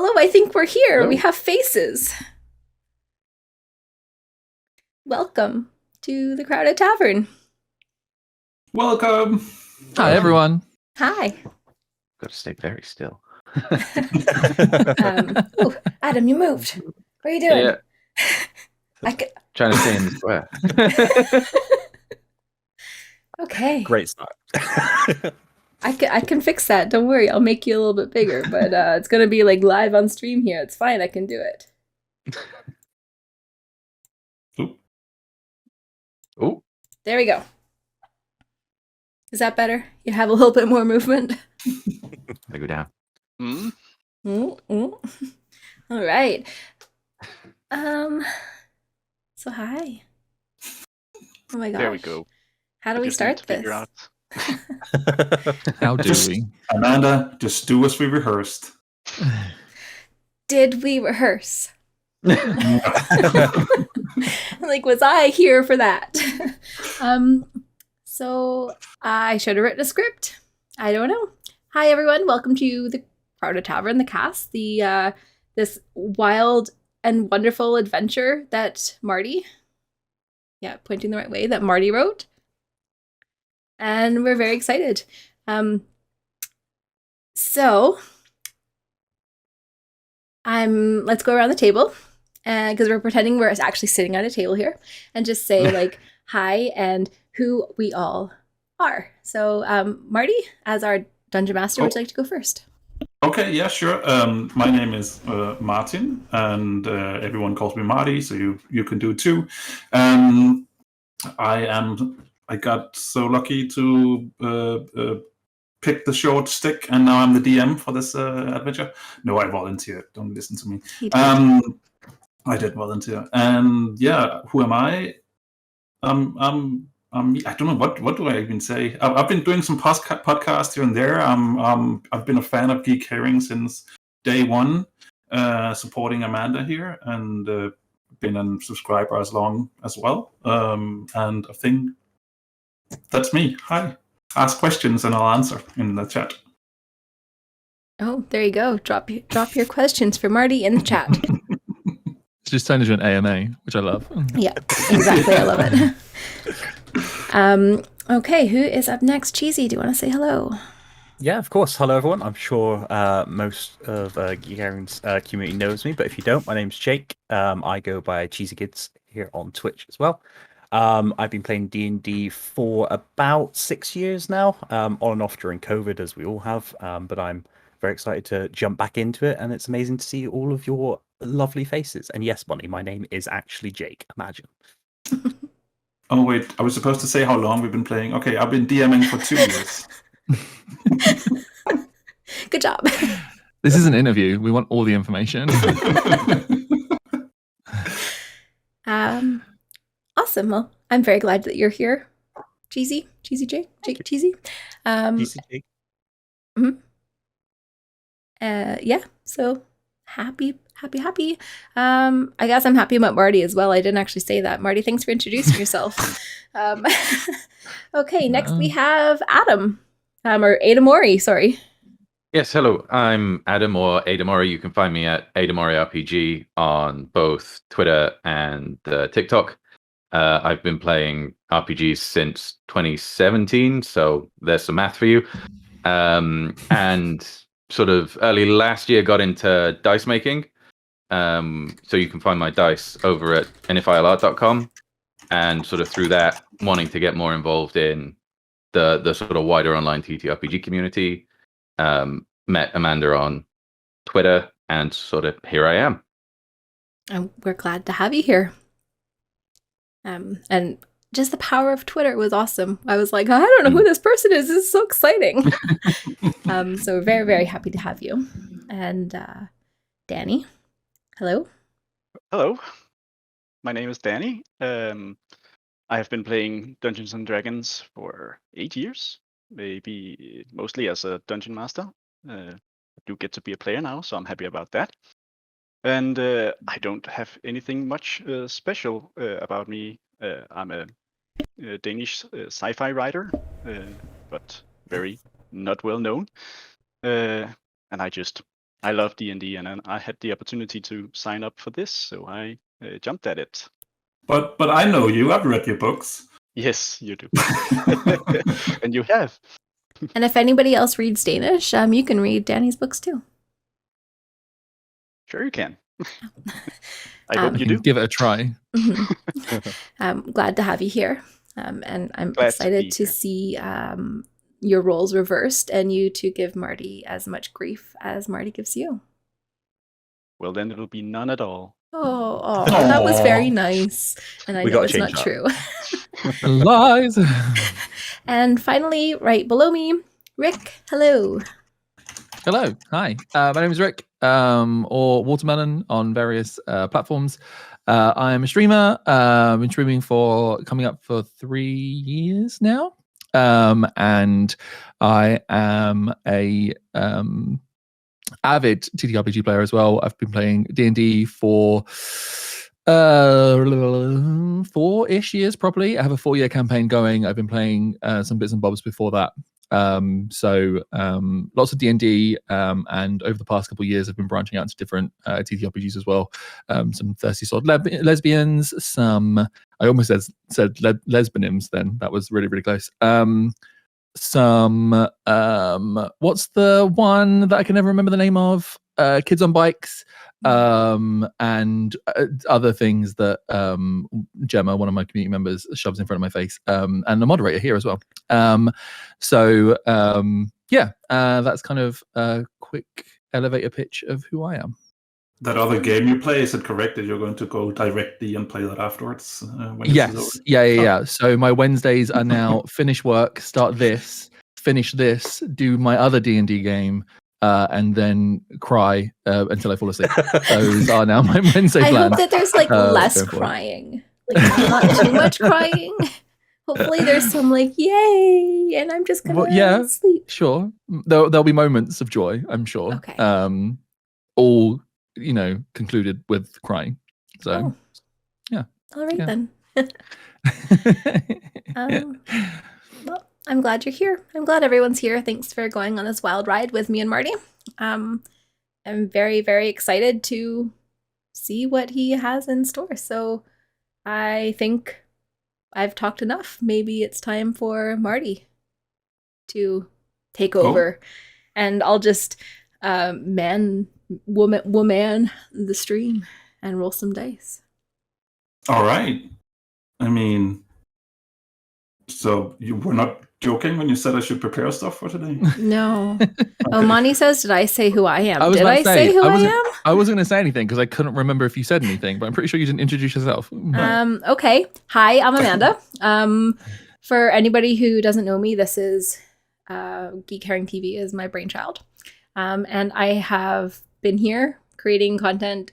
hello, I think we're here. Hello. We have faces. Welcome to the Crowded Tavern. Welcome. Hi, everyone. Hi. Got to stay very still. Oh, Adam, you moved. What are you doing? Yeah. Trying to stay in the square. Okay. Great start. I can fix that. Don't worry. I'll make you a little bit bigger, but it's going to be like live on stream here. It's fine. I can do it. Oh. There we go. Is that better? You have a little bit more movement? I go down. All right. So hi. Oh my gosh. There we go. How do we start this? How do we? Amanda, just do as we rehearsed. Did we rehearse? Like, was I here for that? So I should have written a script. I don't know. Hi everyone, welcome to the Crowded Tavern, the cast, the this wild and wonderful adventure that Marty, pointing the right way, that Marty wrote. And we're very excited. So let's go around the table, because we're pretending we're actually sitting at a table here, and just say like hi and who we all are. So Marty, as our dungeon master, would you like to go first? Okay, yeah, sure. My name is Martin, and everyone calls me Marty, so you can do it too. I got so lucky to pick the short stick, and now I'm the DM for this adventure. No, I volunteered. Don't listen to me. I did volunteer, and yeah, who am I? I don't know what do I even say. I've been doing some podcasts here and there. I've been a fan of Geek Herring since day one, supporting Amanda here, and been a subscriber as long as well. And I think that's me. Hi. Ask questions and I'll answer in the chat. Oh, there you go. Drop your questions for Marty in the chat. It's just turned into an AMA, which I love. Yeah, exactly. I love it. Okay, who is up next? Cheesy, do you want to say hello? Yeah, of course. Hello, everyone. I'm sure most of Geek Herring's community knows me, but if you don't, my name's Jake. I go by Cheesy Kids here on Twitch as well. I've been playing D&D for about 6 years now, on and off during COVID, as we all have. But I'm very excited to jump back into it, and it's amazing to see all of your lovely faces. And yes, Bonnie, my name is actually Jake. Imagine. Oh wait, I was supposed to say how long we've been playing. Okay, I've been DMing for 2 years. Good job. This is an interview. We want all the information. Awesome. Well, I'm very glad that you're here, Cheesy Jake. Cheesy. Cheesy Jake. Yeah. So happy. I guess I'm happy about Marty as well. I didn't actually say that. Marty, thanks for introducing yourself. Okay, next we have Adam, or Adamori, sorry. Yes, hello. I'm Adam, or Adamori. You can find me at Adamori RPG on both Twitter and TikTok. I've been playing RPGs since 2017, so there's some math for you. And sort of early last year got into dice making. So you can find my dice over at nfilart.com, and sort of through that, wanting to get more involved in the sort of wider online TTRPG community. Met Amanda on Twitter, and sort of here I am. And we're glad to have you here. And just the power of Twitter was awesome. I was like, I don't know who this person is. This is so exciting. So we're very, very happy to have you. And Danny, hello. Hello. My name is Danny. I have been playing Dungeons and Dragons for 8 years, maybe mostly as a dungeon master. I do get to be a player now, so I'm happy about that. And I don't have anything much special about me. I'm a Danish sci-fi writer, but very not well known. And I just I love D&D, and then I had the opportunity to sign up for this, so I jumped at it. But I know you. I've read your books. Yes, you do. And you have. And if anybody else reads Danish, you can read Danny's books too. Sure you can. I hope I you can do. give it a try. I'm glad to have you here. And I'm Glad to excited be to here. see your roles reversed and you to give Marty as much grief as Marty gives you. Well, then it'll be none at all. Oh, that was very nice. And I We know gotta it's not change that. true. Lies. And finally, right below me, Rick, hello. Hello. Hi. My name is Rick, or Watermelon on various platforms. I'm a streamer. Been streaming for coming up for 3 years now. And I am a avid TTRPG player as well. I've been playing D&D for 4-ish years probably. I have a 4-year campaign going. I've been playing some bits and bobs before that. So lots of D&D, and over the past couple of years I've been branching out into different TTRPGs as well. Some Thirsty Sword lesbians, some I almost said lesbianims then. That was really, really close. Some what's the one that I can never remember the name of? Kids on Bikes, and other things that Gemma, one of my community members, shoves in front of my face, and the moderator here as well. That's kind of a quick elevator pitch of who I am. That other game you play, is it correct that you're going to go directly and play that afterwards? When Yes. this is over? Yeah. So my Wednesdays are now finish work, start this, finish this, do my other D&D game, and then cry until I fall asleep. Those are now my Wednesday I plans. hope that there's like less going forward. crying. Like not too much crying. Hopefully there's some like yay, and I'm just gonna sleep. Sure. There'll be moments of joy, I'm sure. Okay. All concluded with crying. So yeah. All right Yeah. then. Well, I'm glad you're here. I'm glad everyone's here. Thanks for going on this wild ride with me and Marty. I'm very, very excited to see what he has in store. So I think I've talked enough. Maybe it's time for Marty to take over. And I'll just woman the stream and roll some dice. All right. I mean, so you were not joking when you said I should prepare stuff for today? No. Oh, Monty says, did I say who I am? Did I say who I am? I wasn't going to say anything because I couldn't remember if you said anything, but I'm pretty sure you didn't introduce yourself. Okay. Hi, I'm Amanda. For anybody who doesn't know me, this is Geek Herring TV is my brainchild. And I have been here creating content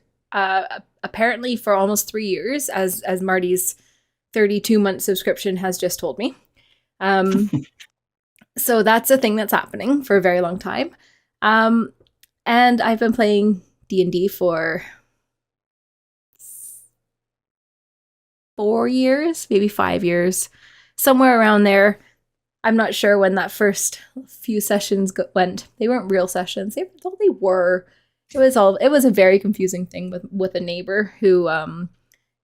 apparently for almost 3 years, as Marty's 32-month subscription has just told me. So that's a thing that's happening for a very long time. And I've been playing D&D for 4 years, maybe 5 years, somewhere around there. I'm not sure when that first few sessions went. They weren't real sessions. They were. It was a very confusing thing with a neighbor who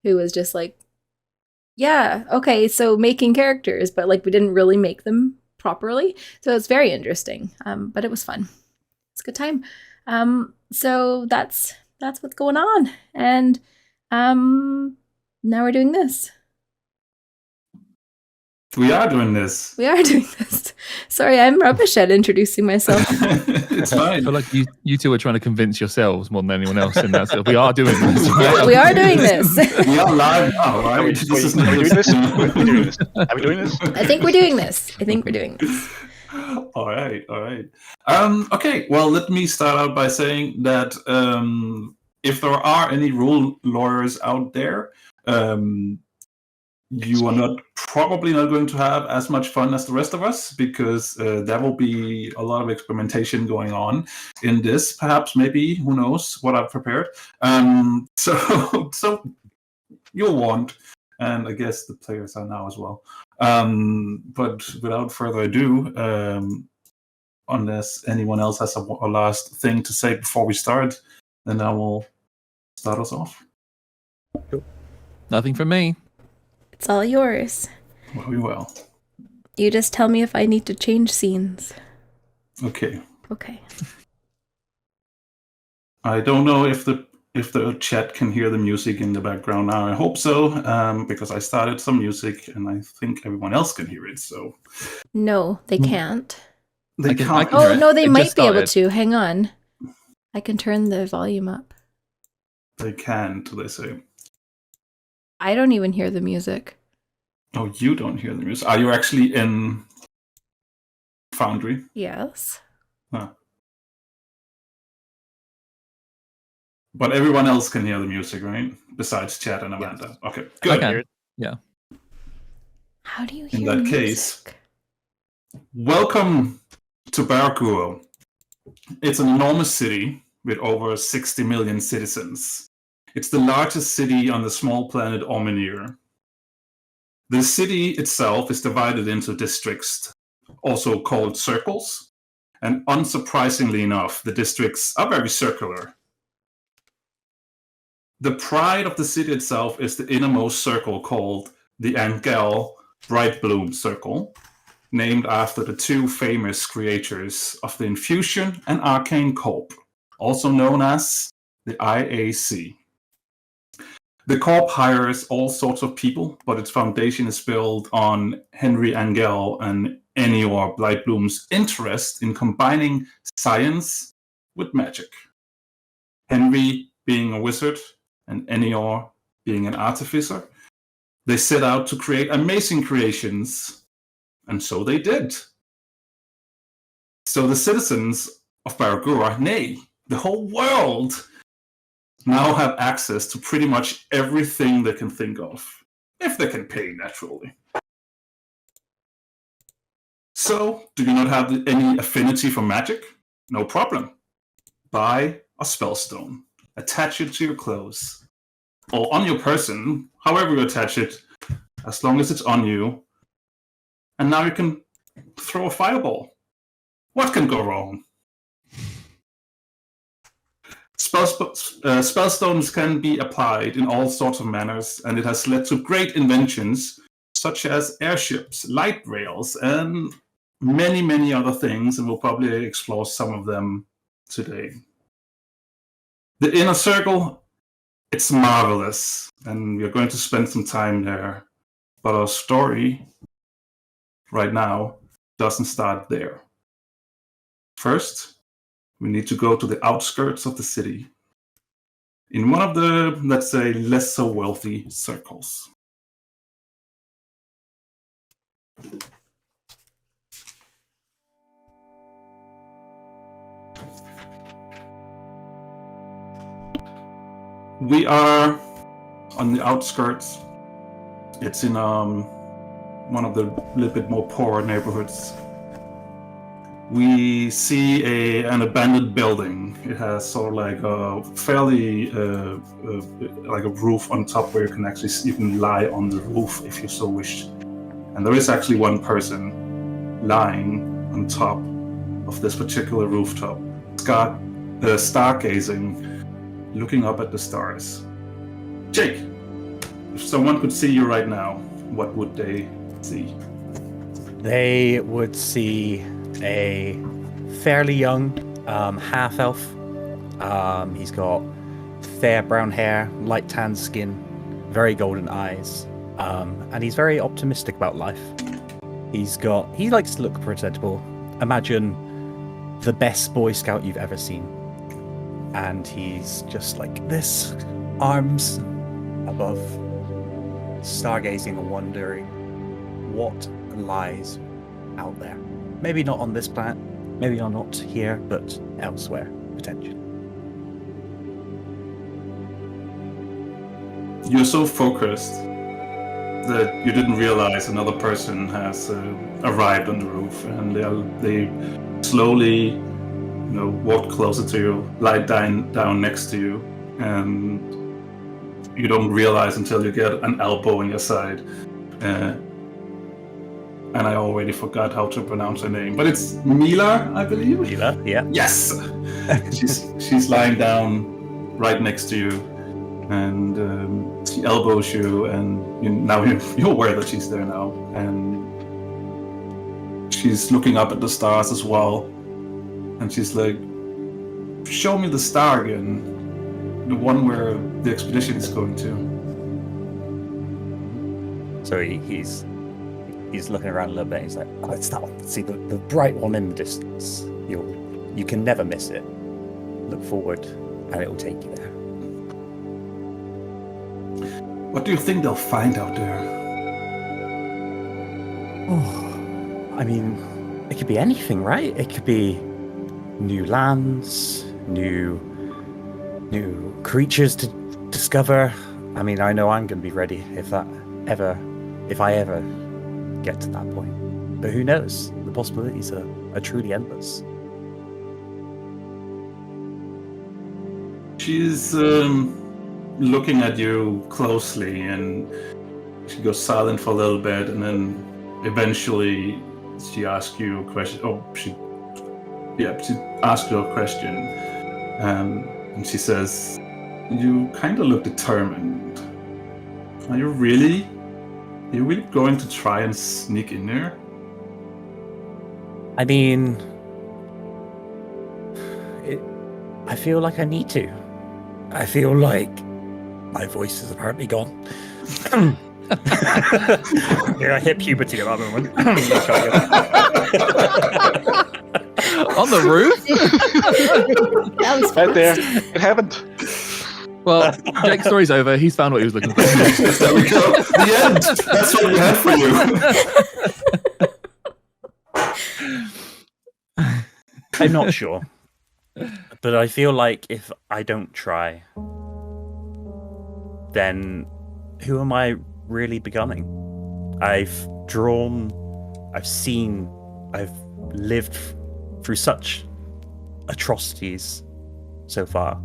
was just like, yeah, okay, so making characters, but like we didn't really make them properly. So it's very interesting. But it was fun. It's a good time. So that's what's going on. And now we're doing this. We are doing this. Sorry, I'm rubbish at introducing myself. It's fine. I feel like you two are trying to convince yourselves more than anyone else in that. So we are doing this. Right? We are doing this. We are live now, right? Are we doing this? Are we doing this? I think we're doing this. All right. Okay, well, let me start out by saying that if there are any rule lawyers out there, you are probably not going to have as much fun as the rest of us, because there will be a lot of experimentation going on in this. Perhaps, maybe, who knows what I've prepared. So you'll want, and I guess the players are now as well. But without further ado, unless anyone else has a last thing to say before we start, then I will start us off. Nothing from me. It's all yours. Very well. You just tell me if I need to change scenes. Okay. Okay. I don't know if the chat can hear the music in the background now. I hope so, because I started some music and I think everyone else can hear it. So No, they can't. they can can't. hear Oh, it. no, they It might just be able started. to. Hang on. I can turn the volume up. They can't. They say. I don't even hear the music. Oh, you don't hear the music. Are you actually in Foundry? Yes. Huh. But everyone else can hear the music, right? Besides Chad and Amanda. Yes. Okay, I good. can. Yeah. How do you hear In that music? case, welcome to Baraguo. It's an enormous city with over 60 million citizens. It's the largest city on the small planet Ominir. The city itself is divided into districts, also called circles. And unsurprisingly enough, the districts are very circular. The pride of the city itself is the innermost circle called the Angel Bright Bloom Circle, named after the two famous creators of the Infusion and Arcane Corp, also known as the IAC. The Corp hires all sorts of people, but its foundation is built on Henry Angel and Enior Blightbloom's interest in combining science with magic. Henry being a wizard and Enior being an artificer, they set out to create amazing creations, and so they did. So the citizens of Baraguo, nay, the whole world, now have access to pretty much everything they can think of, if they can pay, naturally. So, do you not have any affinity for magic? No problem. Buy a spellstone. Attach it to your clothes. Or on your person, however you attach it, as long as it's on you. And now you can throw a fireball. What can go wrong? Spellstones can be applied in all sorts of manners, and it has led to great inventions such as airships, light rails, and many, many other things, and we'll probably explore some of them today. The inner circle, it's marvelous, and we're going to spend some time there, but our story right now doesn't start there. First, we need to go to the outskirts of the city, in one of the, let's say, less so wealthy circles. We are on the outskirts. It's in one of the little bit more poor neighborhoods. We see an abandoned building. It has sort of like a fairly like a roof on top where you can actually even lie on the roof if you so wish. And there is actually one person lying on top of this particular rooftop, stargazing, looking up at the stars. Jake, if someone could see you right now, what would they see? They would see a fairly young half-elf. He's got fair brown hair, light tan skin, very golden eyes, and he's very optimistic about life. He likes to look presentable. Imagine the best Boy Scout you've ever seen. And he's just like this, arms above, stargazing and wondering what lies out there. Maybe not on this planet, maybe not here, but elsewhere, potentially. You're so focused that you didn't realize another person has arrived on the roof, and they slowly, walk closer to you, lie down next to you, and you don't realize until you get an elbow in your side. and I already forgot how to pronounce her name, but it's Mila, I believe. Mila, yeah. Yes. she's lying down right next to you, and she elbows you, and you're aware that she's there now, and she's looking up at the stars as well, and she's like, "Show me the star again, the one where the expedition is going to." So he's looking around a little bit. He's like, "Oh, it's that one. See the bright one in the distance. You can never miss it. Look forward, and it will take you there." What do you think they'll find out there? Oh, I mean, it could be anything, right? It could be new lands, new creatures to discover. I mean, I know I'm going to be ready if I ever get to that point. But who knows? The possibilities are truly endless. She's looking at you closely, and she goes silent for a little bit, and then eventually she asks you a question. She asks you a question, and she says, "You kind of look determined. Are you really going to try and sneak in there?" I mean, I feel like I need to. I feel like my voice is apparently gone. Yeah, I hit puberty at that moment. On the roof? That was Right there. fast. It happened. Well, Jake's story's over. He's found what he was looking for. There we go. The end. That's what we had for you. I'm not sure. But I feel like if I don't try, then who am I really becoming? I've drawn, I've seen, I've lived through such atrocities so far.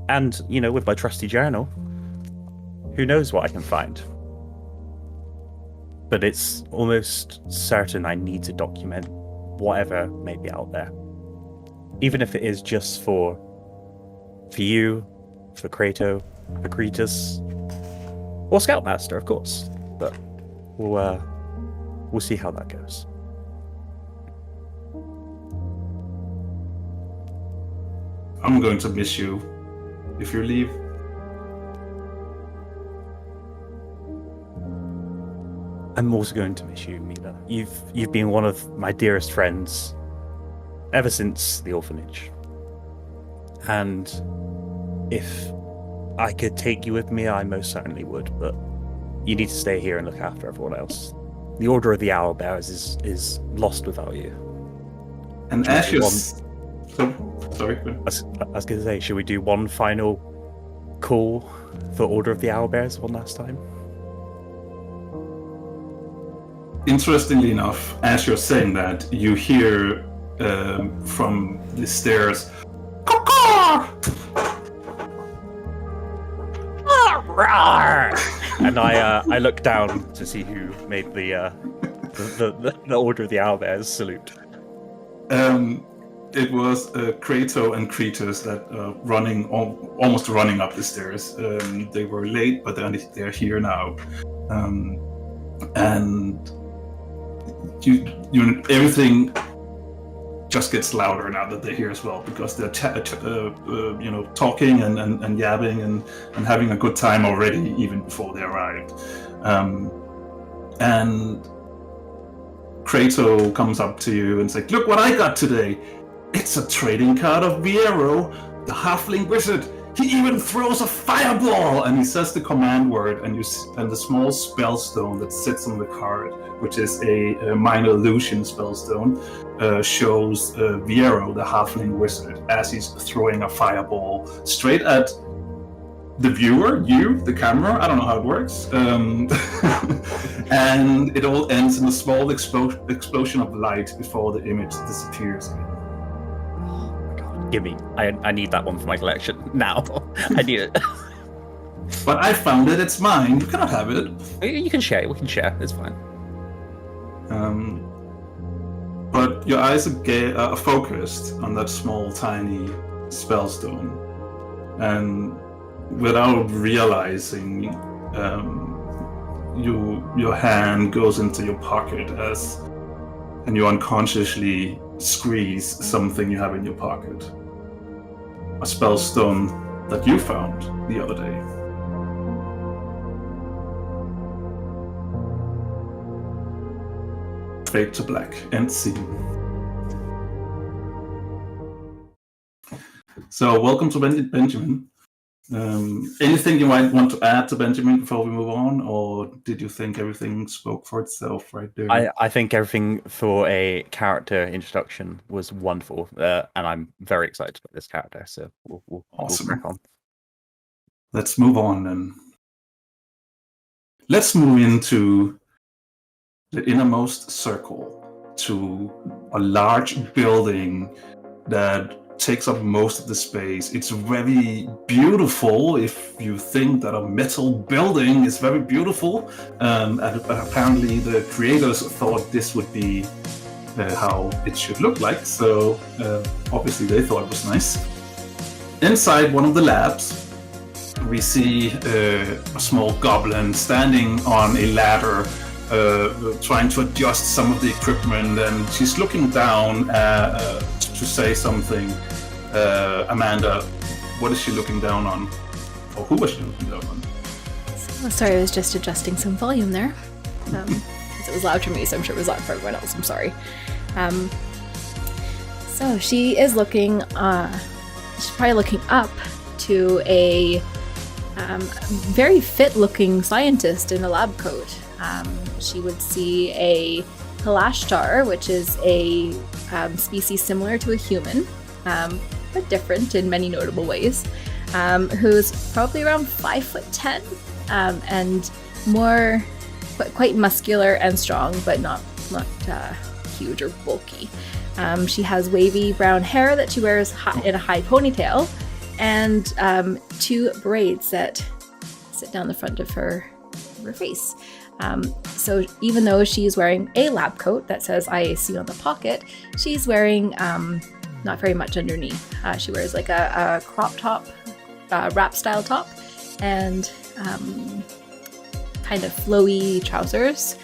And, with my trusty journal, who knows what I can find? But it's almost certain I need to document whatever may be out there. Even if it is just for you, for Kratos, for Kretus, or Scoutmaster, of course. But we'll see how that goes. I'm going to miss you if you leave. I'm also going to miss you, Mila. You've been one of my dearest friends ever since the orphanage. And if I could take you with me, I most certainly would, but you need to stay here and look after everyone else. The Order of the Owl Bearers is lost without you. And Should we as do you... Sorry, I was going to say, should we do one final call for Order of the Owl Bearers one last time? Interestingly enough, as you're saying that, you hear from the stairs, "Caw-caw!" And I look down to see who made the Order of the Owlbears salute. It was Kratos and Kretus that almost running up the stairs. They were late, but they're here now, and you everything just gets louder now that they're here as well, because they're talking and yabbing and having a good time already, even before they arrived. And Kratos comes up to you and says, "Look what I got today! It's a trading card of Viero, the halfling wizard. He even throws a fireball!" And he says the command word, and the small spellstone that sits on the card, which is a minor illusion spellstone, shows Viero, the halfling wizard, as he's throwing a fireball straight at the viewer, you, the camera. I don't know how it works. And it all ends in a small explosion of light before the image disappears. Give me. I need that one for my collection now. I need it. But I found it. It's mine. You cannot have it. You can share. We can share. It's fine. But your eyes are focused on that small, tiny spellstone, and without realizing, your hand goes into your pocket and you unconsciously squeeze something you have in your pocket. A spellstone that you found the other day. Fade to black, end scene. So, welcome to Benjamin. Anything you might want to add to Benjamin before we move on, or did you think everything spoke for itself right there? I think everything for a character introduction was wonderful, and I'm very excited about this character. So we'll crack on. Let's move on then. Let's move into the innermost circle, to a large building that takes up most of the space. It's very beautiful. If you think that a metal building is very beautiful, and apparently the creators thought this would be how it should look like. So obviously they thought it was nice. Inside one of the labs, we see a small goblin standing on a ladder, trying to adjust some of the equipment, and she's looking down to say something. Amanda, what is she looking down on? Or who was she looking down on? Oh, sorry, I was just adjusting some volume there. It was loud for me, so I'm sure it was loud for everyone else. I'm sorry. So she is looking, she's probably looking up to a very fit-looking scientist in a lab coat. She would see a Kalashtar, which is a species similar to a human, but different in many notable ways, who's probably around 5'10", and more quite muscular and strong, but not huge or bulky. She has wavy brown hair that she wears in a high ponytail, and 2 braids that sit down the front of her face. So even though she's wearing a lab coat that says IAC on the pocket, she's wearing not very much underneath. She wears like a crop top, wrap style top, and kind of flowy trousers.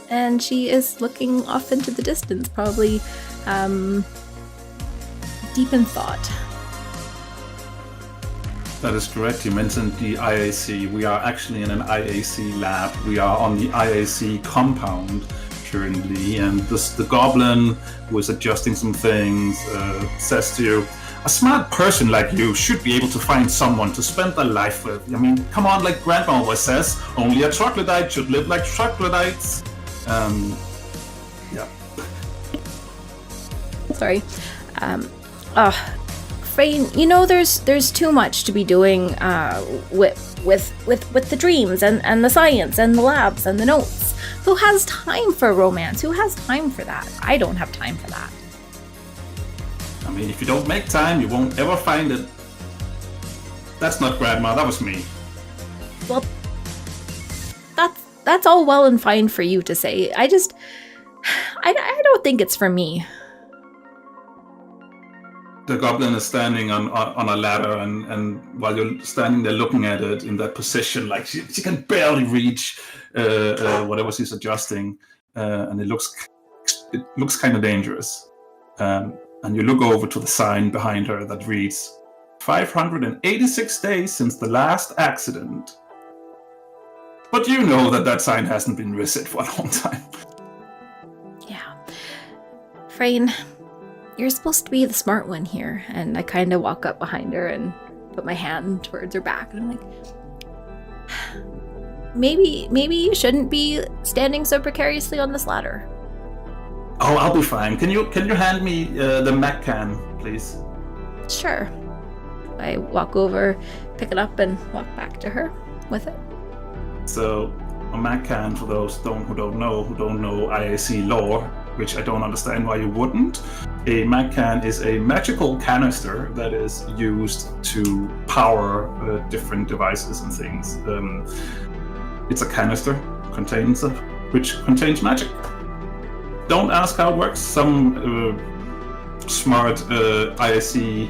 And she is looking off into the distance, probably deep in thought. That is correct. You mentioned the IAC. We are actually in an IAC lab. We are on the IAC compound currently, and the goblin who is adjusting some things says to you, a smart person like you should be able to find someone to spend their life with. I mean, come on, like Grandma always says, only a troglodyte should live like troglodytes. Yeah. Sorry. Frayne, you know, there's too much to be doing with the dreams and the science and the labs and the notes. Who has time for romance? Who has time for that? I don't have time for that. I mean, if you don't make time, you won't ever find it. That's not Grandma, that was me. Well, that's all well and fine for you to say. I don't think it's for me. The goblin is standing on a ladder, and while you're standing there looking at it in that position, like she can barely reach whatever she's adjusting, and it looks kind of dangerous. And you look over to the sign behind her that reads, 586 days since the last accident. But you know that sign hasn't been reset for a long time. Yeah. Frayne, you're supposed to be the smart one here. And I kind of walk up behind her and put my hand towards her back. And I'm like, maybe you shouldn't be standing so precariously on this ladder. Oh, I'll be fine. Can you hand me the Mac can, please? Sure. I walk over, pick it up, and walk back to her with it. So, a Mac can, for those who don't know IAC lore, which I don't understand why you wouldn't. A Mac can is a magical canister that is used to power different devices and things. It's a canister contains magic. Don't ask how it works. Some smart ISC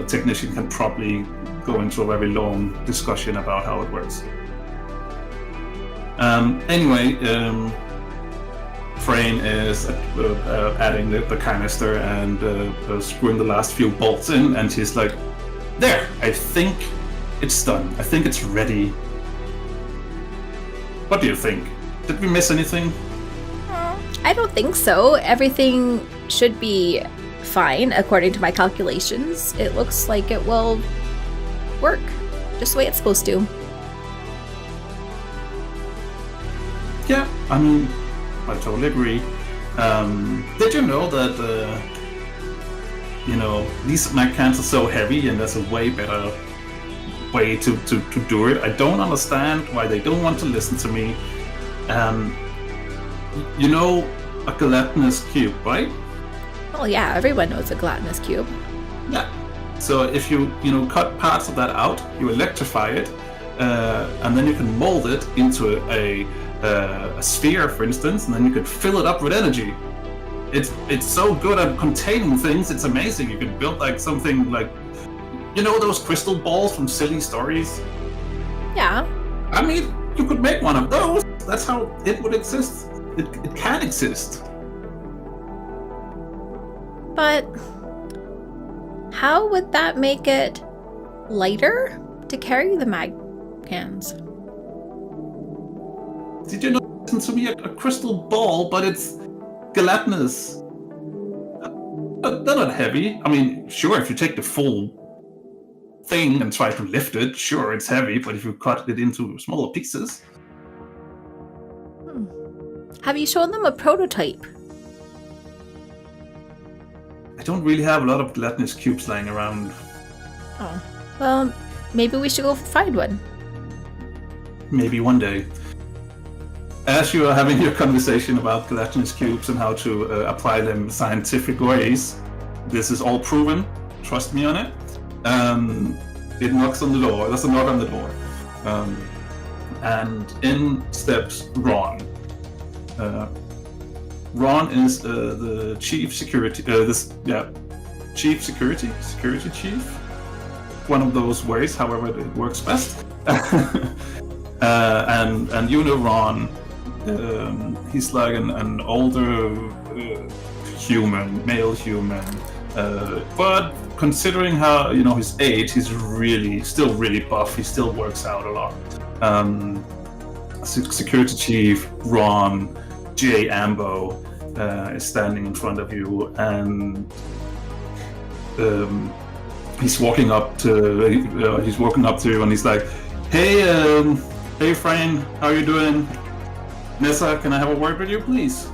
technician can probably go into a very long discussion about how it works. Anyway, Frayne is adding the canister and screwing the last few bolts in, and he's like, there, I think it's done. I think it's ready. What do you think? Did we miss anything? I don't think so. Everything should be fine according to my calculations. It looks like it will work just the way it's supposed to. Yeah, I mean, I totally agree. Did you know that, these mag cans are so heavy and there's a way better way to do it? I don't understand why they don't want to listen to me. You know a gelatinous cube, right? Well, yeah, everyone knows a gelatinous cube. Yeah. So if you cut parts of that out, you electrify it, and then you can mold it into a sphere, for instance, and then you could fill it up with energy. It's so good at containing things. It's amazing. You could build like something like, those crystal balls from Silly Stories. Yeah. I mean, you could make one of those. That's how it would exist. It can exist. But how would that make it lighter to carry the mag cans? Did you know? Listen to me, a crystal ball, but it's gelatinous. They're not heavy. I mean, sure, if you take the full thing and try to lift it, sure, it's heavy, but if you cut it into smaller pieces. Have you shown them a prototype? I don't really have a lot of gelatinous cubes lying around. Oh. Well, maybe we should go find one. Maybe one day. As you are having your conversation about gelatinous cubes and how to apply them scientific ways, this is all proven. Trust me on it. It knocks on the door. There's a knock on the door. And in steps Ron. Ron is the chief security. Chief security chief. One of those ways, however it works best. And Ron. He's like an older male human. But considering how his age, he's still really buff. He still works out a lot. Security chief Ron J. Ambo is standing in front of you, and he's walking up to you, and he's like, "Hey, Frayne, how are you doing? Neza, can I have a word with you, please?"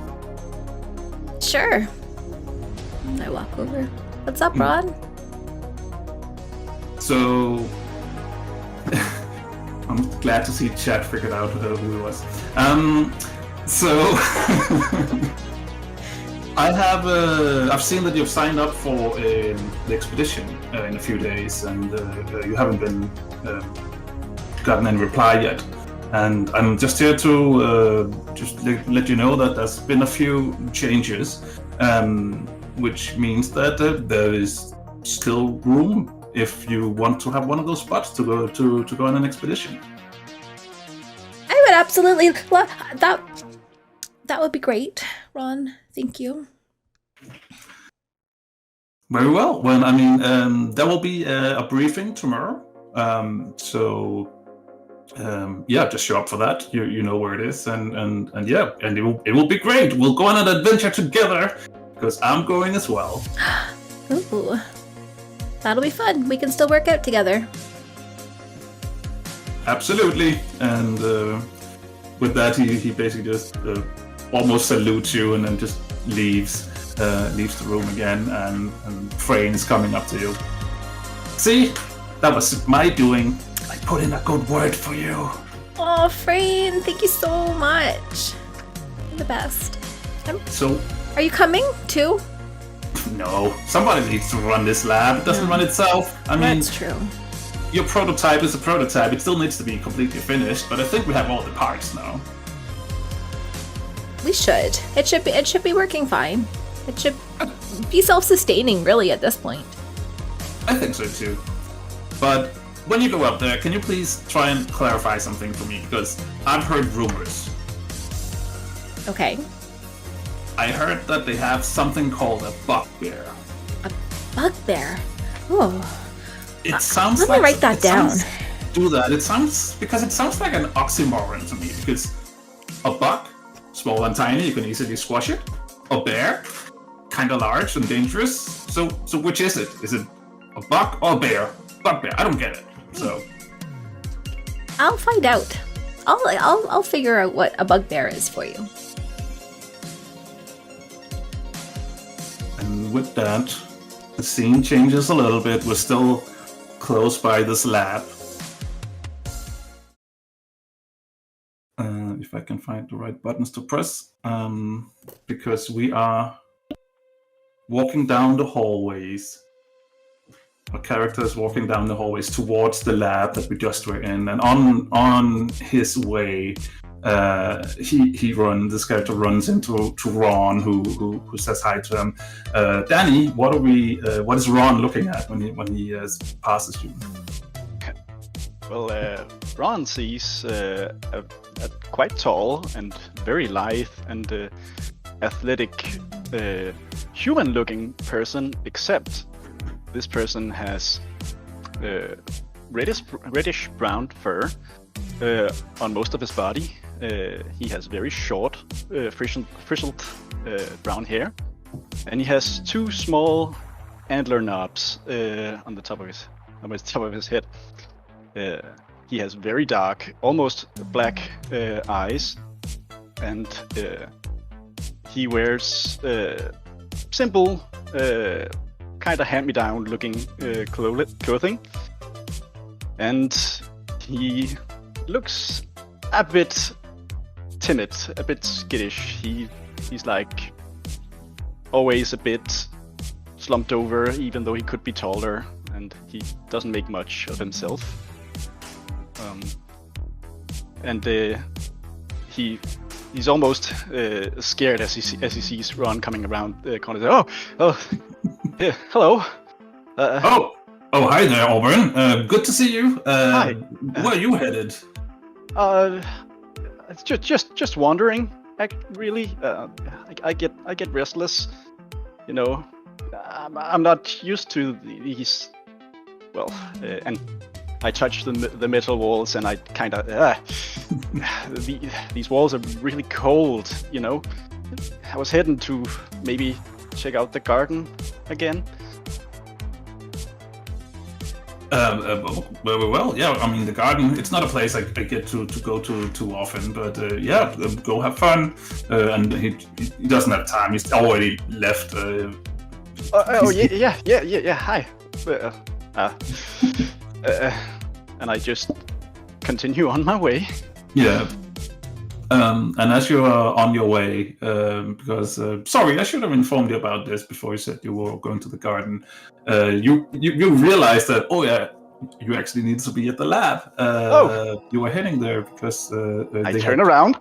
Sure. I walk over. What's up, Ron? So, I'm glad to see Chad figured out who he was. I've seen that you've signed up for the expedition in a few days, and you haven't been gotten any reply yet. And I'm just here to just let you know that there's been a few changes, which means that there is still room if you want to have one of those spots to go on an expedition. I would absolutely love that. That would be great, Ron. Thank you. Very well. Well, I mean, there will be a briefing tomorrow. Just show up for that. You know where it is, and it will be great. We'll go on an adventure together because I'm going as well. Ooh, that'll be fun. We can still work out together. Absolutely. And with that, he basically just almost salutes you and then just leaves the room again. And Frayne is coming up to you. See, that was my doing. I put in a good word for you. Oh, Frayne, thank you so much. You're the best. So, are you coming too? No, somebody needs to run this lab. It doesn't run itself. I mean, that's true. Your prototype is a prototype. It still needs to be completely finished, but I think we have all the parts now. We should. It should be working fine. It should be self-sustaining, really, at this point. I think so too. But when you go up there, can you please try and clarify something for me? Because I've heard rumors. Okay. I heard that they have something called a bugbear. A bugbear? Oh. It sounds Let like... me write that down. Do that. It sounds like an oxymoron to me, because a bug, small and tiny, you can easily squash it. A bear, kind of large and dangerous. So which is it? Is it a bug or a bear? Bugbear. I don't get it. So I'll find out. I'll figure out what a bugbear is for you. And with that, the scene changes a little bit. We're still close by this lab. If I can find the right buttons to press. Because we are walking down the hallways. Our character is walking down the hallways towards the lab that we just were in. And on his way, this character runs into Ron, who says hi to him. Danny, what is Ron looking at when he passes you? Well, Ron sees a quite tall and very lithe and athletic human-looking person, except this person has reddish brown fur on most of his body. He has very short, frizzled brown hair, and he has two small antler knobs on the top of his head. He has very dark, almost black eyes, and he wears simple, kind of hand-me-down looking clothing, and he looks a bit timid, a bit skittish. He's like always a bit slumped over, even though he could be taller, and he doesn't make much of himself. He's almost scared as he sees Ron coming around the corner. Yeah, hello. Hi there, Auburn. Good to see you. Hi. Where are you headed? It's just wandering. Really, I get restless. You know, I'm not used to these. Well, and I touch the metal walls, and I kind of these walls are really cold. You know, I was heading to maybe check out the garden again. Well, yeah. I mean, the garden. It's not a place I get to go to too often, but go have fun. And he doesn't have time. He's already left. Yeah. Hi. And I just continue on my way. Yeah. And as you are on your way, because sorry, I should have informed you about this before you said you were going to the garden. You realize that you actually need to be at the lab. You were heading there because I turn around.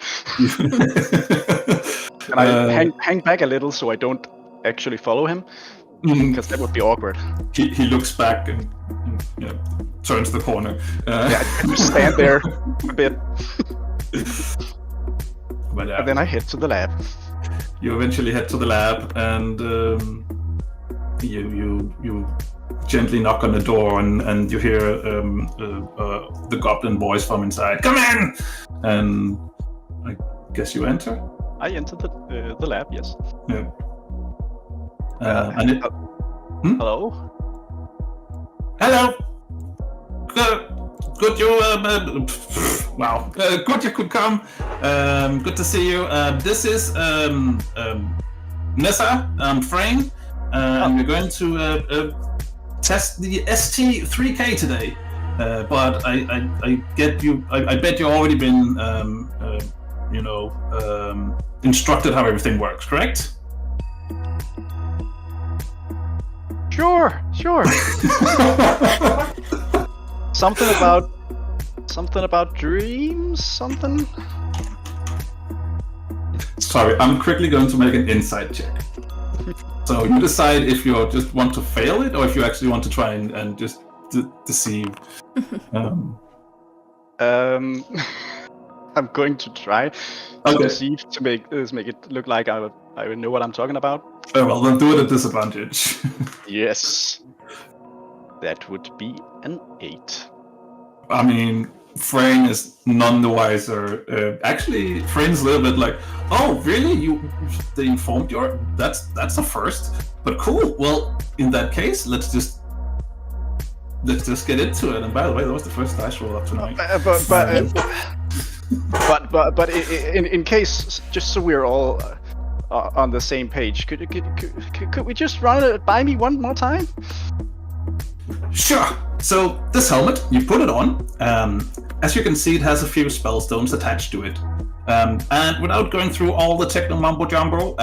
And I hang back a little so I don't actually follow him, because that would be awkward. He looks back and turns the corner. I just stand there a bit. But, and then I head to the lab. You eventually head to the lab, and you gently knock on the door, and you hear the goblin voice from inside. Come in! And I guess you enter. I enter the lab. Yes. Yeah. Hello. Hello. Good you wow. Good you could come. Good to see you. This is Neza, Frame, and we're going to test the ST3K today. But I bet you've already been instructed how everything works, correct? Sure. Something about dreams, something. Sorry, I'm quickly going to make an insight check. So you decide if you just want to fail it, or if you actually want to try and just deceive. I'm going to try to Okay. deceive to make it look like I would know what I'm talking about. Oh, well, then do it at disadvantage. Yes. That would be an 8. I mean, Frayne is none the wiser. Actually, Frayne's a little bit like, "Oh, really? They informed you? That's a first. But cool. Well, in that case, let's just get into it." And by the way, that was the first dice roll up tonight. But in case, just so we're all on the same page, could we just run it by me one more time? Sure. So this helmet, you put it on. As you can see, it has a few spell stones attached to it. And without going through all the techno mumbo jumbo,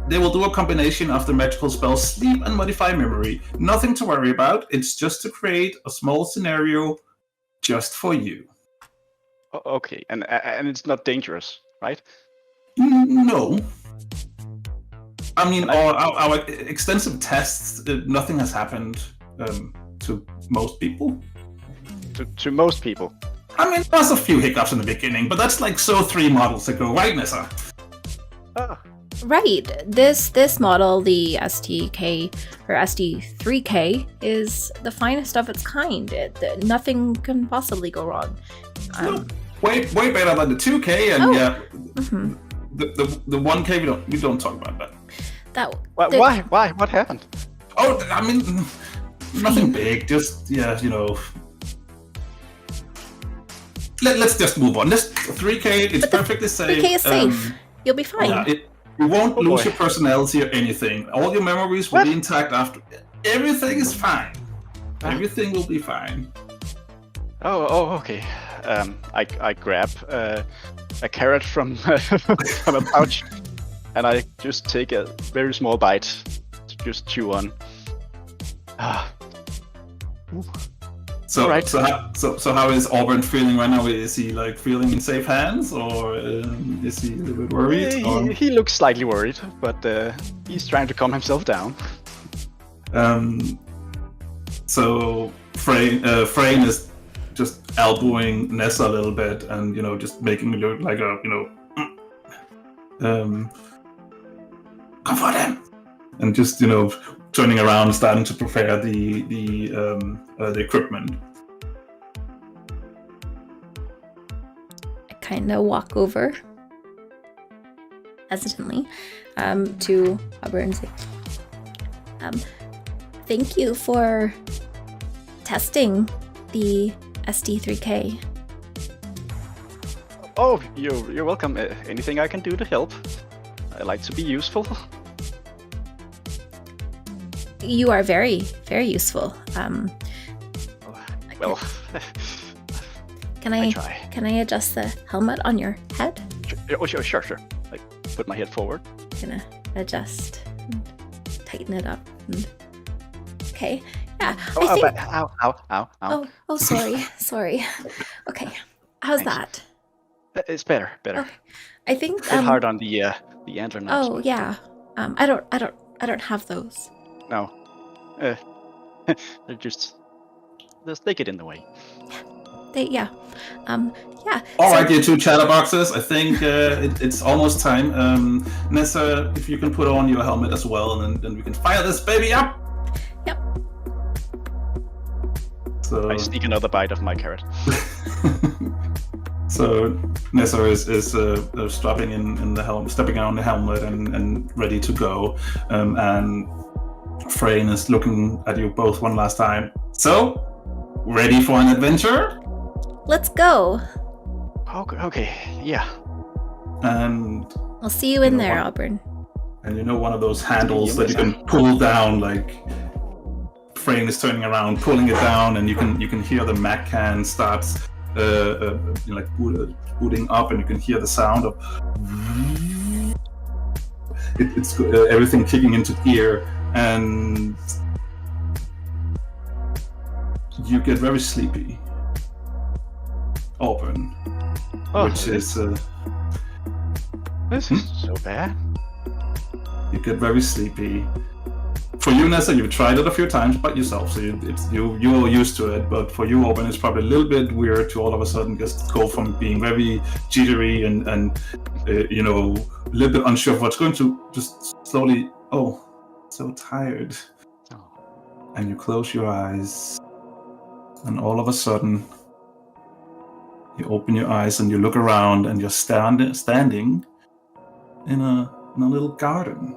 they will do a combination of the magical spells Sleep and Modify Memory. Nothing to worry about. It's just to create a small scenario just for you. Okay, and it's not dangerous, right? No. I mean, our extensive tests, nothing has happened to most people. To most people. I mean, there's a few hiccups in the beginning, but that's like 3 models ago, right, Neza? Right. This model, the STK or SD3K, is the finest of its kind. Nothing can possibly go wrong. Way better than the 2K, and Mm-hmm. the 1K we don't talk about that. Why? What happened? Oh, I mean, nothing big. Just Let's just move on. This 3K, it's perfectly safe. 3K is safe. You'll be fine. Yeah, you won't lose your personality or anything. All your memories will be intact after. Everything is fine. Everything will be fine. Oh, okay. I grab a carrot from from a pouch, and I just take a very small bite to just chew on. So, right. so how is Auburn feeling right now? Is he like feeling in safe hands, or is he a little bit worried? He looks slightly worried, but he's trying to calm himself down. So Frayne is just elbowing Neza a little bit, and just making it look like a comfort him, and just turning around, starting to prepare the equipment. I kind of walk over hesitantly to Auburn and say, "Thank you for testing the SD3K." Oh, you're welcome. Anything I can do to help. I like to be useful. You are very, very useful. Well, can I try. Can I adjust the helmet on your head? Sure. Like, put my head forward. Gonna adjust and tighten it up. Okay. Yeah. Ow. Oh, sorry. Okay. How's Thanks. that? It's better. Okay. I think Hit hard on the antler knobs. Oh yeah. I don't have those. No. They're just they get in the way. Yeah. All right, you two chatterboxes. I think it's almost time. Neza, if you can put on your helmet as well, and then we can fire this baby up. Yep. So I sneak another bite of my carrot. So Neza is strapping in the helmet, stepping on the helmet, and ready to go. And Frayne is looking at you both one last time. So, ready for an adventure? Let's go. Okay, yeah. And I'll see you in there, Auburn. And one of those handles that you can pull down, like Frayne is turning around, pulling it down, and you can hear the Mac can starts booting up, and you can hear the sound of it's everything kicking into gear, and you get very sleepy, Auburn, which is This is so bad. You get very sleepy. For you, Neza, you've tried it a few times by yourself, so you're used to it. But for you, Auburn, it's probably a little bit weird to all of a sudden just go from being very jittery and a little bit unsure of what's going to just slowly. Oh, so tired. And you close your eyes, and all of a sudden, you open your eyes and you look around, and you're standing in a little garden.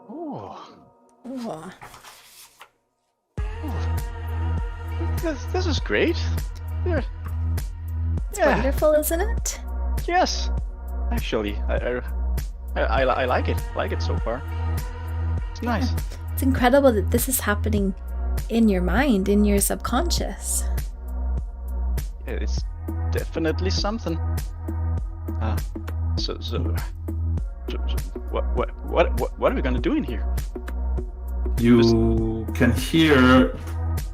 Oh. This is great. Yeah. It's wonderful, isn't it? Yes. Actually, I like it. I like it so far. It's nice. Yeah. It's incredible that this is happening in your mind, in your subconscious. It's definitely something. So what are we gonna do in here? You can hear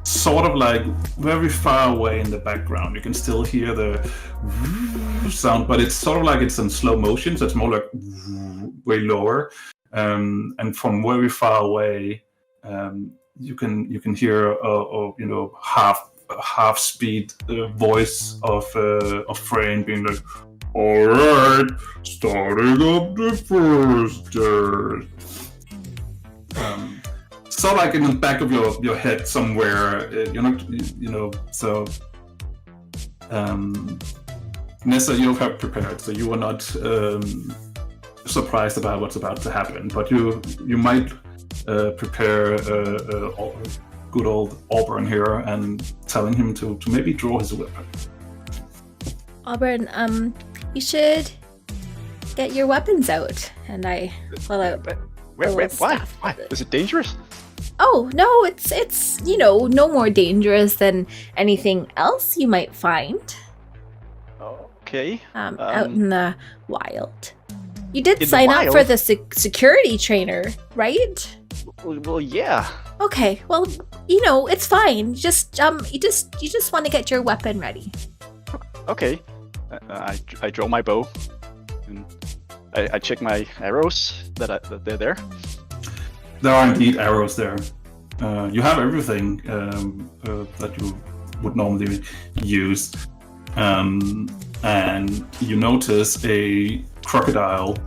sort of like very far away in the background. You can still hear the sound, but it's sort of like it's in slow motion, so it's more like way lower. And from very far away, you can hear half speed voice of Frayne being like, "All right, starting up the first dirt." So like in the back of your head somewhere, So, Neza, you have prepared, so you are not surprised about what's about to happen, but you might prepare good old Auburn here and telling him to maybe draw his weapon. Auburn, you should get your weapons out. And I pull out. Why? Is it dangerous? Oh no, it's no more dangerous than anything else you might find. Okay. Out in the wild. You did sign up for the security trainer, right? Well, yeah. Okay. Well, it's fine. You just want to get your weapon ready. Okay. I draw my bow, and I check my arrows that they're there. There are indeed arrows there. You have everything that you would normally use. And you notice a crocodile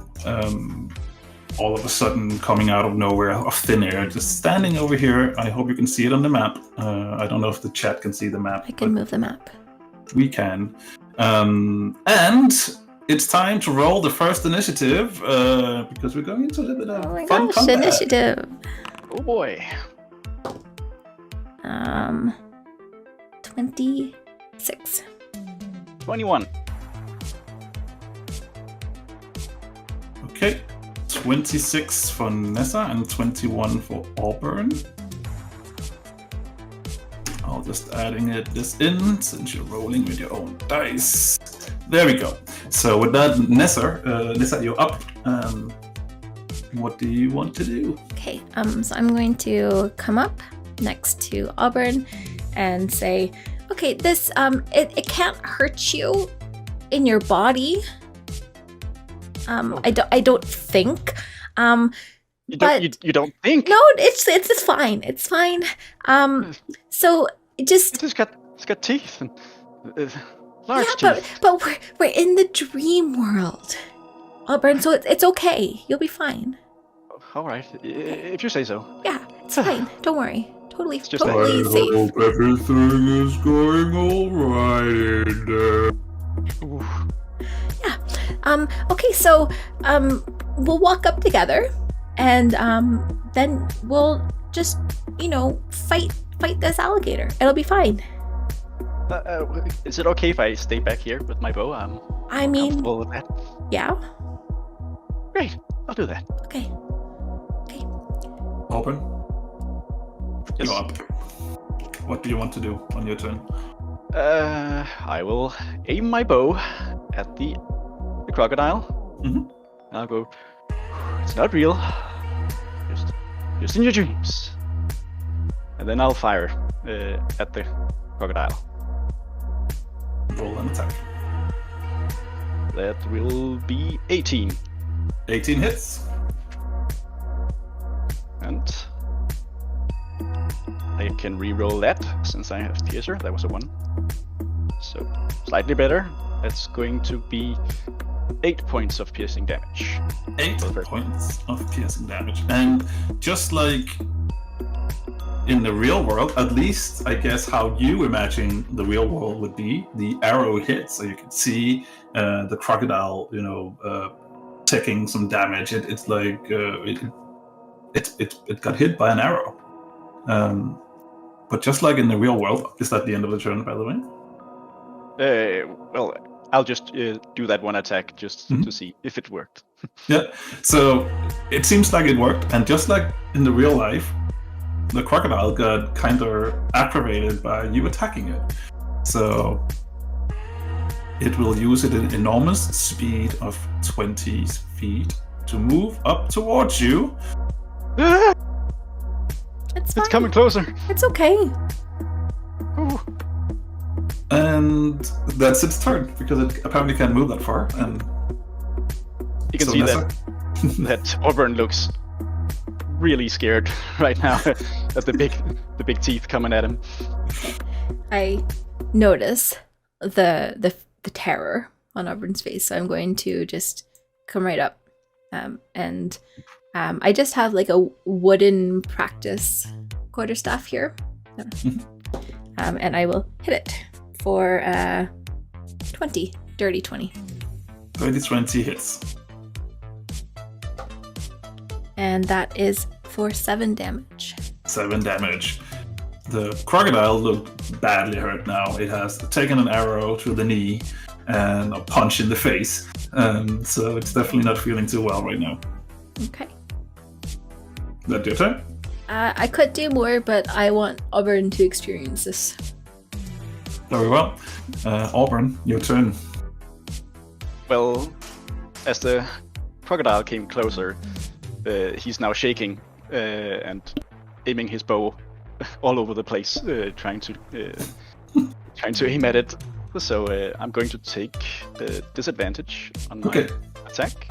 all of a sudden coming out of nowhere, of thin air, just standing over here. I hope you can see it on the map. I don't know if the chat can see the map. I can move the map. We can. And it's time to roll the first initiative because we're going into a little bit of fun combat. Initiative. Oh boy. 26. 21. Okay. 26 for Neza and 21 for Auburn. I'll just adding this in since you're rolling with your own dice. There we go. So with that, Neza, you're up. What do you want to do? Okay, so I'm going to come up next to Auburn and say, okay, this it can't hurt you in your body. I don't think. You don't think? No, it's fine. It's fine. So it's got teeth and large teeth. But we're in the dream world, Auburn. So it's okay. You'll be fine. All right, if you say so. Yeah, it's fine. Don't worry. Totally safe. I hope everything is going all right in there. Yeah. Okay. So we'll walk up together, and then we'll just fight this alligator. It'll be fine. Is it okay if I stay back here with my bow? I mean, comfortable with that. Yeah. Great. I'll do that. Okay. Auburn? Yes. You're up. What do you want to do on your turn? I will aim my bow at the crocodile. Mm-hmm. And I'll go, it's not real. Just in your dreams. And then I'll fire at the crocodile. Roll an attack. that will be 18. 18 hits. And I can re-roll that since I have Piercer. That was a 1. So slightly better. That's going to be 8 points of piercing damage. 8 points of piercing damage. And just like in the real world, at least I guess how you imagine the real world would be, the arrow hits, so you can see the crocodile, taking some damage. It's like it got hit by an arrow. But just like in the real world, is that the end of the turn, by the way? Well, I'll just do that one attack just to see if it worked. Yeah, so it seems like it worked, and just like in the real life, the crocodile got kind of aggravated by you attacking it. So it will use its enormous speed of 20 feet to move up towards you. It's fine. It's coming closer. It's okay. Ooh. And that's its turn, because it apparently can't move that far. And You can so see Neza- that Auburn looks really scared right now at the big teeth coming at him. I notice the terror on Auburn's face, so I'm going to just come right up, and I just have like a wooden practice quarterstaff here, and I will hit it for 20, dirty 20, 20 hits. and that is for 7 damage. 7 damage. The crocodile looked badly hurt now. It has taken an arrow to the knee and a punch in the face. So it's definitely not feeling too well right now. Okay. That's your turn? I could do more, but I want Auburn to experience this. Very well. Auburn, your turn. Well, as the crocodile came closer, he's now shaking and aiming his bow all over the place, trying to aim at it. So I'm going to take disadvantage on my attack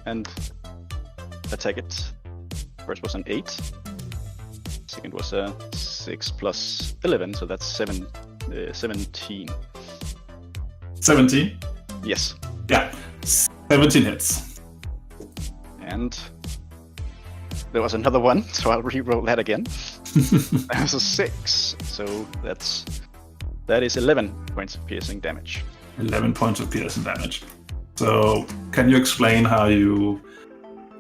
and attack it. First was an 8. Second was a 6 plus 11, so that's 17. 17? Yes. Yeah. 17 hits. And there was another one, so I'll re-roll that again. That was a 6, so that is 11 points of piercing damage. 11 points of piercing damage. So, can you explain how you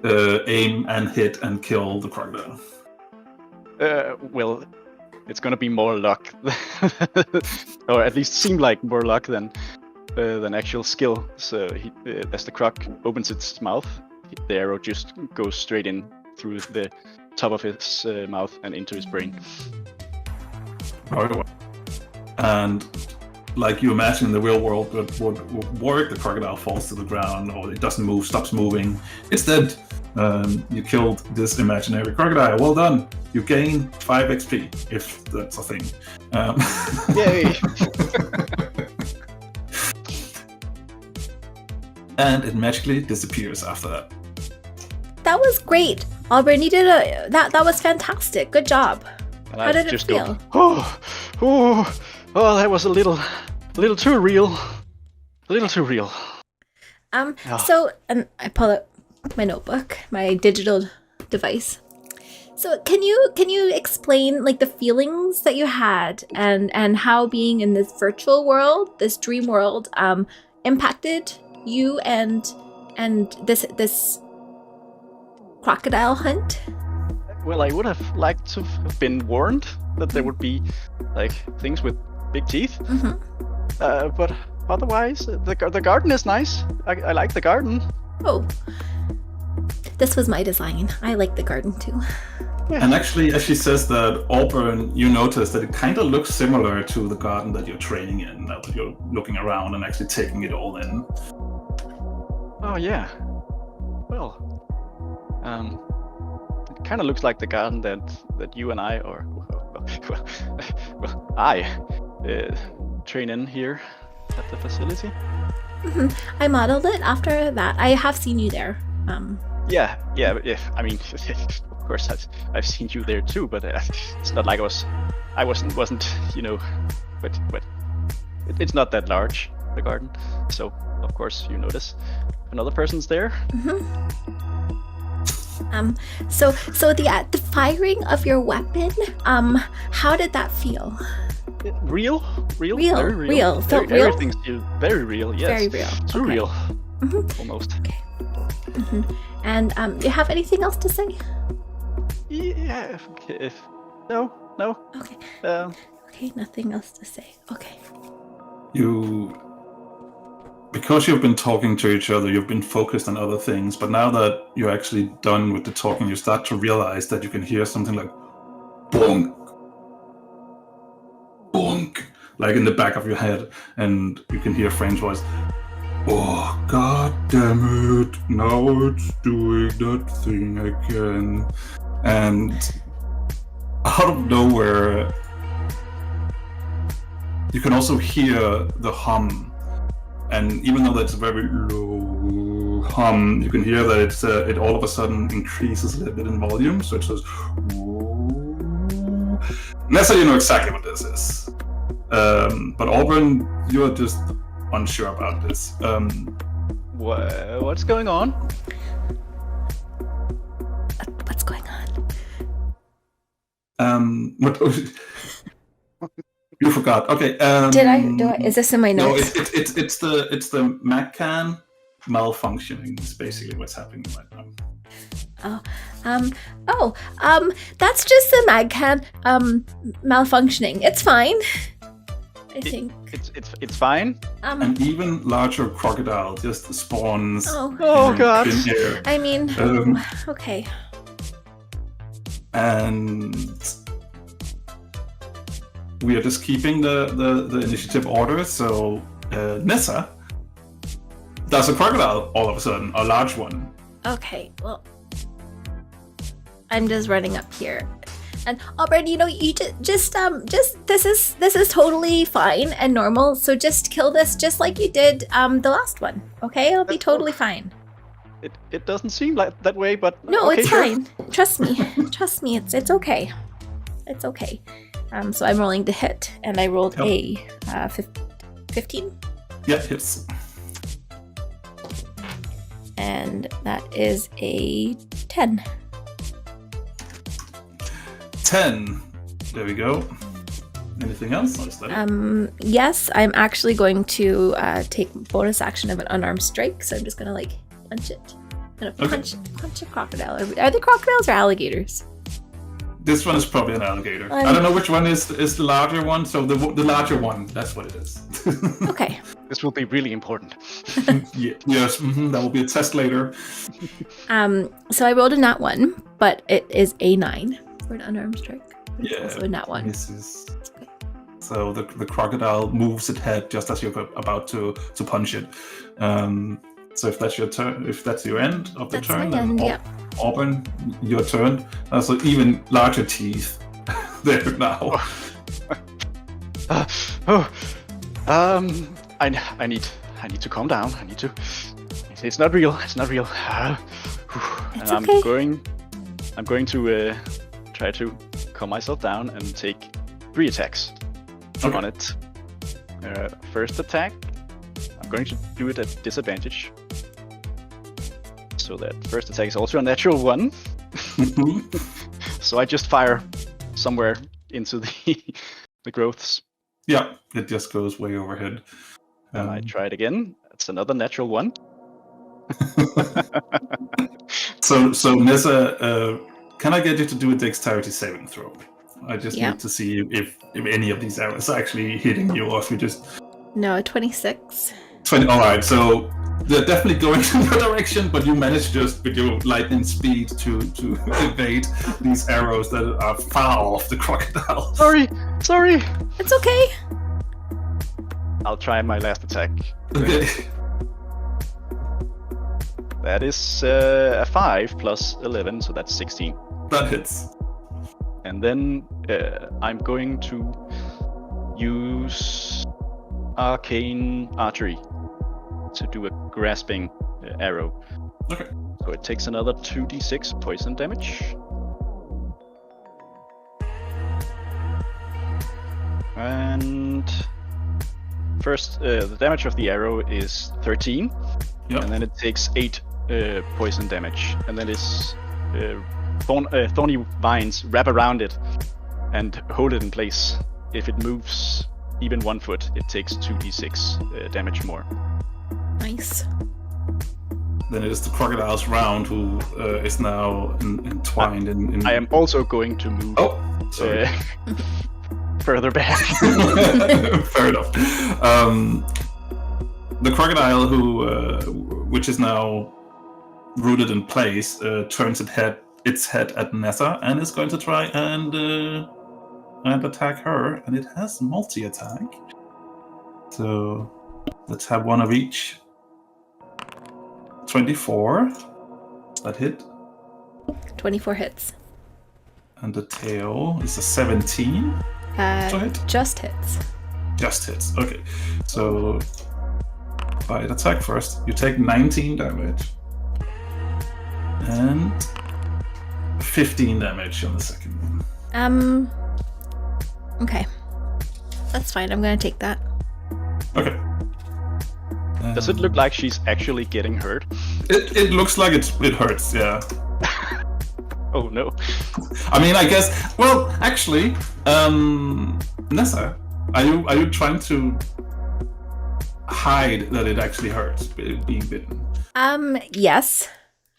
aim and hit and kill the crocodile? Well, it's gonna be more luck, or at least seem like more luck than actual skill. So, as the croc opens its mouth, the arrow just goes straight in through the top of his mouth and into his brain. Very well. And like you imagine in the real world would work, the crocodile falls to the ground, or it doesn't move, stops moving. Instead, you killed this imaginary crocodile. Well done. You gain 5 XP, if that's a thing. Yay! And it magically disappears after that. That was great, Auburn. You did that was fantastic. Good job. And How I did it just feel? Go, oh, that was a little too real. A little too real. So, and I pull out my notebook, my digital device. So, can you explain like the feelings that you had and how being in this virtual world, this dream world, impacted you and this crocodile hunt? Well, I would have liked to have been warned that there would be like things with big teeth. Mm-hmm. But otherwise, the garden is nice. I like the garden. Oh, this was my design. I like the garden too. And actually, as she says that, Auburn, you notice that it kind of looks similar to the garden that you're training in, now that you're looking around and actually taking it all in. Oh yeah. Well, it kind of looks like the garden that you and I, or I train in here at the facility. I modeled it after that. I have seen you there. Yeah. I mean, of course, I've seen you there too, but it's not like I wasn't, but it's not that large, the garden. So of course you notice another person's there. So the firing of your weapon, how did that feel? Real, Real, very real. felt real? Everything's very real. Yes, Very real. too Okay. real, Mhm. almost. And do you have anything else to say? Yeah. If no. Okay. Okay, nothing else to say. Okay. Because you've been talking to each other, you've been focused on other things, but now that you're actually done with the talking, you start to realize that you can hear something like bonk, bonk, like in the back of your head, and you can hear a Frank's voice. Oh, god damn it, now it's doing that thing again. And out of nowhere, you can also hear the hum. And even though that's a very low hum, you can hear that it all of a sudden increases a little bit in volume. So it says, "Ooh." Neza, you know exactly what this is. But Auburn, you're just unsure about this. What's going on? What's going on? What? You forgot. Okay. Did I? Is this in my No, notes? it's the Mac-can malfunctioning. Is basically what's happening right now. That's just the Magcan malfunctioning. It's fine. I think. It's fine. An even larger crocodile just spawns. Oh god. In here. I mean, okay. And we are just keeping the initiative order. So Neza does a crocodile all of a sudden, a large one. Okay, well, I'm just running up here, and Auburn, you just this is totally fine and normal. So just kill this, just like you did the last one. Okay, it'll be totally fine. It doesn't seem like that way, but No, okay, it's sure. fine. Trust me, it's okay. It's okay. So I'm rolling to hit, and I rolled a 15. Yeah, hits. And that is a 10. 10. There we go. Anything else? Or is that it? Yes, I'm actually going to take bonus action of an unarmed strike, so I'm just gonna punch it. I'm gonna punch a crocodile. Are they crocodiles or alligators? This one is probably an alligator. I don't know which one is the larger one. So the larger one, that's what it is. Okay. This will be really important. Yes, that will be a test later. So I rolled a nat 1, but it is a 9 for an unarmed strike. It's also a nat 1. Misses. So the crocodile moves its head just as you're about to punch it. So if that's your turn, if that's your end of the That's turn, my then end, yeah. Auburn, your turn. So even larger teeth there now. I need to calm down. It's not real. It's not real. It's And okay. I'm going to try to calm myself down and take 3 attacks on it. First attack, I'm going to do it at disadvantage. So that first attack is also a natural 1. So I just fire somewhere into the growths. Yeah, it just goes way overhead. And I try it again. It's another natural 1. So Neza, can I get you to do a dexterity saving throw? I just need to see if any of these arrows are actually hitting you, or if you just... No, 26. 20. All right, so they're definitely going in your direction, but you manage just with your lightning speed to evade these arrows that are far off the crocodile. Sorry. It's okay. I'll try my last attack. Okay. That is a 5 plus 11, so that's 16. That hits. And then I'm going to use Arcane Archery to do a grasping arrow. Okay. So it takes another 2d6 poison damage. And first, the damage of the arrow is 13, Yep. and then it takes 8 poison damage, and then it's thorny vines wrap around it and hold it in place. If it moves even 1 foot, it takes 2d6 damage more. Nice. Then it is the crocodile's round, who is now entwined in. I am also going to move Oh, sorry. further back. Fair enough. The crocodile, which is now rooted in place, turns its head at Neza and is going to try and attack her. And it has multi-attack. So let's have one of each. 24. That hit. 24 hits. And the tail is a 17. Hit? Just hits. Just hits. Okay. So by attack first, you take 19 damage. And 15 damage on the second one. Okay. That's fine. I'm gonna take that. Okay. Does it look like she's actually getting hurt? It looks like it hurts, yeah. Oh no. I mean, I guess. Well, actually, Neza, are you trying to hide that it actually hurts being bitten? Yes.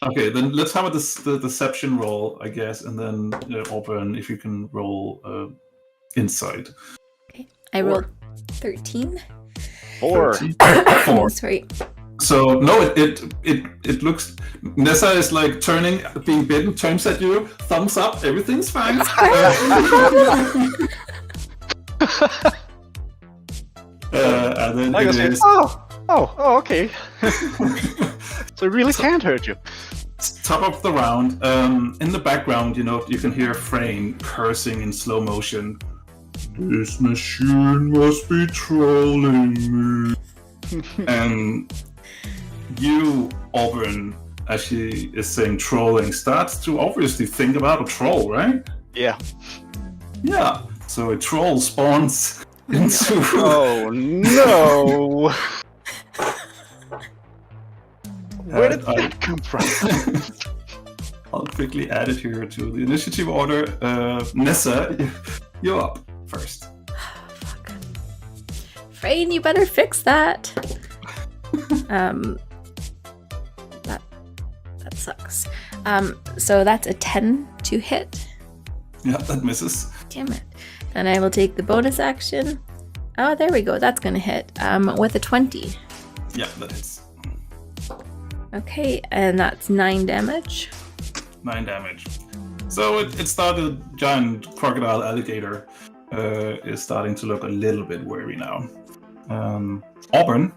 Okay, then let's have the deception roll, I guess, and then Auburn, if you can roll insight. Okay. I rolled 13. 4. 13. That's right. So no, it looks. Neza is like turning, being bitten, turns at you, thumbs up, everything's fine. And then I it guess is okay. So it really can't hurt you. top of the round. In the background, you can hear Frayne cursing in slow motion. This machine must be trolling me. And you, Auburn, as she is saying trolling, starts to obviously think about a troll, right? Yeah. Yeah. So a troll spawns into. Oh no! Where did that come from? I'll quickly add it here to the initiative order. Neza, you're up first. Fuck. Frayne, you better fix that. That sucks. So that's a 10 to hit. Yeah, that misses. Damn it. Then I will take the bonus action. Oh, there we go. That's gonna hit. With a 20. Yeah, that hits. Okay, and that's 9 damage. 9 damage. So it started. Giant crocodile alligator is starting to look a little bit wary now. Auburn,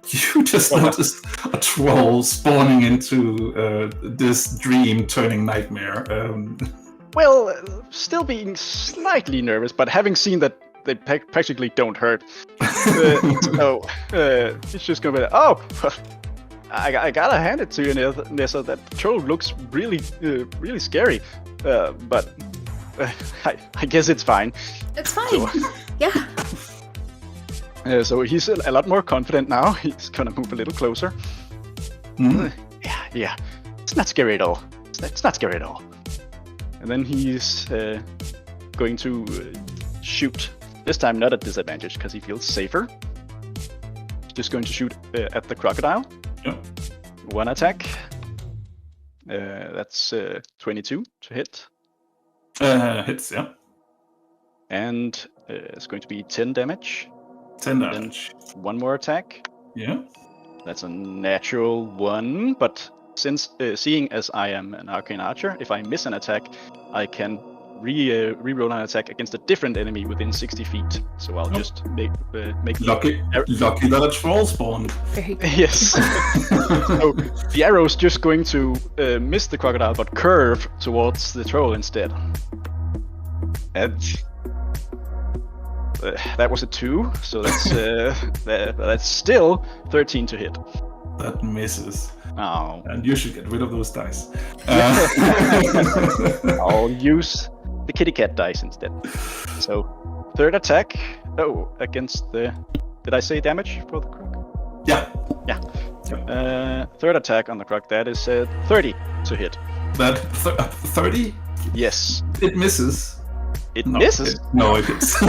you just noticed a troll spawning into this dream turning nightmare. Well, still being slightly nervous, but having seen that they practically don't hurt, so it's just gonna be like, oh, I gotta hand it to you, Neza. That troll looks really scary, but I guess it's fine. It's fine. So, Yeah. So he's a lot more confident now. He's gonna move a little closer. Mhm. Yeah. It's not scary at all. It's not scary at all. And then he's going to shoot. This time not at disadvantage because he feels safer. He's just going to shoot at the crocodile. Yep. 1 attack. That's 22 to hit. Hits, yeah. And it's going to be 10 damage. 10 damage. Then 1 more attack. Yeah. That's a natural 1, but since seeing as I am an arcane archer, if I miss an attack, I can re-roll an attack against a different enemy within 60 feet. So I'll just make Lucky that a troll spawned. Very good. Yes. So the arrow's just going to miss the crocodile, but curve towards the troll instead. And that was a 2, so that's still 13 to hit. That misses. Oh. And you should get rid of those dice. I'll use the kitty cat dice instead. So, third attack. Oh, against the... Did I say damage for the croc? Yeah. Third attack on the croc. That is 30 to hit. That 30? Yes. It misses. It misses? No, it hits.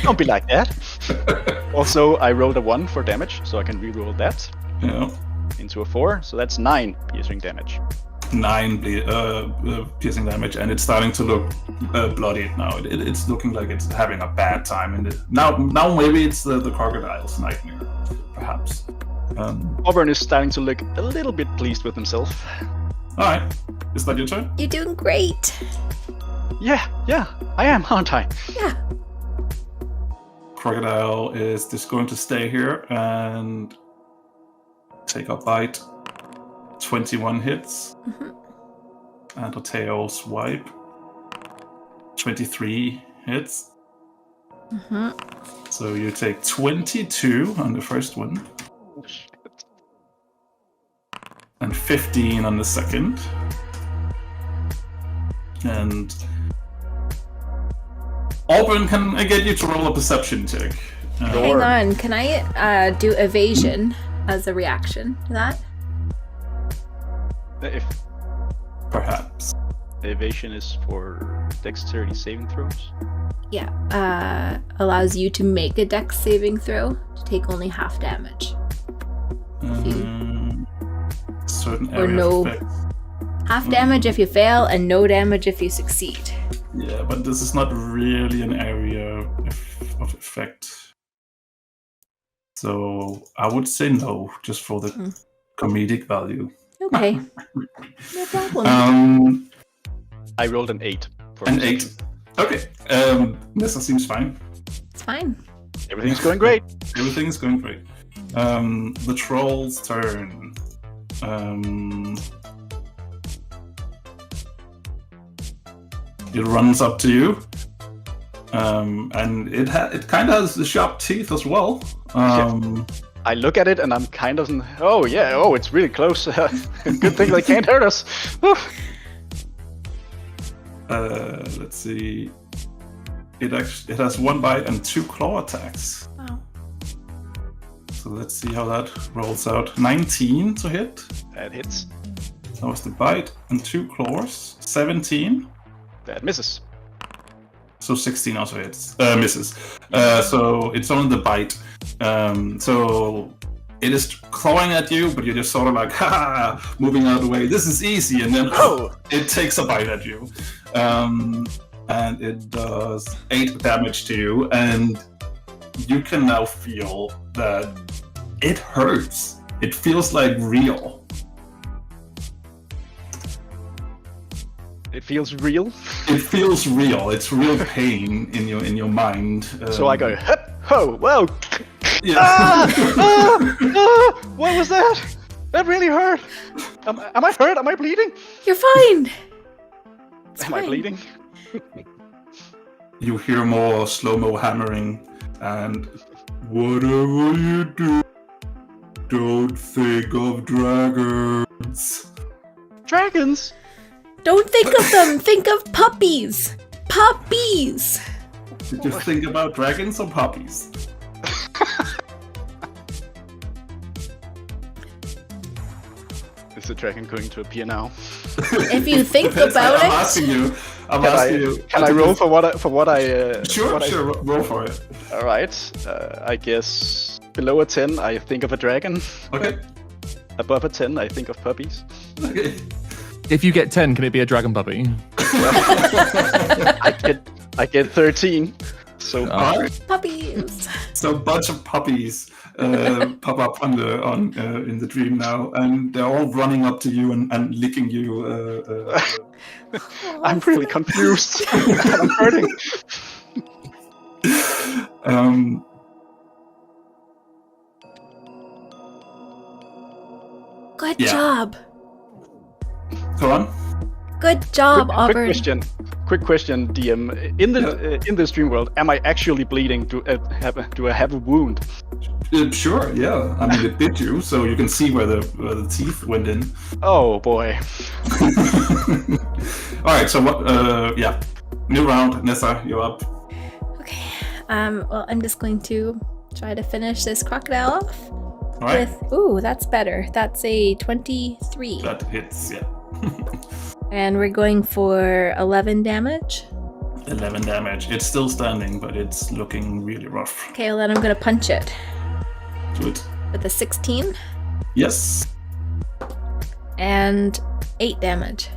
Don't be like that. Also, I rolled a 1 for damage, so I can reroll that Yeah. into a 4. So that's 9 piercing damage. 9 piercing damage, and it's starting to look bloody now. It's looking like it's having a bad time. And now maybe it's the crocodile's nightmare, perhaps. Auburn is starting to look a little bit pleased with himself. All right, is that your turn? You're doing great. Yeah, I am, aren't I? Yeah. Crocodile is just going to stay here and take a bite. 21 hits. Mm-hmm. And a tail swipe. 23 hits. Mm-hmm. So you take 22 on the first one. Oh, shit. And 15 on the second. And Auburn, can I get you to roll a perception check? Hang on, can I do evasion as a reaction to that? If Perhaps. evasion is for dexterity saving throws. Yeah, allows you to make a dex saving throw to take only half damage. Certain Or area no. effect. Half damage if you fail, and no damage if you succeed. Yeah, but this is not really an area of effect. So I would say no, just for the comedic value. Okay, no problem. I rolled an 8. For An perception. 8. Okay. Neza seems fine. It's fine. Everything's going great. Everything's going great. The troll's turn. It runs up to you. And it kind of has the sharp teeth as well. I look at it and I'm kind of, it's really close. Good thing they can't hurt us. Let's see. It has 1 bite and 2 claw attacks. Wow. So let's see how that rolls out. 19 to hit. That hits. That was the bite and 2 claws. 17. That misses. So 16 also hits. Misses. So it's only the bite. So it is clawing at you, but you're just sort of like, moving out of the way. This is easy. And then it takes a bite at you. And it does 8 damage to you. And you can now feel that it hurts. It feels like real. It feels real. It feels real. It's real pain in your mind. So I go, ho, whoa. Yeah. What was that? That really hurt. Am I hurt? Am I bleeding? You're fine. It's Am I fine. bleeding? You hear more slow-mo hammering, and whatever you do, don't think of dragons. Dragons? Don't think of them. Think of puppies. Puppies. Did you think about dragons or puppies? Is the dragon going to appear now? If you think about I'm it. asking you. I'm asking you. Can I roll for what I? Sure, roll for it. All right. I guess below a 10, I think of a dragon. Okay. Above a 10, I think of puppies. Okay. If you get 10, can it be a dragon puppy? I get 13. So Alright. Puppies. So a bunch of puppies pop up in the dream now, and they're all running up to you and licking you. I'm really confused. I'm hurting. Good Yeah. job. Go on. Good job, Auburn. Quick question, DM. In the stream world, am I actually bleeding? Do I have a wound? Sure, yeah. I mean, it bit you, so you can see where the teeth went in. Oh boy. All right, so what? Yeah, new round. Neza, you're up. Okay. Well, I'm just going to try to finish this crocodile off. All right. Ooh, that's better. That's a 23. That hits, yeah. And we're going for 11 damage. 11 damage. It's still standing, but it's looking really rough. Okay, well then I'm gonna punch it. Do it. With a 16. Yes. And 8 damage.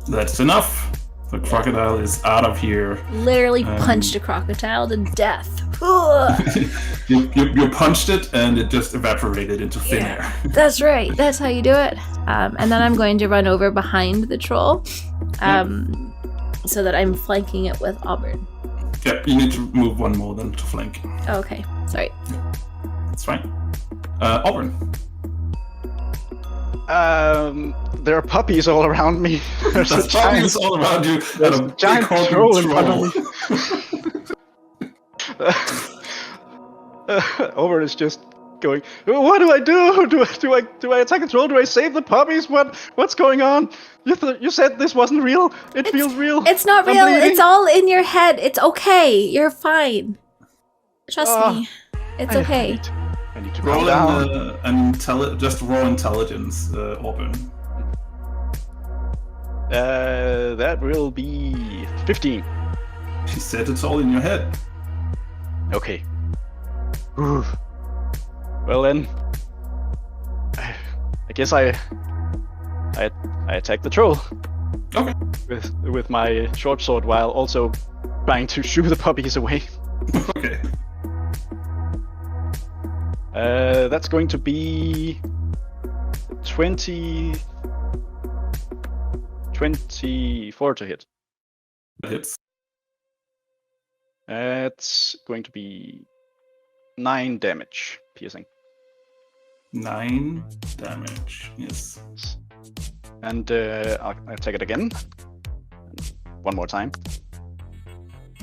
That's enough. The crocodile is out of here. Literally punched a crocodile to death. you punched it and it just evaporated into thin air. That's right. That's how you do it. And then I'm going to run over behind the troll so that I'm flanking it with Auburn. Yeah, you need to move one more than to flank. Oh, okay. Sorry. That's fine. Auburn. There are puppies all around me. There's puppies all around you. There's a giant troll in front of me. Auburn is just going, what do I do? Do I attack the troll? Do I save the puppies? What's going on? You said this wasn't real. It feels real. It's not real. It's all in your head. It's okay. You're fine. Trust me. It's okay. I need to roll down. Just raw intelligence, Auburn. That will be 15. She said it's all in your head. Okay. Whew. Well then, I guess I attack the troll. Okay. With my short sword while also trying to shoo the puppies away. Okay. That's going to be 24 to hit. That hits. It's going to be 9 damage, piercing. 9 damage, yes. And I'll take it again. One more time.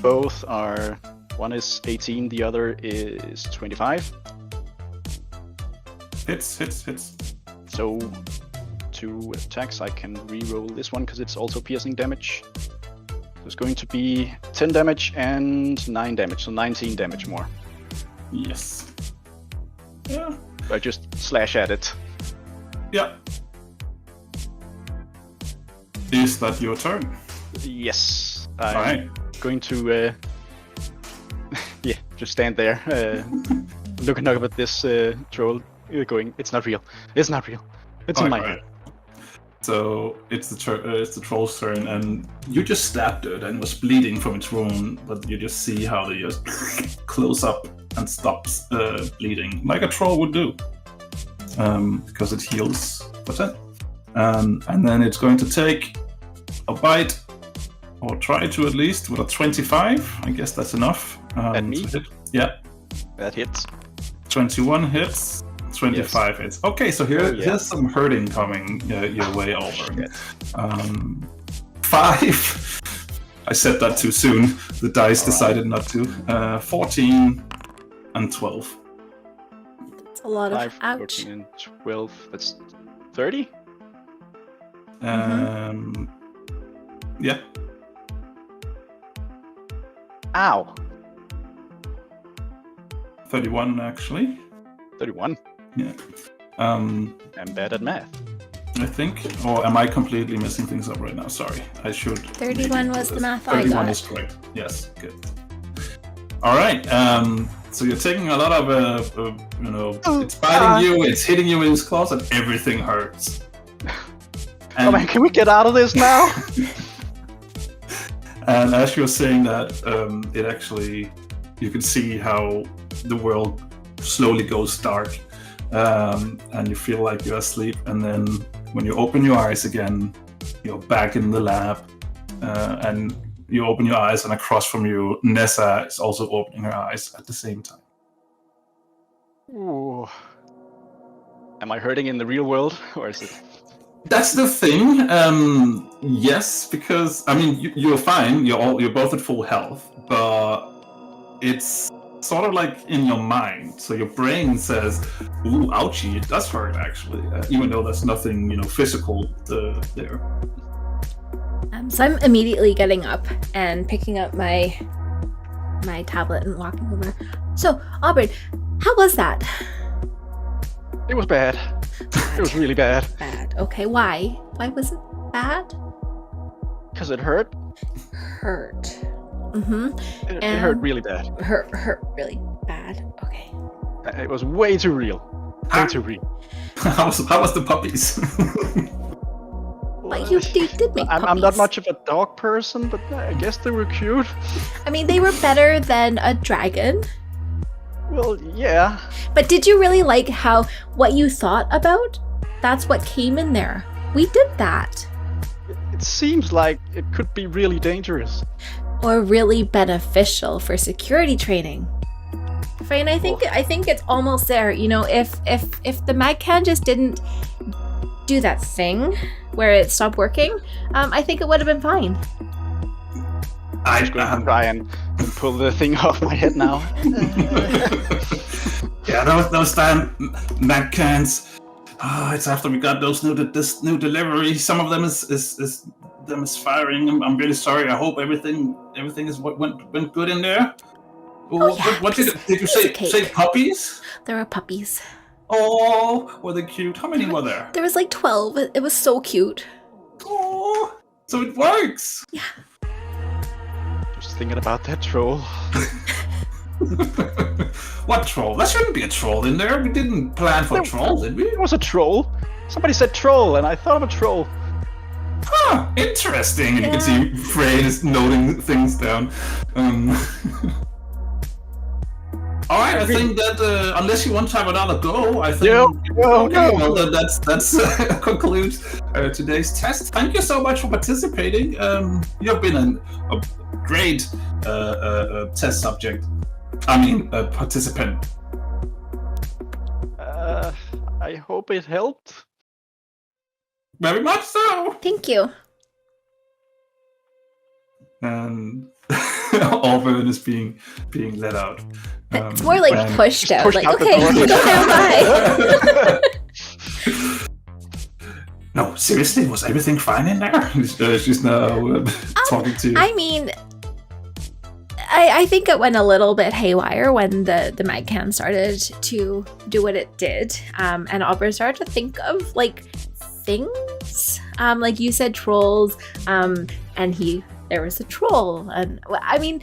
Both are... One is 18, the other is 25. Hits. So, 2 attacks. I can re-roll this one because it's also piercing damage. So it's going to be 10 damage and 9 damage, so 19 damage more. Yes. Yeah. I just slash at it. Yeah. Is that your turn? Yes. Alright. Going to just stand there, looking up at this troll, going, it's not real. It's not real. It's in my head. So it's the troll's turn, and you just stabbed it and was bleeding from its wound, but you just see how they just close up and stops bleeding, like a troll would do, because it heals for 10. And then it's going to take a bite, or try to at least, with a 25. I guess that's enough. At me? Yeah. That hits. 21 hits. 25 hits. Okay, so here's some hurting coming your way, Auburn. 5. I said that too soon. The dice decided not to. 14 and 12. That's a lot of 5, ouch. 14, and 12. That's 30? Yeah. Ow. 31 actually. 31. Yeah. I'm bad at math. I think. Or am I completely messing things up right now? Sorry. I should. 31 was the math I 31 got. is correct. Yes. Good. All right. So you're taking a lot of, it's biting you, it's hitting you with its claws, and everything hurts. Oh man, can we get out of this now? And as you're saying that, it actually, you can see how the world slowly goes dark, and you feel like you're asleep. And then when you open your eyes again, you're back in the lab, and you open your eyes, and across from you, Neza is also opening her eyes at the same time. Ooh. Am I hurting in the real world, or is it? That's the thing. Yes, because I mean you're fine. You're both at full health, but it's sort of like in your mind. So your brain says, "Ooh, ouchie! It does hurt actually," even though there's nothing physical there. So I'm immediately getting up and picking up my tablet and walking over. So Auburn, how was that? It was bad. It was really bad. Bad. Okay, why? Why was it bad? Because it hurt. Hurt. Mm-hmm. It hurt really bad. Hurt really bad. Okay. It was way too real. Way too real. How was the puppies? But you did make puppies. I'm not much of a dog person, but I guess they were cute. I mean, they were better than a dragon. Well, yeah. But did you really like what you thought about? That's what came in there. We did that. It seems like it could be really dangerous. Or really beneficial for security training. Fine, I think it's almost there. If the Magcan just didn't do that thing where it stopped working, I think it would have been fine. I'm just going to try and pull the thing off my head now. Yeah, those damn Magcans. It's after we got this new delivery. Some of them is firing. I'm really sorry. I hope everything is went good in there. What did you say? Puppies? There were puppies. Oh, were they cute? How many were there? There was like 12. It was so cute. Oh, so it works. Yeah. Just thinking about that troll. What troll? There shouldn't be a troll in there. We didn't plan for a troll, did we? It was a troll. Somebody said troll, and I thought of a troll. Huh, interesting. And you can see Frey is noting things down. All right, I think that unless you want to have another go, I think no. That concludes today's test. Thank you so much for participating. You have been a great test subject. I mean, participant. I hope it helped. Very much so. Thank you. And Auburn is being let out. It's more like pushed out. Pushed like, out okay, the go now, bye. No, seriously, was everything fine in there? She's now talking to you. I mean, I think it went a little bit haywire when the Magcan started to do what it did. And Auburn started to think of like things. Like you said, trolls. And there was a troll. And I mean,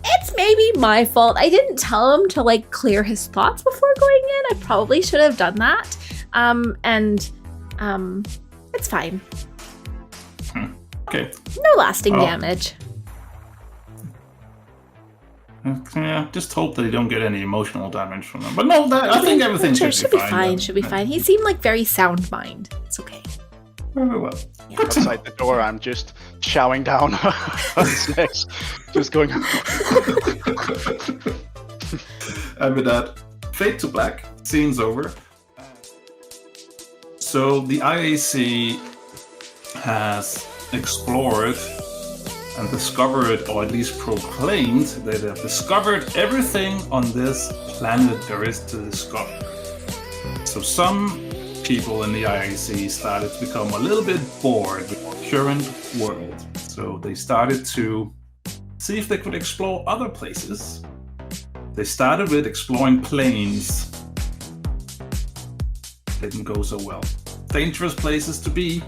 it's maybe my fault. I didn't tell him to like clear his thoughts before going in. I probably should have done that. It's fine. Okay. No lasting damage. Yeah, just hope they don't get any emotional damage from them. But no, I think everything should be fine. Should be fine. He seemed like very sound mind. It's okay. Very well. Yeah. Outside the door, I'm just chowing down on snacks. Just going. And with that, fade to black. Scene's over. So the IAC has explored and discovered, or at least proclaimed, that they have discovered everything on this planet there is to discover. So some people in the IAC started to become a little bit bored with the current world. So they started to see if they could explore other places. They started with exploring planes. Didn't go so well. Dangerous places to be.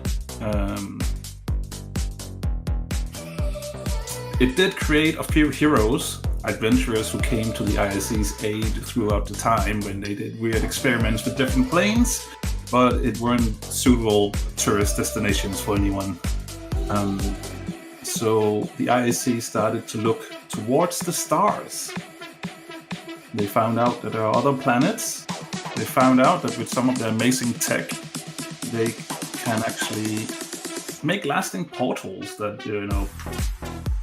It did create a few heroes, adventurers who came to the ISC's aid throughout the time when they did weird experiments with different planes, but it weren't suitable tourist destinations for anyone. So the ISC started to look towards the stars. They found out that there are other planets. They found out that with some of their amazing tech, they can actually make lasting portals that,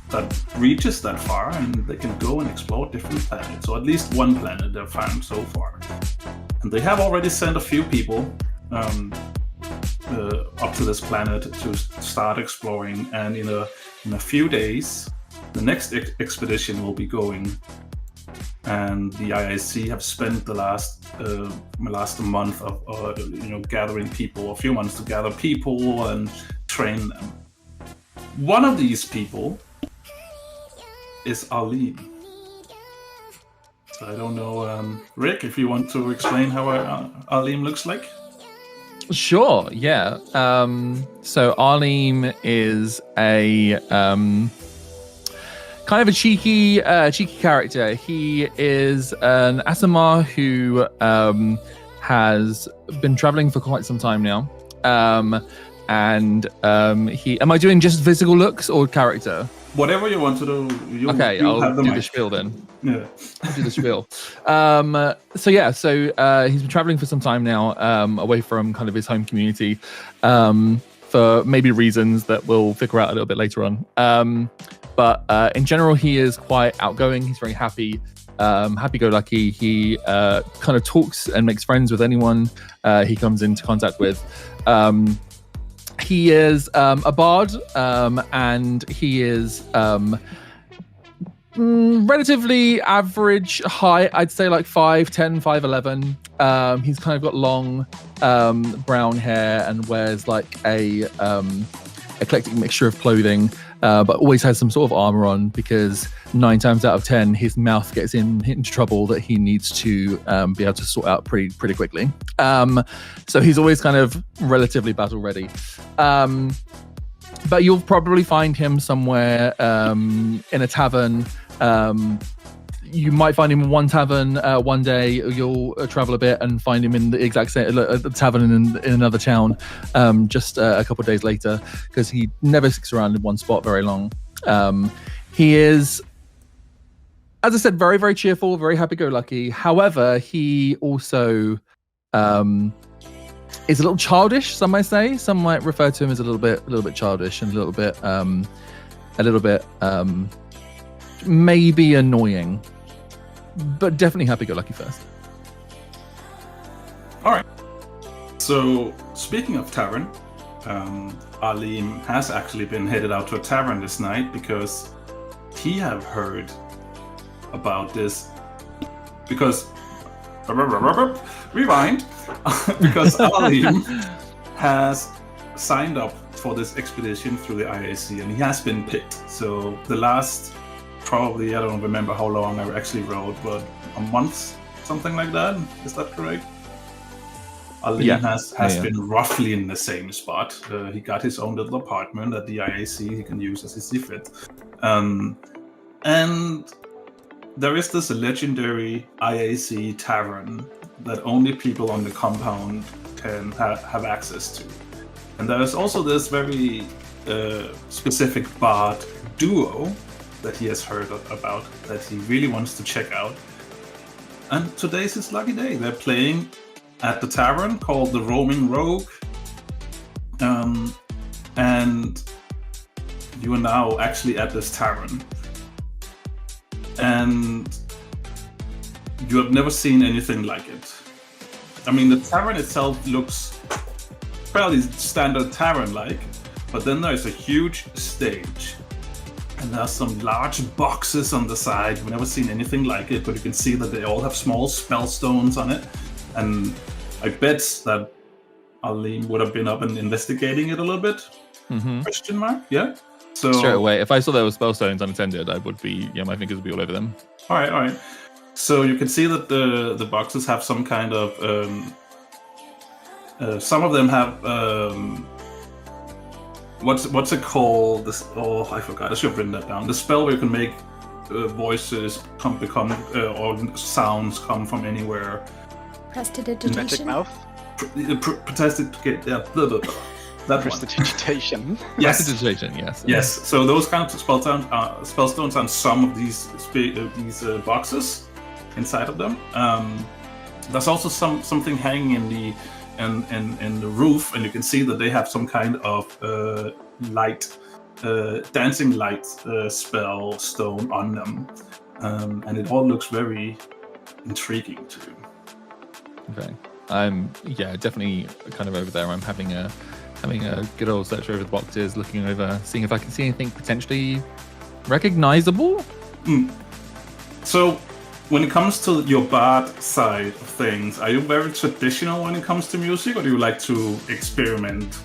that reaches that far, and they can go and explore different planets, or at least one planet they've found so far. And they have already sent a few people up to this planet to start exploring. And in a few days, the next expedition will be going. And the IIC have spent the last month of gathering people, a few months to gather people and train them. One of these people is Arleem. So I don't know, Rick, if you want to explain how Arleem looks like. Sure, yeah. So Arleem is a kind of a cheeky character. He is an Asimar who has been traveling for quite some time now. And he... Am I doing just physical looks or character? Whatever you want to do. I'll do the spiel then. Yeah. I'll do the spiel. So he's been traveling for some time now, away from kind of his home community, for maybe reasons that we'll figure out a little bit later on. But in general, he is quite outgoing. He's very happy, happy-go-lucky. He kind of talks and makes friends with anyone he comes into contact with. He is a bard, and he is relatively average height. I'd say like 5'10", 5'11". He's kind of got long brown hair and wears like a eclectic mixture of clothing, but always has some sort of armor on because 9 times out of 10 his mouth gets into trouble that he needs to be able to sort out pretty quickly. So he's always kind of relatively battle ready. But you'll probably find him somewhere in a tavern. You might find him in one tavern one day. You'll travel a bit and find him in the exact same tavern in another town just a couple of days later, because he never sticks around in one spot very long. He is, as I said, very, very cheerful, very happy-go-lucky. However, he also is a little childish, some might say. Some might refer to him as a little bit childish and a little bit maybe annoying, but definitely happy-go-lucky first. All right. So speaking of tavern, Arleem has actually been headed out to a tavern this night because he have heard about this. Because rewind. Because Arleem has signed up for this expedition through the IAC, and he has been picked. So the last, probably, I don't remember how long I actually rode, but a month, something like that. Is that correct? Arleem has been roughly in the same spot. He got his own little apartment at the IAC he can use as he sees fit. And there is this legendary IAC tavern that only people on the compound can have access to. And there is also this very specific bard duo that he has heard about that he really wants to check out. And today's his lucky day. They're playing at the tavern called the Roaming Rogue. And you are now actually at this tavern. And you have never seen anything like it. I mean, the tavern itself looks fairly standard tavern-like, but then there's a huge stage. And there's some large boxes on the side. We've never seen anything like it, but you can see that they all have small spell stones on it. And I bet that Arleem would have been up and investigating it a little bit. Mm-hmm. Question mark? Yeah. So straight away, if I saw there were spell stones unattended, I would be, my fingers would be all over them. All right. So you can see that the boxes have some kind of some of them have what's it called? This, I forgot. I should have written that down. The spell where you can make voices become or sounds come from anywhere. Prestidigitation. Magic mouth. Prestidigitation. Yeah. Blah, blah, blah. That Prestidigitation. Yes. Prestidigitation. Yes. Yes. So those kinds of spell stones on some of these boxes inside of them. There's also something hanging in the roof, and you can see that they have some kind of light, dancing light spell stone on them, and it all looks very intriguing to you. Okay. I'm definitely kind of over there. I'm having a having a good old search over the boxes, looking over, seeing if I can see anything potentially recognizable. So, when it comes to your bard side of things, are you very traditional when it comes to music, or do you like to experiment?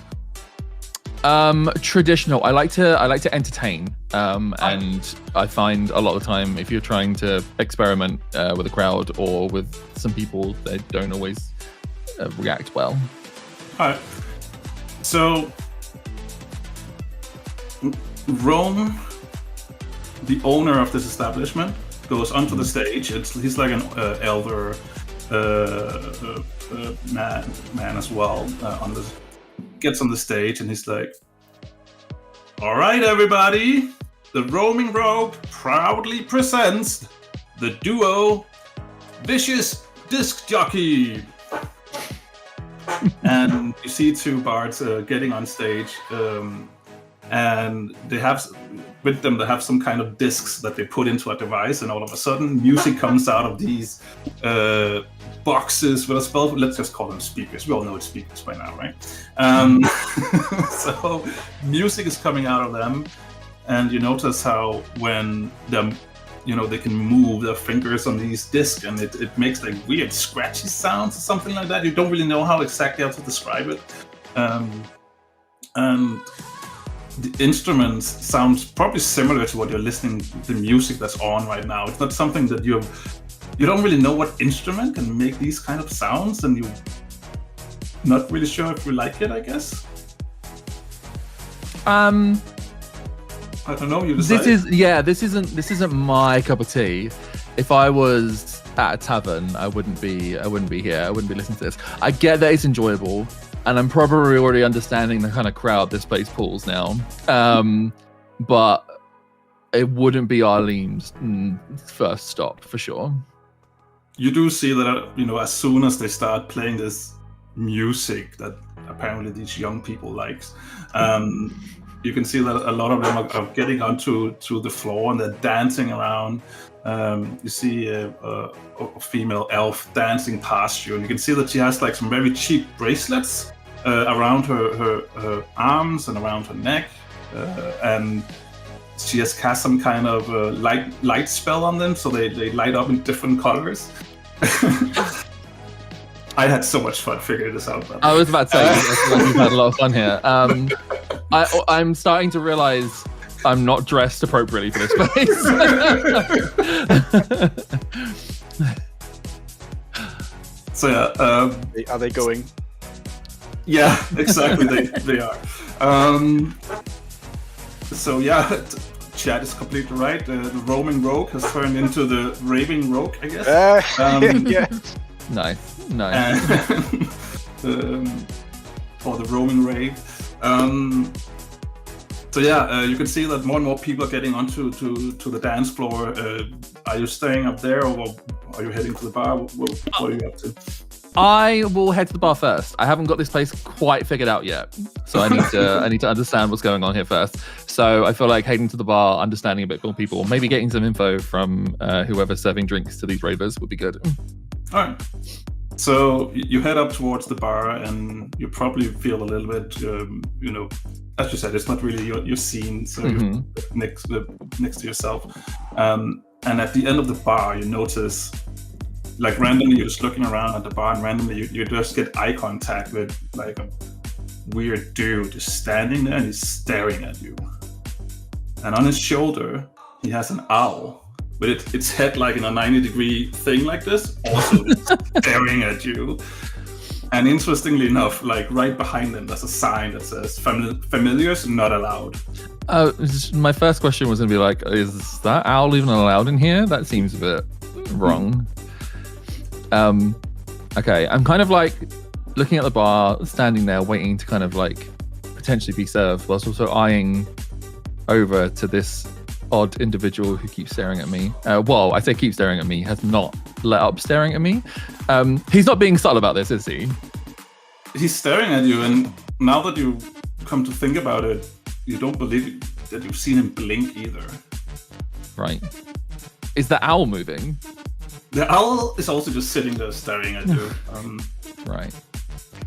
Traditional. I like to entertain, and I find a lot of the time if you're trying to experiment with a crowd or with some people, they don't always react well. All right. So, Rome, the owner of this establishment, goes onto the stage. He's like an elder man as well. Gets on the stage and he's like, "All right, everybody, the Roaming Rogue proudly presents the duo Vicious Disc Jockey." And you see two bards getting on stage, and they have with them they have some kind of discs that they put into a device, and all of a sudden music comes out of these boxes with a spell. Let's just call them speakers. We all know it's speakers by now, right? So music is coming out of them, and you notice how when they can move their fingers on these discs, and it makes like weird scratchy sounds or something like that. You don't really know how exactly how to describe it. And the instruments sound probably similar to what you're listening to, the music that's on right now. It's not something that you don't really know what instrument can make these kind of sounds, and you're not really sure if you like it, I guess. I don't know. You decide. This isn't my cup of tea. If I was at a tavern, I wouldn't be here. I wouldn't be listening to this. I get that it's enjoyable, and I'm probably already understanding the kind of crowd this place pulls now. But it wouldn't be Arleem's first stop for sure. You do see that, as soon as they start playing this music that apparently these young people likes, you can see that a lot of them are getting onto the floor and they're dancing around. You see a female elf dancing past you, and you can see that she has like some very cheap bracelets around her arms and around her neck, and she has cast some kind of light spell on them, so they light up in different colors. I had so much fun figuring this out. I was about to say, I feel like you've had a lot of fun here. I'm starting to realize I'm not dressed appropriately for this place. So yeah, are they going? Yeah, exactly. they are. So yeah, Chad is completely right. The Roaming Rogue has turned into the Raving Rogue, I guess. Yeah. Nice. Or the Roaming Rave. So yeah, you can see that more and more people are getting onto to the dance floor. Are you staying up there, or are you heading to the bar? What are you up to? I will head to the bar first. I haven't got this place quite figured out yet, so I need to understand what's going on here first. So I feel like heading to the bar, understanding a bit more people, maybe getting some info from whoever's serving drinks to these ravers would be good. All right. So you head up towards the bar, and you probably feel a little bit, as you said, it's not really your scene, so you're next to yourself. And at the end of the bar, you notice, like randomly, you're just looking around at the bar, and randomly you just get eye contact with like a weird dude just standing there, and he's staring at you. And on his shoulder, he has an owl with its head like in a 90-degree thing like this, also staring at you. And interestingly enough, like right behind him, there's a sign that says "Familiars not allowed." My first question was going to be like, is that owl even allowed in here? That seems a bit wrong. Okay, I'm kind of like looking at the bar, standing there, waiting to kind of like potentially be served, whilst also eyeing over to this odd individual who keeps staring at me. Well, I say keep staring at me, has not let up staring at me. He's not being subtle about this, is he? He's staring at you, and now that you come to think about it, you don't believe that you've seen him blink either. Right. Is the owl moving? The owl is also just sitting there staring at you. Right.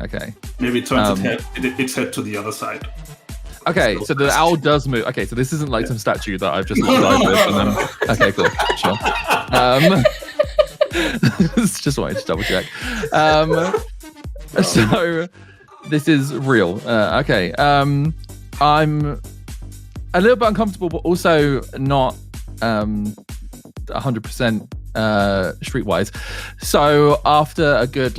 Okay. Maybe it turns its head to the other side. Okay, so the owl does move. Okay, so this isn't like some statue that I've just died with. And then... Okay, cool. Sure. Just wanted to double check. So this is real. Okay. I'm a little bit uncomfortable, but also not 100% streetwise. So after a good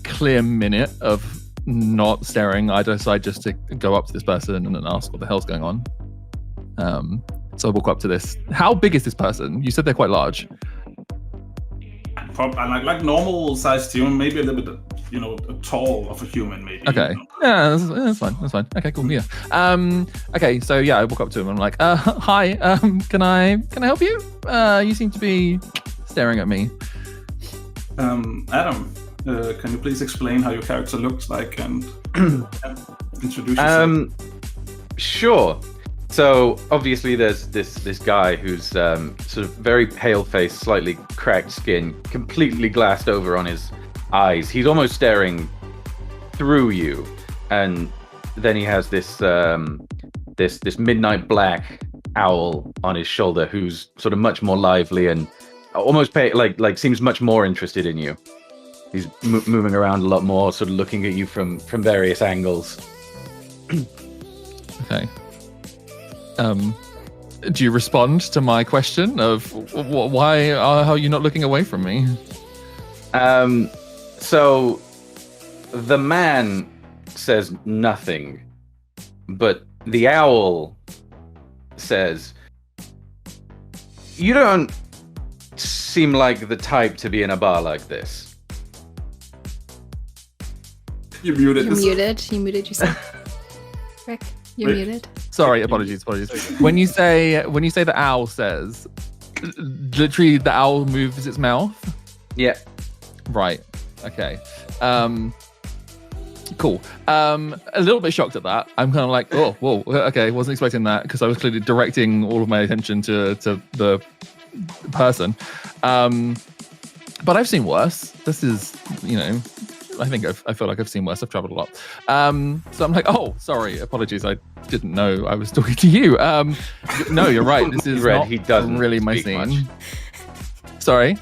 clear minute of not staring, I decide just to go up to this person and then ask what the hell's going on. So I walk up to this. How big is this person? You said they're quite large. Like normal sized human, maybe a little bit, tall of a human, maybe. Okay. Yeah, that's fine. That's fine. Okay, cool. Yeah. Okay, so yeah, I walk up to him. I'm like, hi. Can I help you? You seem to be staring at me. Adam, can you please explain how your character looks like and introduce yourself? Sure. So obviously there's this guy who's sort of very pale face, slightly cracked skin, completely glassed over on his eyes. He's almost staring through you, and then he has this midnight black owl on his shoulder, who's sort of much more lively and almost like seems much more interested in you. He's moving around a lot more, sort of looking at you from various angles. Okay. Do you respond to my question of why are you not looking away from me? So the man says nothing, but the owl says, "You don't seem like the type to be in a bar like this." You muted. You muted yourself. Rick, you're muted. Sorry, apologies. When you say the owl says, literally the owl moves its mouth? Yeah. Right. Okay. Cool. A little bit shocked at that. I'm kind of like, oh, whoa, okay, wasn't expecting that, because I was clearly directing all of my attention to the person. But I've seen worse. This is, I feel like I've seen worse. I've traveled a lot. So I'm like, oh, sorry, apologies. I didn't know I was talking to you. No, you're right. This is Red, not he doesn't really my speak scene. much. Sorry?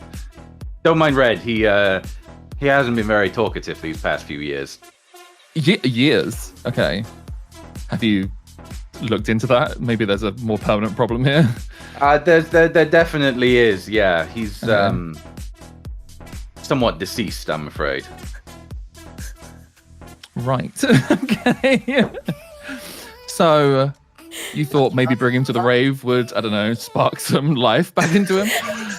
Don't mind Red. He hasn't been very talkative these past few years. Years? Okay. Have you looked into that? Maybe there's a more permanent problem here. There definitely is. Yeah, he's somewhat deceased, I'm afraid. Right. Okay. So you thought maybe bring him to the rave would, I don't know, spark some life back into him?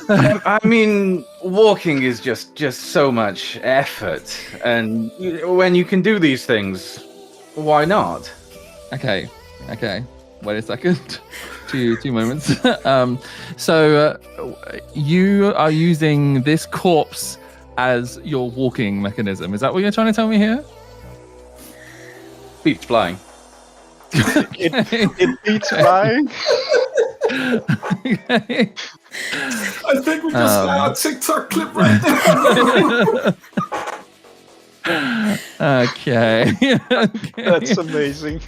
I mean, walking is just so much effort, and when you can do these things, why not? Okay. Wait a second. Two moments. So you are using this corpse as your walking mechanism. Is that what you're trying to tell me here? Beats flying. It beats flying. Okay. I think we just saw a TikTok clip right there. Okay. That's amazing.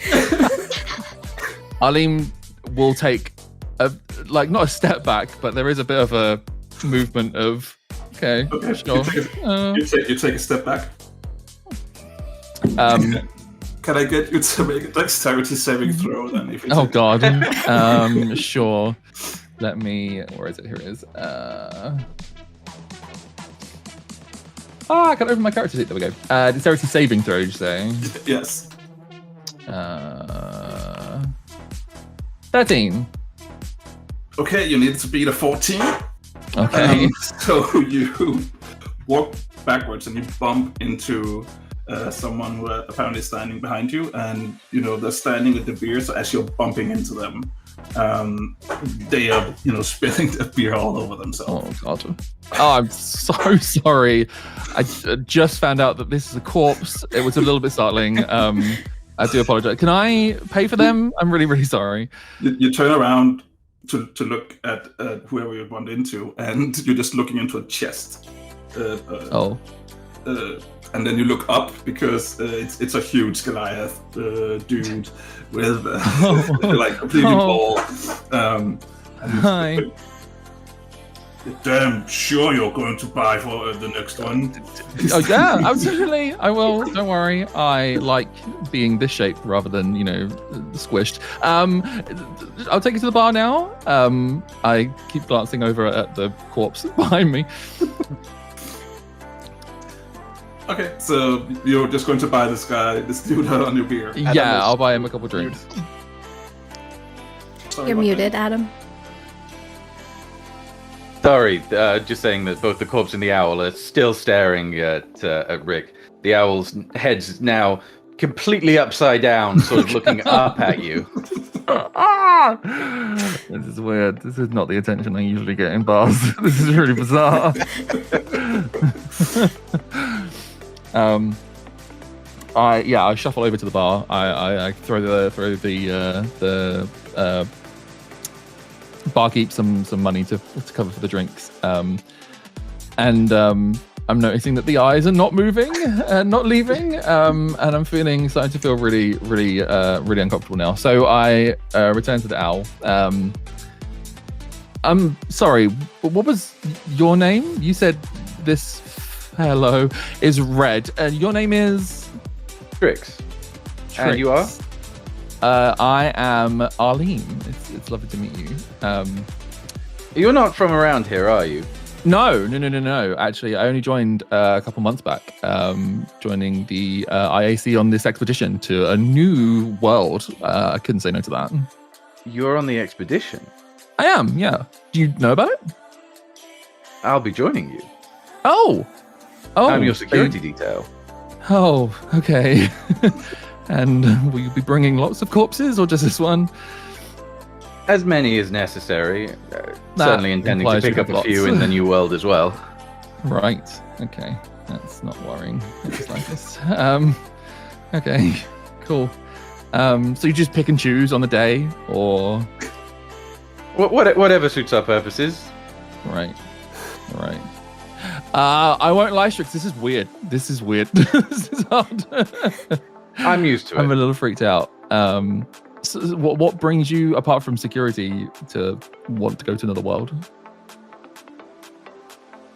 Arleem will take not a step back, but there is a bit of a movement of okay. Sure. You take a step back. Can I get you to make a dexterity saving throw then? Oh god. Sure. Let me. Where is it? Here it is. I can't open my character sheet. There we go. Dexterity saving throw. Did you say? Yes. 13. Okay, you need to beat a 14. Okay. So you walk backwards and you bump into someone who apparently is standing behind you, and they're standing with the beer. So as you're bumping into them, they are spilling the beer all over themselves. Oh god. Oh, I'm so sorry. I just found out that this is a corpse. It was a little bit startling. I do apologize. Can I pay for them? I'm really, really sorry. You turn around to look at whoever you bumped into, and you're just looking into a chest. and then you look up because it's a huge Goliath dude with like completely bald. Hi. You're damn sure you're going to buy for the next one. Oh yeah, absolutely. I will. Don't worry. I like being this shape rather than squished. I'll take you to the bar now. I keep glancing over at the corpse behind me. Okay, so you're just going to buy this dude on your beer. Yeah, I'll buy him a couple drinks. Sorry You're about muted, that. Adam. Sorry, just saying that both the corpse and the owl are still staring at Rick. The owl's head's now completely upside down, sort of looking up at you. This is weird. This is not the attention I usually get in bars. This is really bizarre. I shuffle over to the bar. I throw the barkeep some money to cover for the drinks. I'm noticing that the eyes are not moving, not leaving, and I'm starting to feel really uncomfortable now. So I return to the owl. I'm sorry, what was your name? You said this fellow is red, and your name is Strix. And you are? I am Arleem. It's lovely to meet you. You're not from around here, are you? No. Actually, I only joined a couple months back, joining the IAC on this expedition to a new world. I couldn't say no to that. You're on the expedition? I am, yeah. Do you know about it? I'll be joining you. Oh! I'm your security detail. Oh, okay. And will you be bringing lots of corpses or just this one? As many as necessary. Certainly intending to pick up a few in the new world as well. Right. Okay. That's not worrying. It's like this. Okay. Cool. So you just pick and choose on the day, or whatever suits our purposes. Right. I won't lie, Strix. This is weird. This is hard. I'm used to it. I'm a little freaked out. So what brings you, apart from security, to want to go to another world?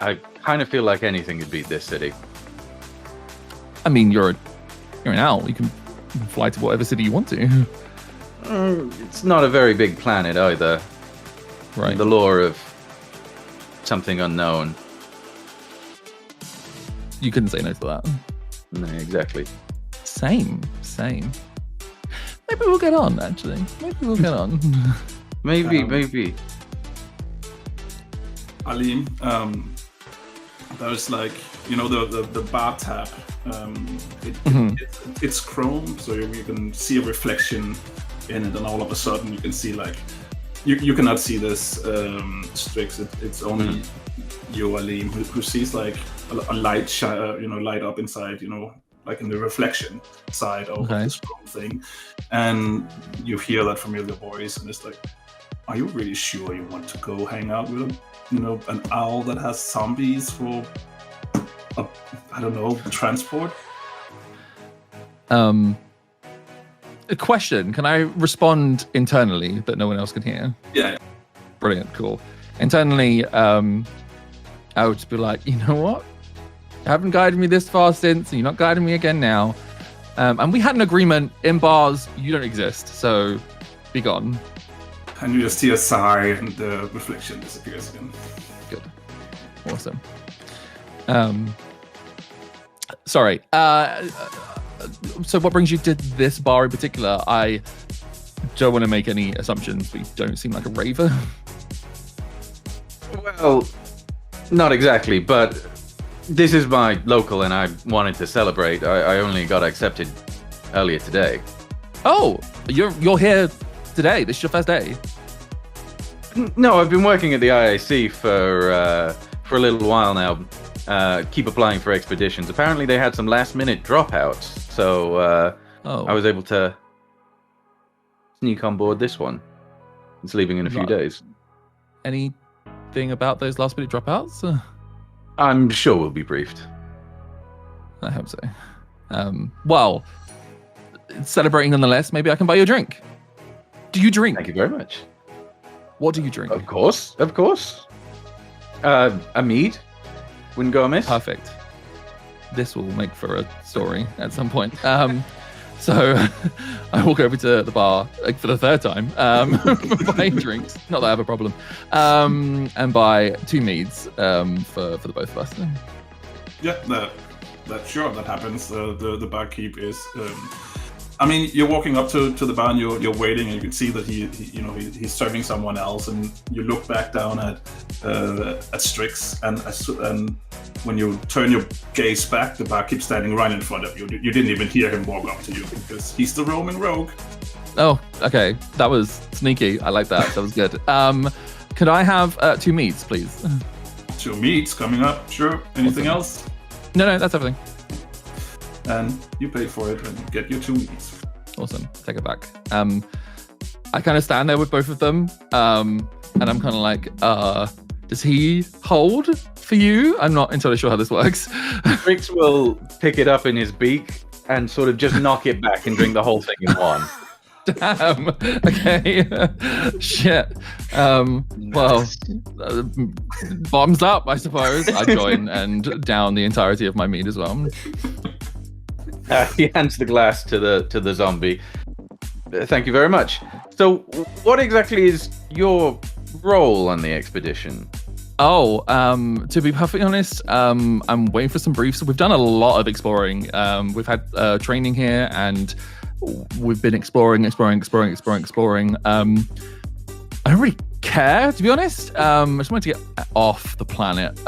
I kind of feel like anything could beat this city. I mean, you're an owl. You can fly to whatever city you want to. It's not a very big planet either. Right. The lore of something unknown. You couldn't say no to that. No, exactly. Same. Maybe we'll get on, actually. Maybe. Arleem, there's like, the bar tab. It's chrome, so you can see a reflection in it, and all of a sudden you can see like, you cannot see this Strix. It's only you, Arleem, who sees like a light light up inside, like in the reflection side of this chrome thing, and you hear that familiar voice, and it's like, are you really sure you want to go hang out with an owl that has zombies for transport? A question. Can I respond internally that no one else can hear? Yeah. Brilliant. Cool. Internally, I would just be like, you know what? You haven't guided me this far since, and you're not guiding me again now. And we had an agreement in bars. You don't exist, so be gone. And you just hear a sigh, and the reflection disappears again. Good. Awesome. Sorry. So what brings you to this bar in particular? I don't want to make any assumptions, but you don't seem like a raver. Well, not exactly, but this is my local, and I wanted to celebrate. I only got accepted earlier today. Oh, you're here today. This is your first day. No, I've been working at the IAC for a little while now. Keep applying for expeditions. Apparently, they had some last-minute dropouts, so I was able to sneak on board this one. It's leaving in a few days. Anything about those last-minute dropouts? I'm sure we'll be briefed. I hope so. Well, celebrating nonetheless. Maybe I can buy you a drink. Do you drink? Thank you very much. What do you drink? Of course. A mead wouldn't go amiss. Perfect. This will make for a story at some point. So I walk over to the bar for the third time, buying drinks. Not that I have a problem. And buy 2 meads for the both of us. Yeah, that happens. The barkeep is. I mean, you're walking up to the bar and you're waiting, and you can see that he's serving someone else, and you look back down at Strix, and when you turn your gaze back, the barkeep's standing right in front of you. You didn't even hear him walk up to you because he's the roaming rogue. Oh, okay, that was sneaky. I like that. That was good. Could I have 2 meads, please? 2 meads coming up. Sure. Anything else? No, that's everything. And you pay for it and get your 2 meads. Awesome. Take it back. I kind of stand there with both of them, and I'm kind of like, does he hold for you? I'm not entirely sure how this works. Strix will pick it up in his beak and sort of just knock it back and drink the whole thing in one. Damn. Okay. Shit. Well, bombs up, I suppose. I join and down the entirety of my meat as well. He hands the glass to the zombie. Thank you very much. So, what exactly is your role on the expedition? Oh, to be perfectly honest, I'm waiting for some briefs. We've done a lot of exploring. We've had training here, and we've been exploring. I don't really care, to be honest. I just want to get off the planet.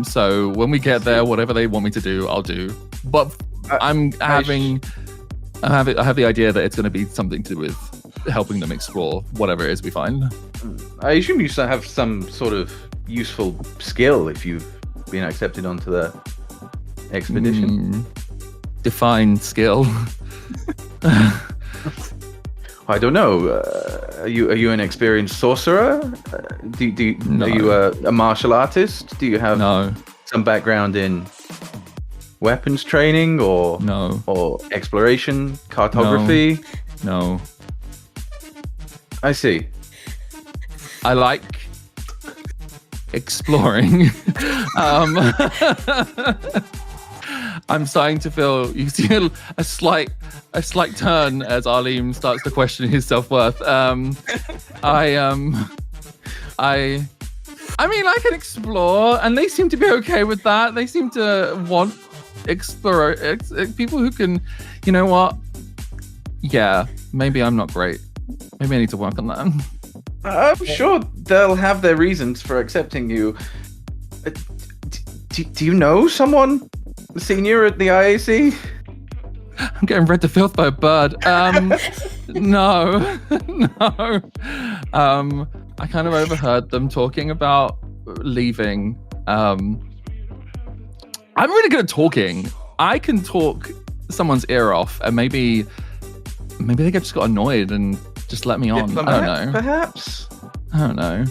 So when we get there, whatever they want me to do, I'll do. But I have the idea that it's going to be something to do with helping them explore whatever it is we find. I assume you have some sort of useful skill if you've been accepted onto the expedition. Define skill. I don't know. Are you an experienced sorcerer? No. Are you a martial artist? Do you have some background in weapons training or exploration, cartography? No. I see. I like exploring. I'm starting to feel you see a slight turn as Arleem starts to question his self-worth. I mean, I can explore, and they seem to be okay with that. They seem to want people who can, you know what? Yeah, maybe I'm not great. Maybe I need to work on that. I'm sure they'll have their reasons for accepting you. Do you know someone senior at the IAC? I'm getting read to filth by a bird. No. I kind of overheard them talking about leaving. I'm really good at talking. I can talk someone's ear off, and maybe they just got annoyed and just let me on. I don't know. Perhaps. I don't know.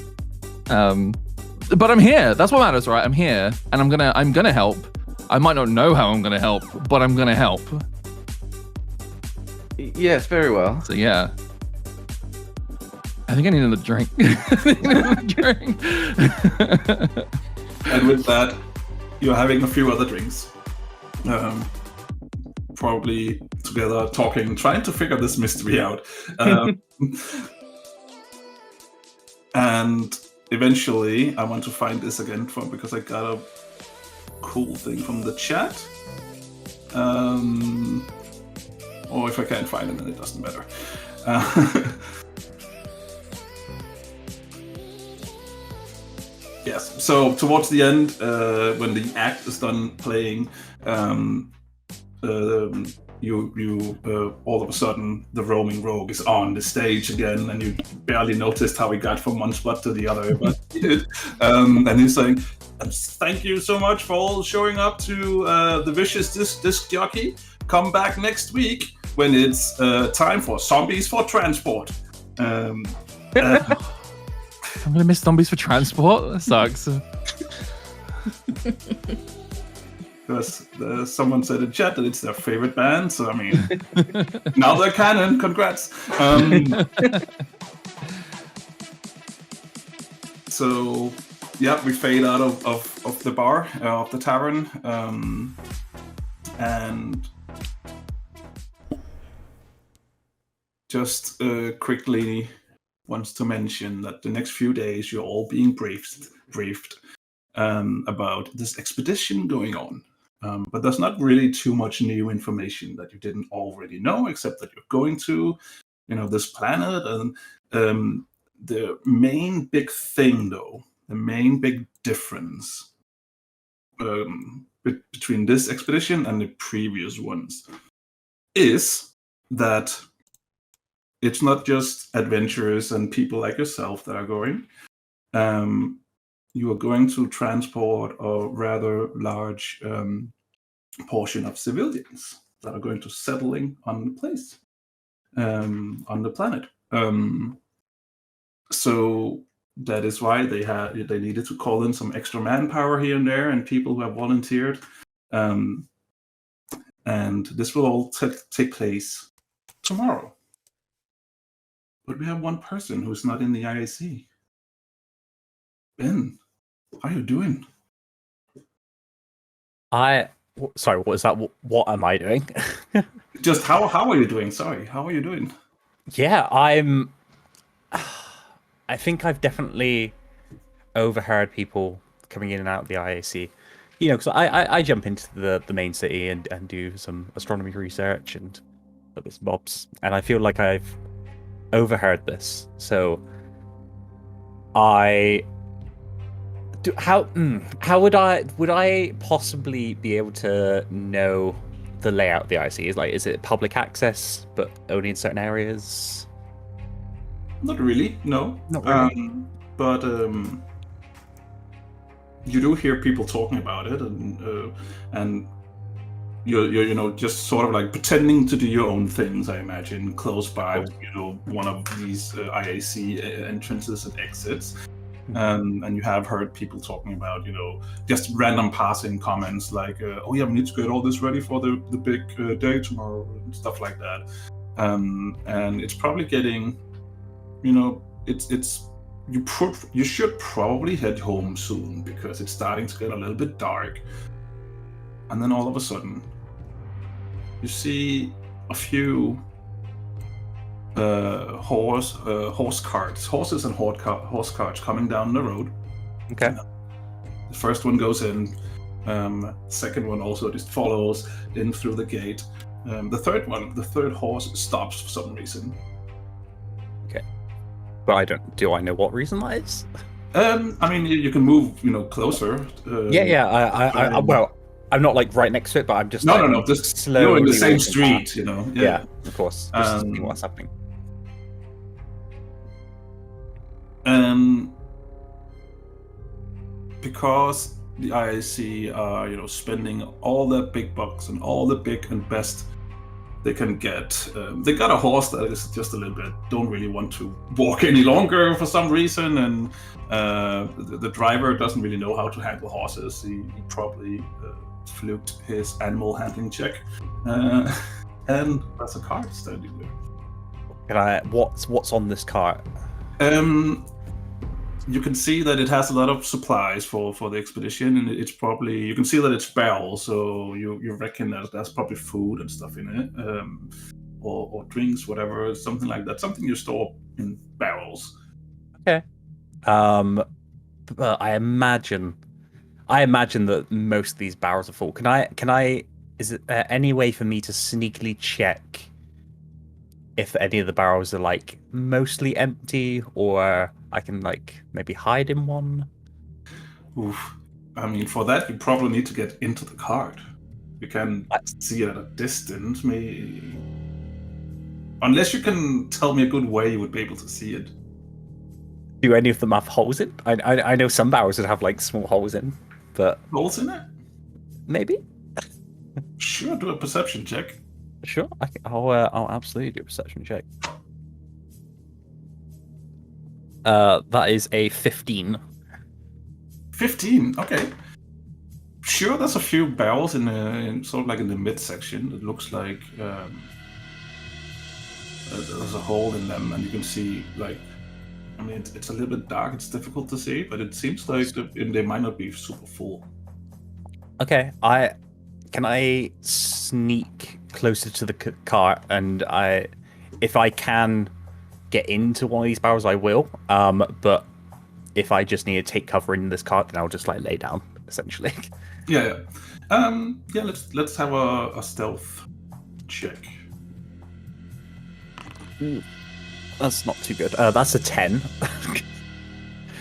But I'm here. That's what matters, right? I'm here, and I'm gonna help. I might not know how I'm gonna help, but I'm gonna help. Yes, very well. So yeah. I think I need another drink. And with that, you're having a few other drinks. Probably together, talking, trying to figure this mystery out. And eventually, I want to find this again because I got a cool thing from the chat. Or if I can't find it, then it doesn't matter. Yes. So towards the end, when the act is done playing, you all of a sudden the roaming rogue is on the stage again, and you barely noticed how he got from one spot to the other, but he did. And he's saying, "Thank you so much for all showing up to the Vicious Disc Jockey. Come back next week when it's time for Zombies for Transport." I'm gonna miss Zombies for Transport. That sucks. because someone said in chat that it's their favorite band. So I mean, now they're canon. Congrats. So yeah, we fade out of the bar, of the tavern, and just quickly wants to mention that the next few days you're all being briefed about this expedition going on. But there's not really too much new information that you didn't already know, except that you're going to, this planet. And the main big thing, though, the main big difference between this expedition and the previous ones is that it's not just adventurers and people like yourself that are going. You are going to transport a rather large portion of civilians that are going to settling on the place, on the planet. So that is why they needed to call in some extra manpower here and there, and people who have volunteered. And this will all take place tomorrow. But we have one person who's not in the IAC. Ben, how are you doing? Sorry, what is that? What am I doing? Just how are you doing? Sorry, how are you doing? Yeah, I think I've definitely overheard people coming in and out of the IAC. Because I jump into the main city and do some astronomy research and bits and bobs, and I feel like I've overheard this. So how would I possibly be able to know the layout of the IC? Is it public access but only in certain areas? Not really, no. Not really. But you do hear people talking about it, and you're just sort of like pretending to do your own things, I imagine, close by, one of these IAC entrances and exits. And you have heard people talking about, just random passing comments like, oh yeah, we need to get all this ready for the big day tomorrow and stuff like that. And it's probably getting, you should probably head home soon because it's starting to get a little bit dark. And then all of a sudden, you see a few horses and horse carts coming down the road. Okay. The first one goes in. Second one also just follows in through the gate. The third horse stops for some reason. Okay. But do I know what reason that is? I mean, you can move, closer. Yeah. Well, I'm not like right next to it, but I'm just no. Just slowly you're in the same walking street, back. Yeah, of course. Just seeing what's happening. Because the IAC are, spending all the big bucks and all the big and best they can get. They got a horse that is just a little bit don't really want to walk any longer for some reason, and the driver doesn't really know how to handle horses. He probably fluked his animal handling check, and that's a cart standing there. What's on this cart? You can see that it has a lot of supplies for the expedition, and it's probably, you can see that it's barrels, so you reckon that there's probably food and stuff in it, or drinks, whatever, something like that, something you store in barrels. Okay. But I imagine that most of these barrels are full. Can I? Is it any way for me to sneakily check if any of the barrels are like mostly empty, or I can like maybe hide in one? Oof. I mean, for that you probably need to get into the cart. You can see it at a distance, maybe. Unless you can tell me a good way you would be able to see it. Do any of them have holes in? I know some barrels would have like small holes in, but holes in it? Maybe. Sure, do a perception check. Sure, I'll absolutely do a perception check. That is a 15. 15, okay. sure there's a few barrels in sort of like in the midsection. It looks like there's a hole in them, and you can see like. I mean, it's a little bit dark. It's difficult to see, but it seems like they might not be super full. Okay, can I sneak closer to the cart, and if I can get into one of these barrels, I will. But if I just need to take cover in this cart, then I'll just like lay down, essentially. Yeah. Let's have a stealth check. Ooh, that's not too good. That's a 10.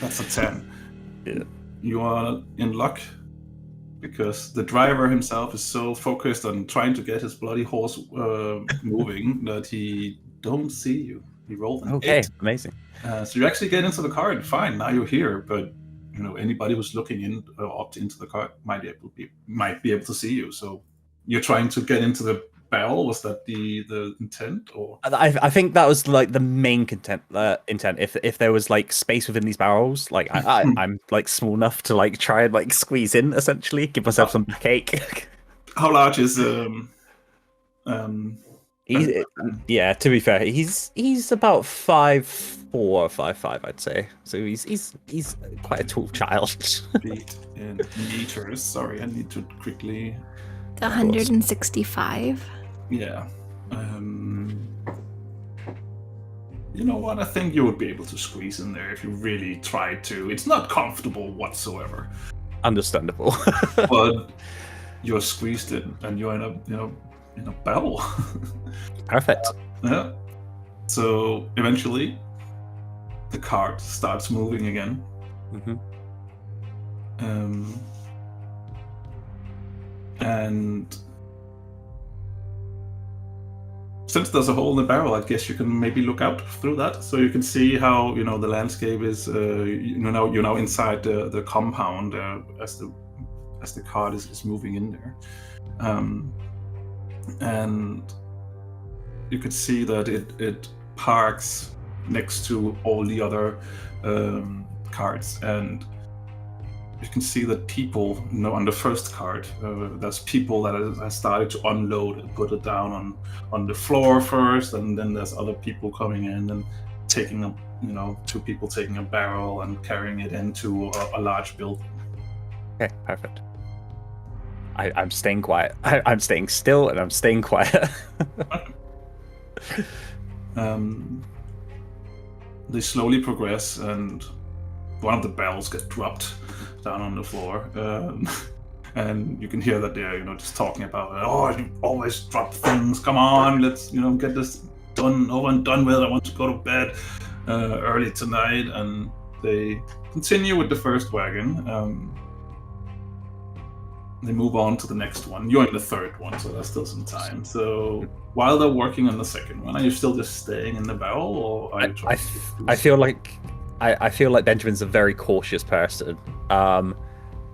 That's a 10. Yeah. You are in luck because the driver himself is so focused on trying to get his bloody horse moving that he don't see you. He rolled an 8. Amazing. So you actually get into the car, and fine, now you're here. But anybody who's looking in up into the car might be able to see you. So you're trying to get into the barrel. Was that the intent, or? I think that was like the main intent. If there was like space within these barrels, like I'm like small enough to like try and like squeeze in, essentially, give myself some cake. How large is Yeah, to be fair, he's about 5'4", 5'5", I'd say. So he's quite a tall child. Feet in meters. Sorry, I need to quickly. 165. Yeah. You know what? I think you would be able to squeeze in there if you really tried to. It's not comfortable whatsoever. Understandable. But you're squeezed in, and you're in a barrel. Perfect. Yeah. So eventually, the cart starts moving again. Mm-hmm. And since there's a hole in the barrel, I guess you can maybe look out through that, so you can see how the landscape is. You're now inside the compound as the cart is moving in there, and you could see that it parks next to all the other carts, and you can see that people, on the first cart, there's people that have started to unload and put it down on the floor first, and then there's other people coming in and taking two people taking a barrel and carrying it into a large building. Okay, perfect. I'm staying quiet. I'm staying still, and I'm staying quiet. They slowly progress, and one of the barrels get dropped down on the floor, and you can hear that they're just talking about, oh, you always drop things, come on, let's get this done over and done with. I want to go to bed early tonight. And they continue with the first wagon. They move on to the next one. You're in the third one, so there's still some time. So while they're working on the second one, are you still just staying in the barrel, or are you trying I feel like Benjamin's a very cautious person.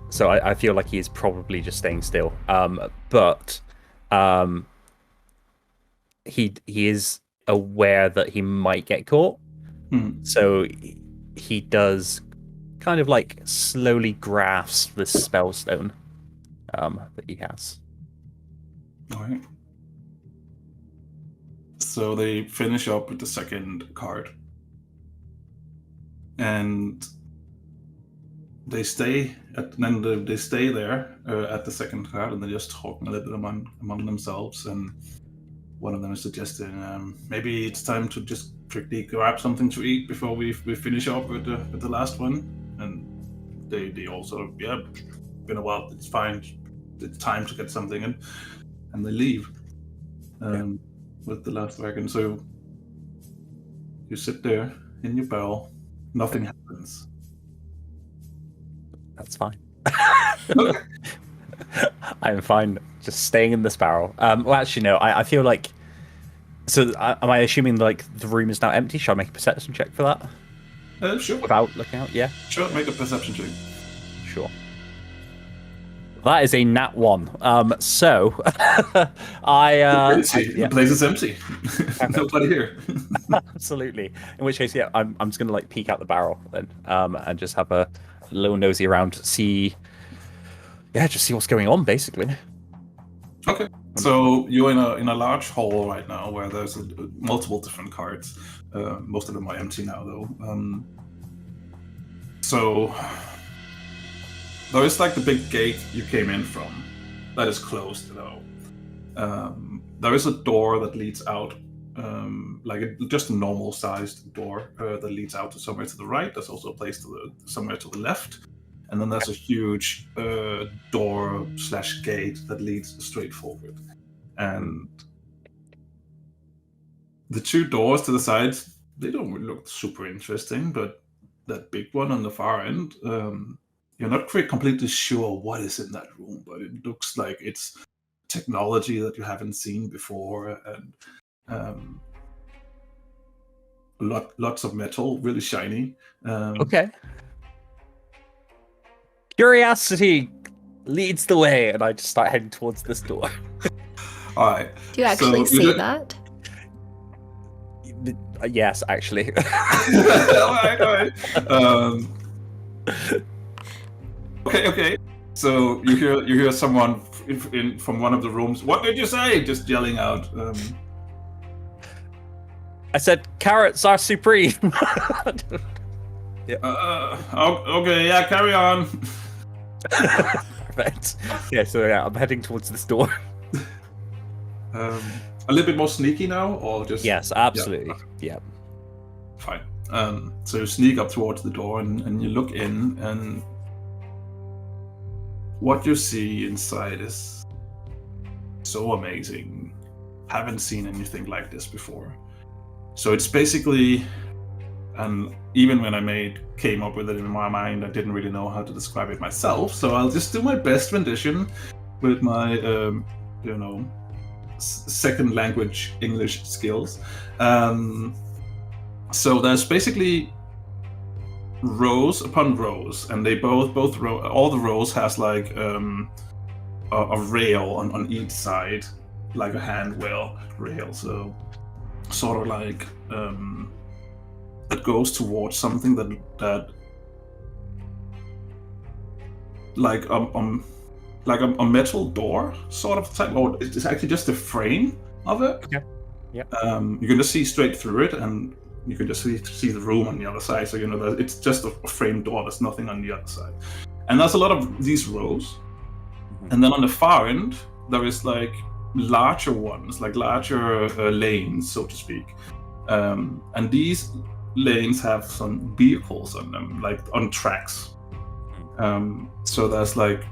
So I feel like he's probably just staying still. But he is aware that he might get caught. So he does kind of like slowly grasp this spell stone that he has. All right. So they finish up with the second card. And they stay there at the second card, and they're just talking a little bit among themselves. And one of them is suggesting maybe it's time to just quickly grab something to eat before we finish up with the last one. And they also, been a while, it's fine, it's time to get something in, and they leave with the last wagon. So you sit there in your barrel. Nothing happens. That's fine. I'm fine just staying in this barrel. Well, actually, no. I feel like... So, am I assuming like the room is now empty? Should I make a perception check for that? Sure. Without looking out? Yeah? Sure, make a perception check. Sure. That is a nat 1. So, The place is empty. Nobody here. Absolutely. In which case, I'm just gonna like peek out the barrel then, and just have a little nosy around, see, yeah, just see what's going on, basically. Okay. So you're in a large hall right now where there's multiple different cards. Most of them are empty now, though. So there is like the big gate you came in from that is closed, though. There is a door that leads out, just a normal-sized door that leads out to somewhere to the right. There's also a place somewhere to the left. And then there's a huge door/gate that leads straight forward. And the two doors to the sides, they don't look super interesting, but that big one on the far end, you're not quite completely sure what is in that room, but it looks like it's technology that you haven't seen before, and lots of metal, really shiny. Okay. Curiosity leads the way, and I just start heading towards this door. All right. Do you actually say that? Yes, actually. All right. Okay. So you hear someone from one of the rooms. What did you say? Just yelling out. I said carrots are supreme. Okay, yeah, carry on. Perfect. Yeah, so yeah, I'm heading towards this door. A little bit more sneaky now, or just... Yes, absolutely. Yeah. Fine. So you sneak up towards the door and you look in, and what you see inside is so amazing. Haven't seen anything like this before. So it's basically, and even when I came up with it in my mind, I didn't really know how to describe it myself. So I'll just do my best rendition with my, second language English skills. So there's basically rows upon rows, and they all the rows has like a rail on each side, like a handrail rail. So sort of like that goes towards something that like a metal door sort of type, or it's actually just the frame of it. Okay. Yeah. You can just see straight through it, and you can just see the room on the other side. So it's just a frame door. There's nothing on the other side, and there's a lot of these rows. Mm-hmm. And then on the far end, there is like larger ones, like larger lanes, so to speak. And these lanes have some vehicles on them, like on tracks. So there's like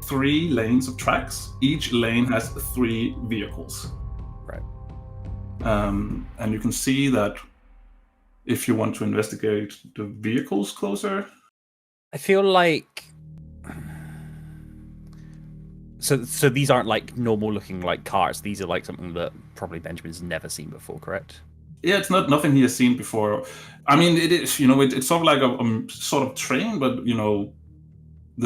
3 lanes of tracks. Each lane has 3 vehicles. Right. And you can see that if you want to investigate the vehicles closer. I feel like so these aren't like normal looking like cars. These are like something that probably Benjamin's never seen before, correct? Yeah, it's nothing he has seen before. I mean, it is, it's sort of like a sort of train, but the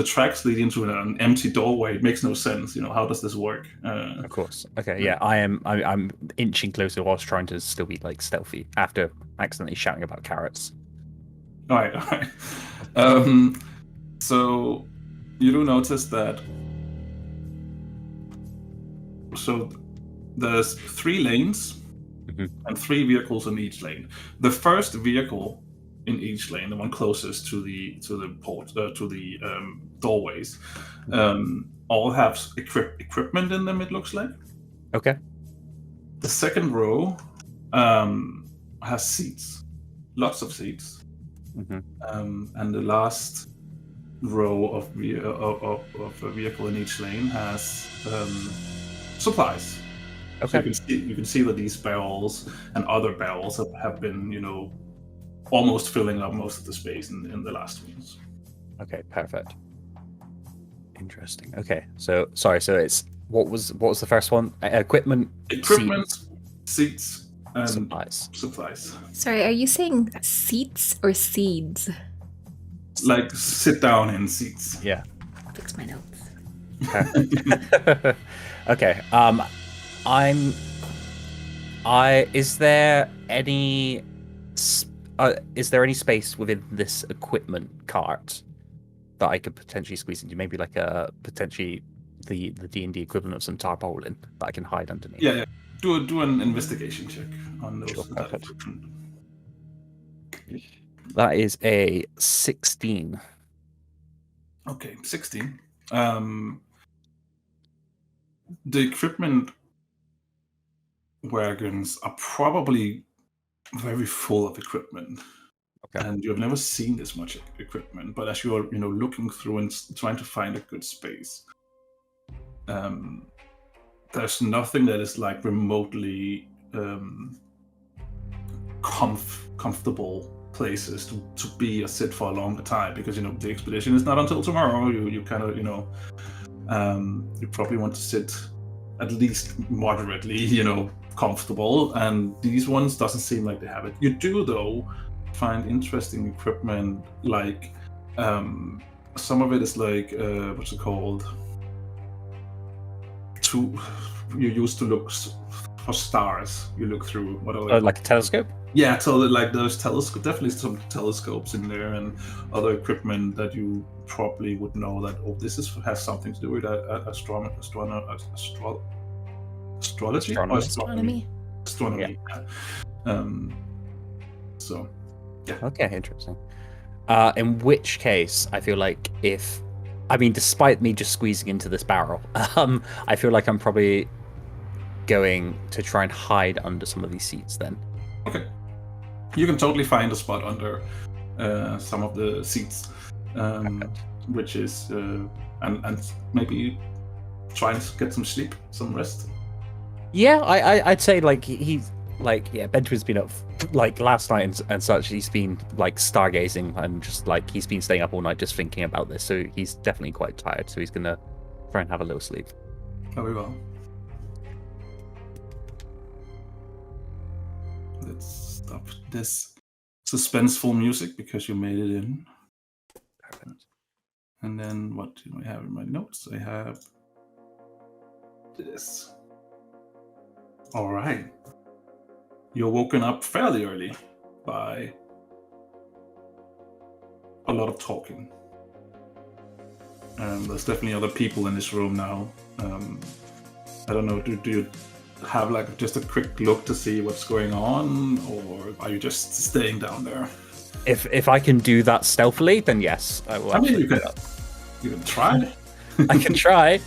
tracks lead into an empty doorway. It makes no sense. How does this work? Of course. Okay. Yeah, I'm inching closer whilst trying to still be like stealthy after accidentally shouting about carrots. All right. So you do notice that. So there's 3 lanes. Mm-hmm. And 3 vehicles in each lane. The first vehicle in each lane, the one closest to the doorways, all have equipment in them. It looks like. Okay. The second row has seats, lots of seats, and the last row of a vehicle in each lane has supplies. Okay. So you can see that these barrels and other barrels have been, almost filling up most of the space in the last ones. Okay, perfect. Interesting. Okay, so sorry. So it's what was the first one? Equipment, seats, and supplies. Sorry, are you saying seats or seeds? Like sit down in seats. Yeah. I'll fix my notes. Perfect. Okay. Is there any space within this equipment cart that I could potentially squeeze into? Maybe like potentially the D&D equivalent of some tarpaulin that I can hide underneath. Yeah. Do an investigation check on those. Sure, that perfect. equipment. That is a 16. Okay, 16. The equipment wagons are probably very full of equipment. Okay. And you've never seen this much equipment, but as you're looking through and trying to find a good space, there's nothing that is like remotely comfortable places to be or sit for a longer time, because the expedition is not until tomorrow. You kind of you probably want to sit at least moderately comfortable, and these ones doesn't seem like they have it. You do though find interesting equipment, like some of it is like what's it called, you used to look for stars. You look through what are Like a telescope? Yeah, so like there's definitely some telescopes in there and other equipment that you probably would know that this has something to do with astrology or Astronomy. astronomy. Yeah. So yeah. Okay, interesting. In which case, I feel like despite me just squeezing into this barrel, I feel like I'm probably going to try and hide under some of these seats then. Okay. You can totally find a spot under some of the seats, which is and maybe try and get some sleep, some rest. Yeah, I'd say like he's Benjamin's been up like last night and such. He's been like stargazing and just like he's been staying up all night just thinking about this. So he's definitely quite tired. So he's gonna try and have a little sleep. Very well. Let's stop this suspenseful music because you made it in. Perfect. And then what do I have in my notes? I have this. All right. You're woken up fairly early by a lot of talking. There's definitely other people in this room now. I don't know, do you have like just a quick look to see what's going on, or are you just staying down there? If I can do that stealthily, then yes, I will. You can try. I can try.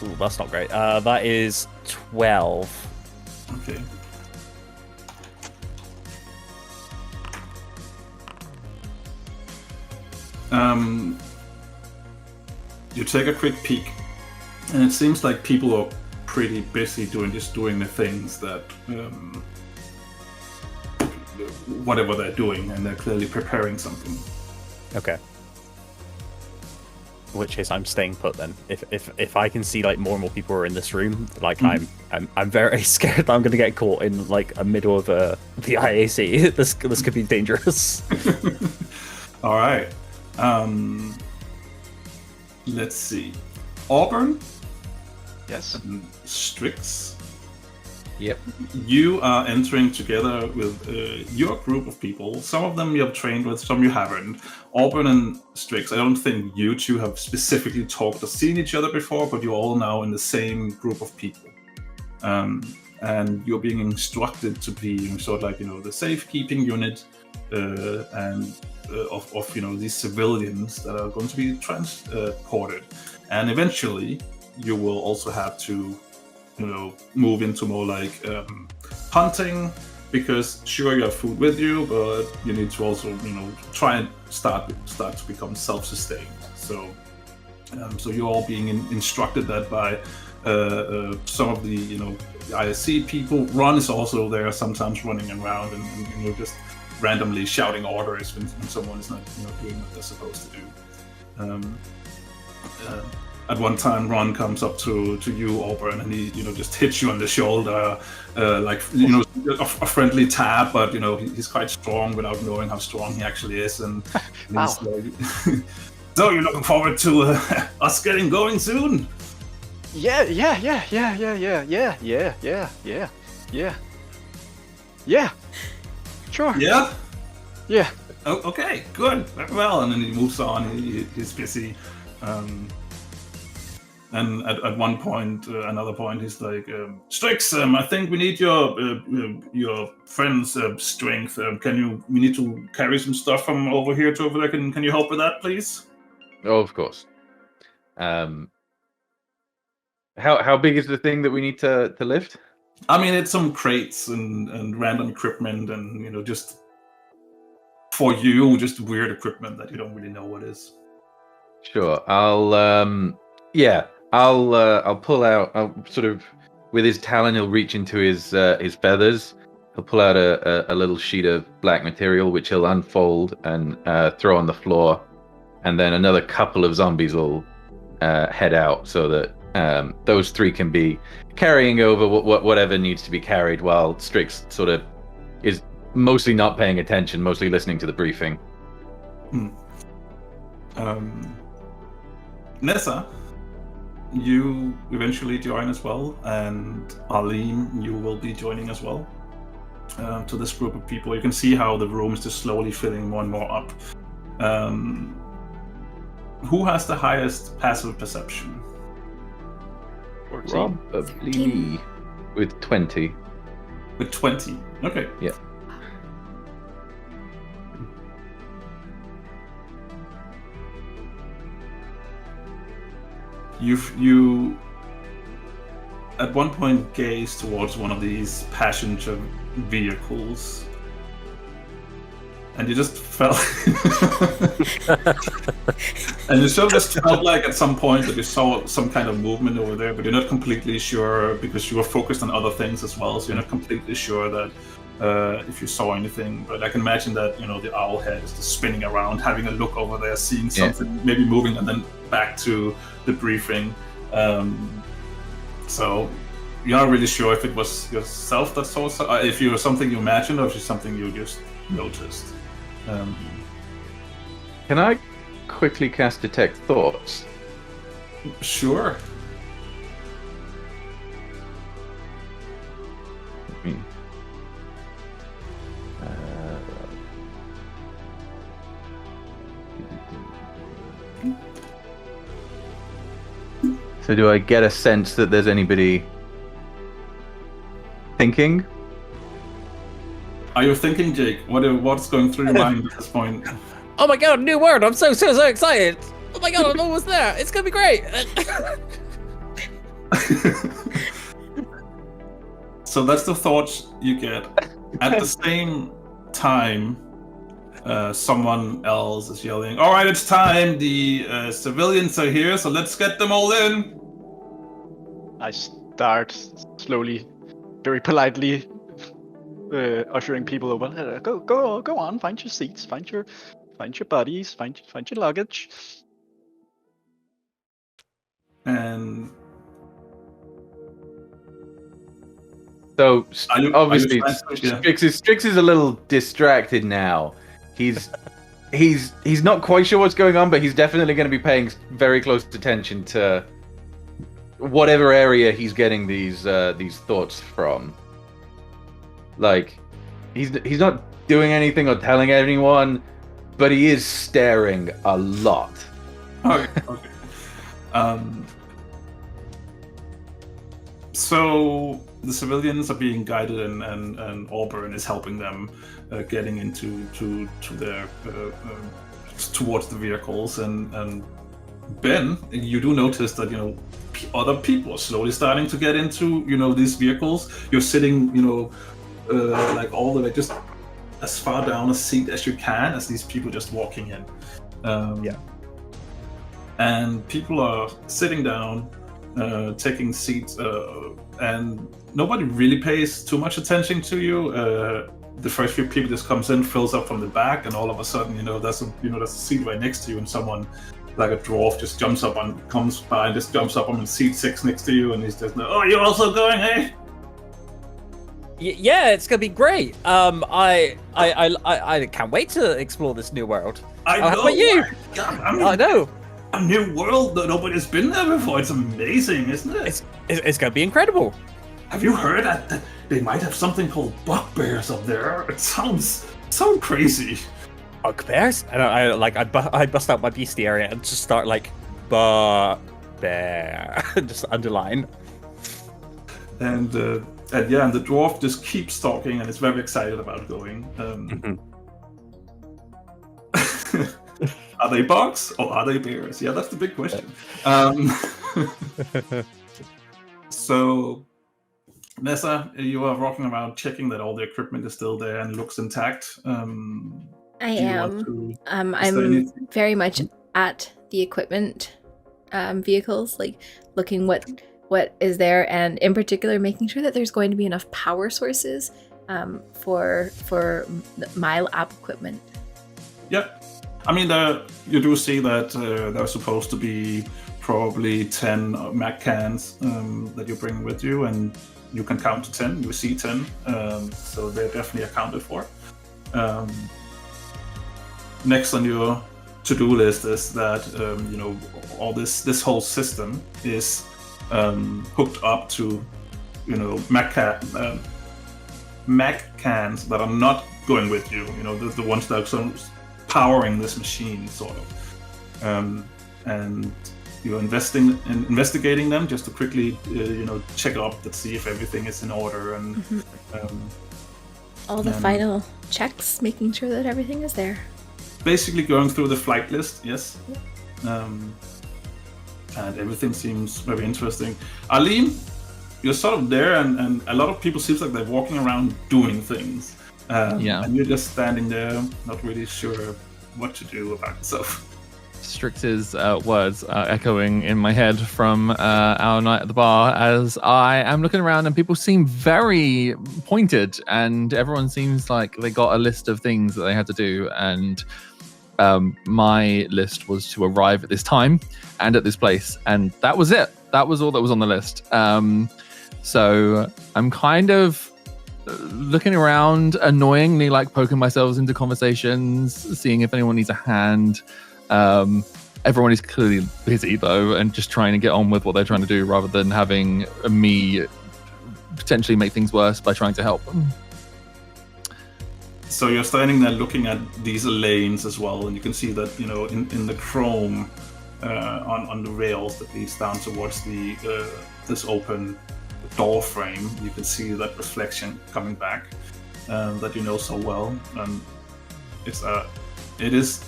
Ooh, that's not great. That is 12. Okay. You take a quick peek, and it seems like people are pretty busy doing the things that whatever they're doing, and they're clearly preparing something. Okay. In which case I'm staying put then. If I can see like more and more people are in this room, like I'm very scared that I'm gonna get caught in like a middle of the IAC. This could be dangerous. All right. Let's see. Auburn. Yes. Strix. Yep. You are entering together with your group of people. Some of them you have trained with, some you haven't. Auburn and Strix, I don't think you two have specifically talked or seen each other before, but you're all now in the same group of people. And you're being instructed to be sort of like, the safekeeping unit of these civilians that are going to be transported. And eventually you will also have to move into more like hunting, because sure you have food with you, but you need to also try and start to become self-sustained. So you're all being instructed that by some of the ISC people. Ron is also there sometimes running around and just randomly shouting orders when someone is not doing what they're supposed to do. At one time, Ron comes up to you, Auburn, and he, just hits you on the shoulder, like, a friendly tap, but, he's quite strong without knowing how strong he actually is. And he's like, so you're looking forward to us getting going soon? Yeah. Sure. Yeah? Yeah. Oh, okay, good, very well. And then he moves on. He's busy. And at one point, another point, he's like, Strix, I think we need your friend's strength. We need to carry some stuff from over here to over there. Can you help with that, please? Oh, of course. How big is the thing that we need to lift? I mean, it's some crates and random equipment, and just for you, just weird equipment that you don't really know what is. Sure. I'll pull out. I'll sort of, with his talon, he'll reach into his feathers. He'll pull out a little sheet of black material, which he'll unfold and throw on the floor, and then another couple of zombies will head out, so that those three can be carrying over whatever needs to be carried, while Strix sort of is mostly not paying attention, mostly listening to the briefing. Neza, you eventually join as well, and Arleem, you will be joining as well to this group of people. You can see how the room is just slowly filling more and more up. Who has the highest passive perception? 14. Probably with 20. With 20. Okay. Yeah. You at one point gaze towards one of these passenger vehicles, and you just felt and you sort of just felt like at some point that you saw some kind of movement over there, but you're not completely sure because you were focused on other things as well, so you're not completely sure that if you saw anything. But I can imagine that the owl head is just spinning around, having a look over there, seeing something maybe moving, and then back to the briefing. So you're not really sure if it was yourself that saw, if it was something you imagined, or if it's something you just noticed. Can I quickly cast Detect Thoughts? Sure. So do I get a sense that there's anybody thinking? Are you thinking, Jake? What's going through your mind at this point? Oh my god, new world! I'm so excited! Oh my god, I'm almost there! It's gonna be great! So that's the thoughts you get. At the same time, someone else is yelling, "All right, it's time! The civilians are here, so let's get them all in!" I start slowly, very politely, ushering people over. Go on, find your seats, find your buddies, find your luggage. And so obviously, yeah. Strix is a little distracted now. He's not quite sure what's going on, but he's definitely going to be paying very close attention to whatever area he's getting these thoughts from. Like, he's not doing anything or telling anyone, but he is staring a lot. Okay. So the civilians are being guided, and Auburn is helping them getting into their towards the vehicles. And Ben, you do notice that other people are slowly starting to get into these vehicles. You're sitting like all the way just as far down a seat as you can as these people just walking in. And people are sitting down, taking seats, and nobody really pays too much attention to you. The first few people just comes in, fills up from the back, and all of a sudden, there's a seat right next to you, and someone like a dwarf just comes by and just jumps up on seat 6 next to you, and he's just, "Oh, you're also going, hey?" Yeah, it's gonna be great. I can't wait to explore this new world. I know. How about you? I know. A new world that nobody's been there before. It's amazing, isn't it? It's gonna be incredible. Have you heard that they might have something called bugbears up there? It sounds so crazy. bugbears, and I bust out my bestiary and just start like bear, just underline. And the dwarf just keeps talking and is very excited about going. Are they bugs or are they bears? Yeah, that's the big question. So, Neza, you are walking around checking that all the equipment is still there and looks intact. I am. I'm very much at the equipment vehicles, like looking what is there, and in particular making sure that there's going to be enough power sources for my lab equipment. Yep. I mean, you do see that there's supposed to be probably 10 Mac cans that you bring with you, and you can count to 10. You see 10, so they're definitely accounted for. Next on your to-do list is that all this whole system is hooked up to Mac cans that are not going with you. The ones that are sort of powering this machine, sort of, and you're investigating them just to quickly check up to see if everything is in order and all the final checks, making sure that everything is there. Basically going through the flight list, yes. And everything seems very interesting. Arleem, you're sort of there, and a lot of people seems like they're walking around doing things. And you're just standing there, not really sure what to do about yourself. Strix's words are echoing in my head from our night at the bar as I am looking around, and people seem very pointed, and everyone seems like they got a list of things that they had to do, and my list was to arrive at this time and at this place, and that was it. That was all that was on the list. So I'm kind of looking around, annoyingly, like poking myself into conversations, seeing if anyone needs a hand. Everyone is clearly busy though, and just trying to get on with what they're trying to do rather than having me potentially make things worse by trying to help them. So you're standing there looking at these lanes as well, and you can see that in the chrome on the rails that leads down towards the this open door frame, you can see that reflection coming back that you know so well, and it is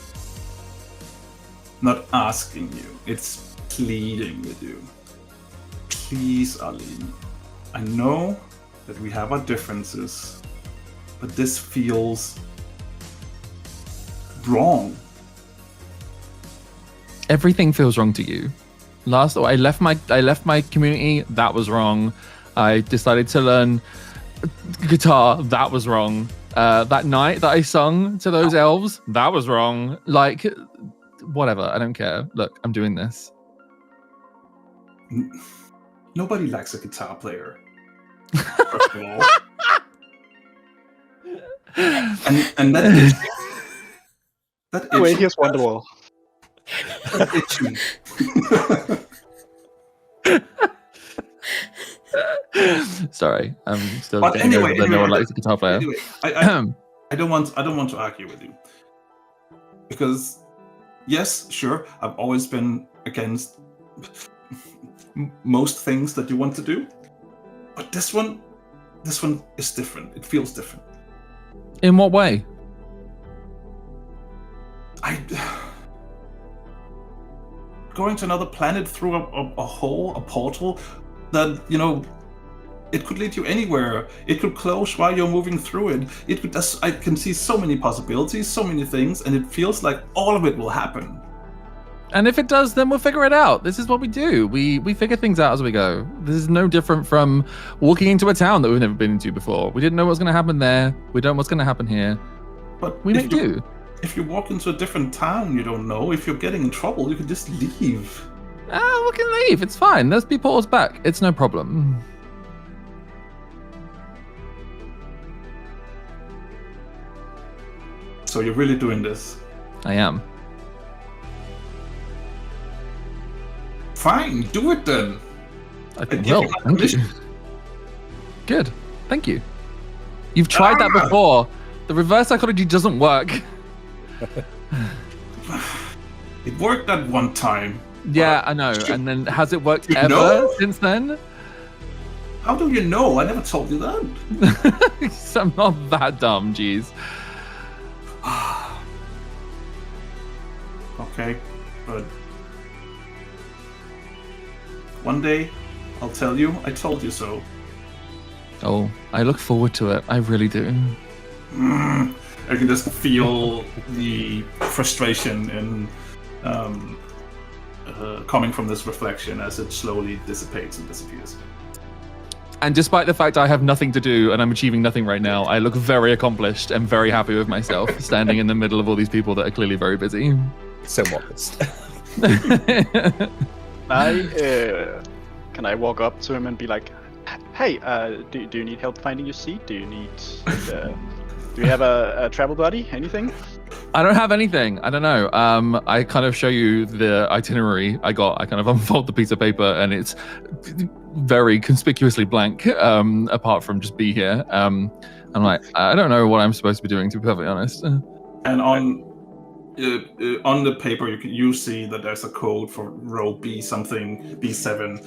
not asking you, it's pleading with you. Please, Arleem, I know that we have our differences, but this feels wrong. Everything feels wrong to you. I left my community, that was wrong. I decided to learn guitar, that was wrong. That night that I sung to those elves, that was wrong. Like, whatever, I don't care. Look, I'm doing this. Nobody likes a guitar player. First of all. and that is that wait, here's Wonderwall. That itching. Sorry, I'm still. But anyway, no one likes a guitar player. Anyway, I don't want to argue with you, because yes, sure, I've always been against most things that you want to do, but this one is different. It feels different. In what way? Going to another planet through a hole, a portal, that it could lead you anywhere. It could close while you're moving through it. It could. I can see so many possibilities, so many things, and it feels like all of it will happen. And if it does, then we'll figure it out. This is what we do. We figure things out as we go. This is no different from walking into a town that we've never been into before. We didn't know what's going to happen there. We don't know what's going to happen here. But we make do. If you walk into a different town, you don't know. If you're getting in trouble, you can just leave. We can leave. It's fine. There's be portals back. It's no problem. So you're really doing this? I am. Fine, do it then. I will. Thank you. Good. Thank you. You've tried that before. The reverse psychology doesn't work. It worked that one time. Yeah, I know. And then has it worked You ever know? since then? How do you know? I never told you that. I'm not that dumb, jeez. Okay, but one day I'll tell you I told you so. Oh, I look forward to it. I really do. I can just feel the frustration in coming from this reflection as it slowly dissipates and disappears. And despite the fact I have nothing to do and I'm achieving nothing right now, I look very accomplished and very happy with myself, standing in the middle of all these people that are clearly very busy. So modest. Can I walk up to him and be like, "Hey, do you need help finding your seat? Do you need? Do you have a travel buddy? Anything?" I don't have anything. I don't know. I kind of show you the itinerary I got. I kind of unfold the piece of paper and it's very conspicuously blank, apart from just be here. I'm like, I don't know what I'm supposed to be doing, to be perfectly honest. And on the paper, you see that there's a code for row B something, B7,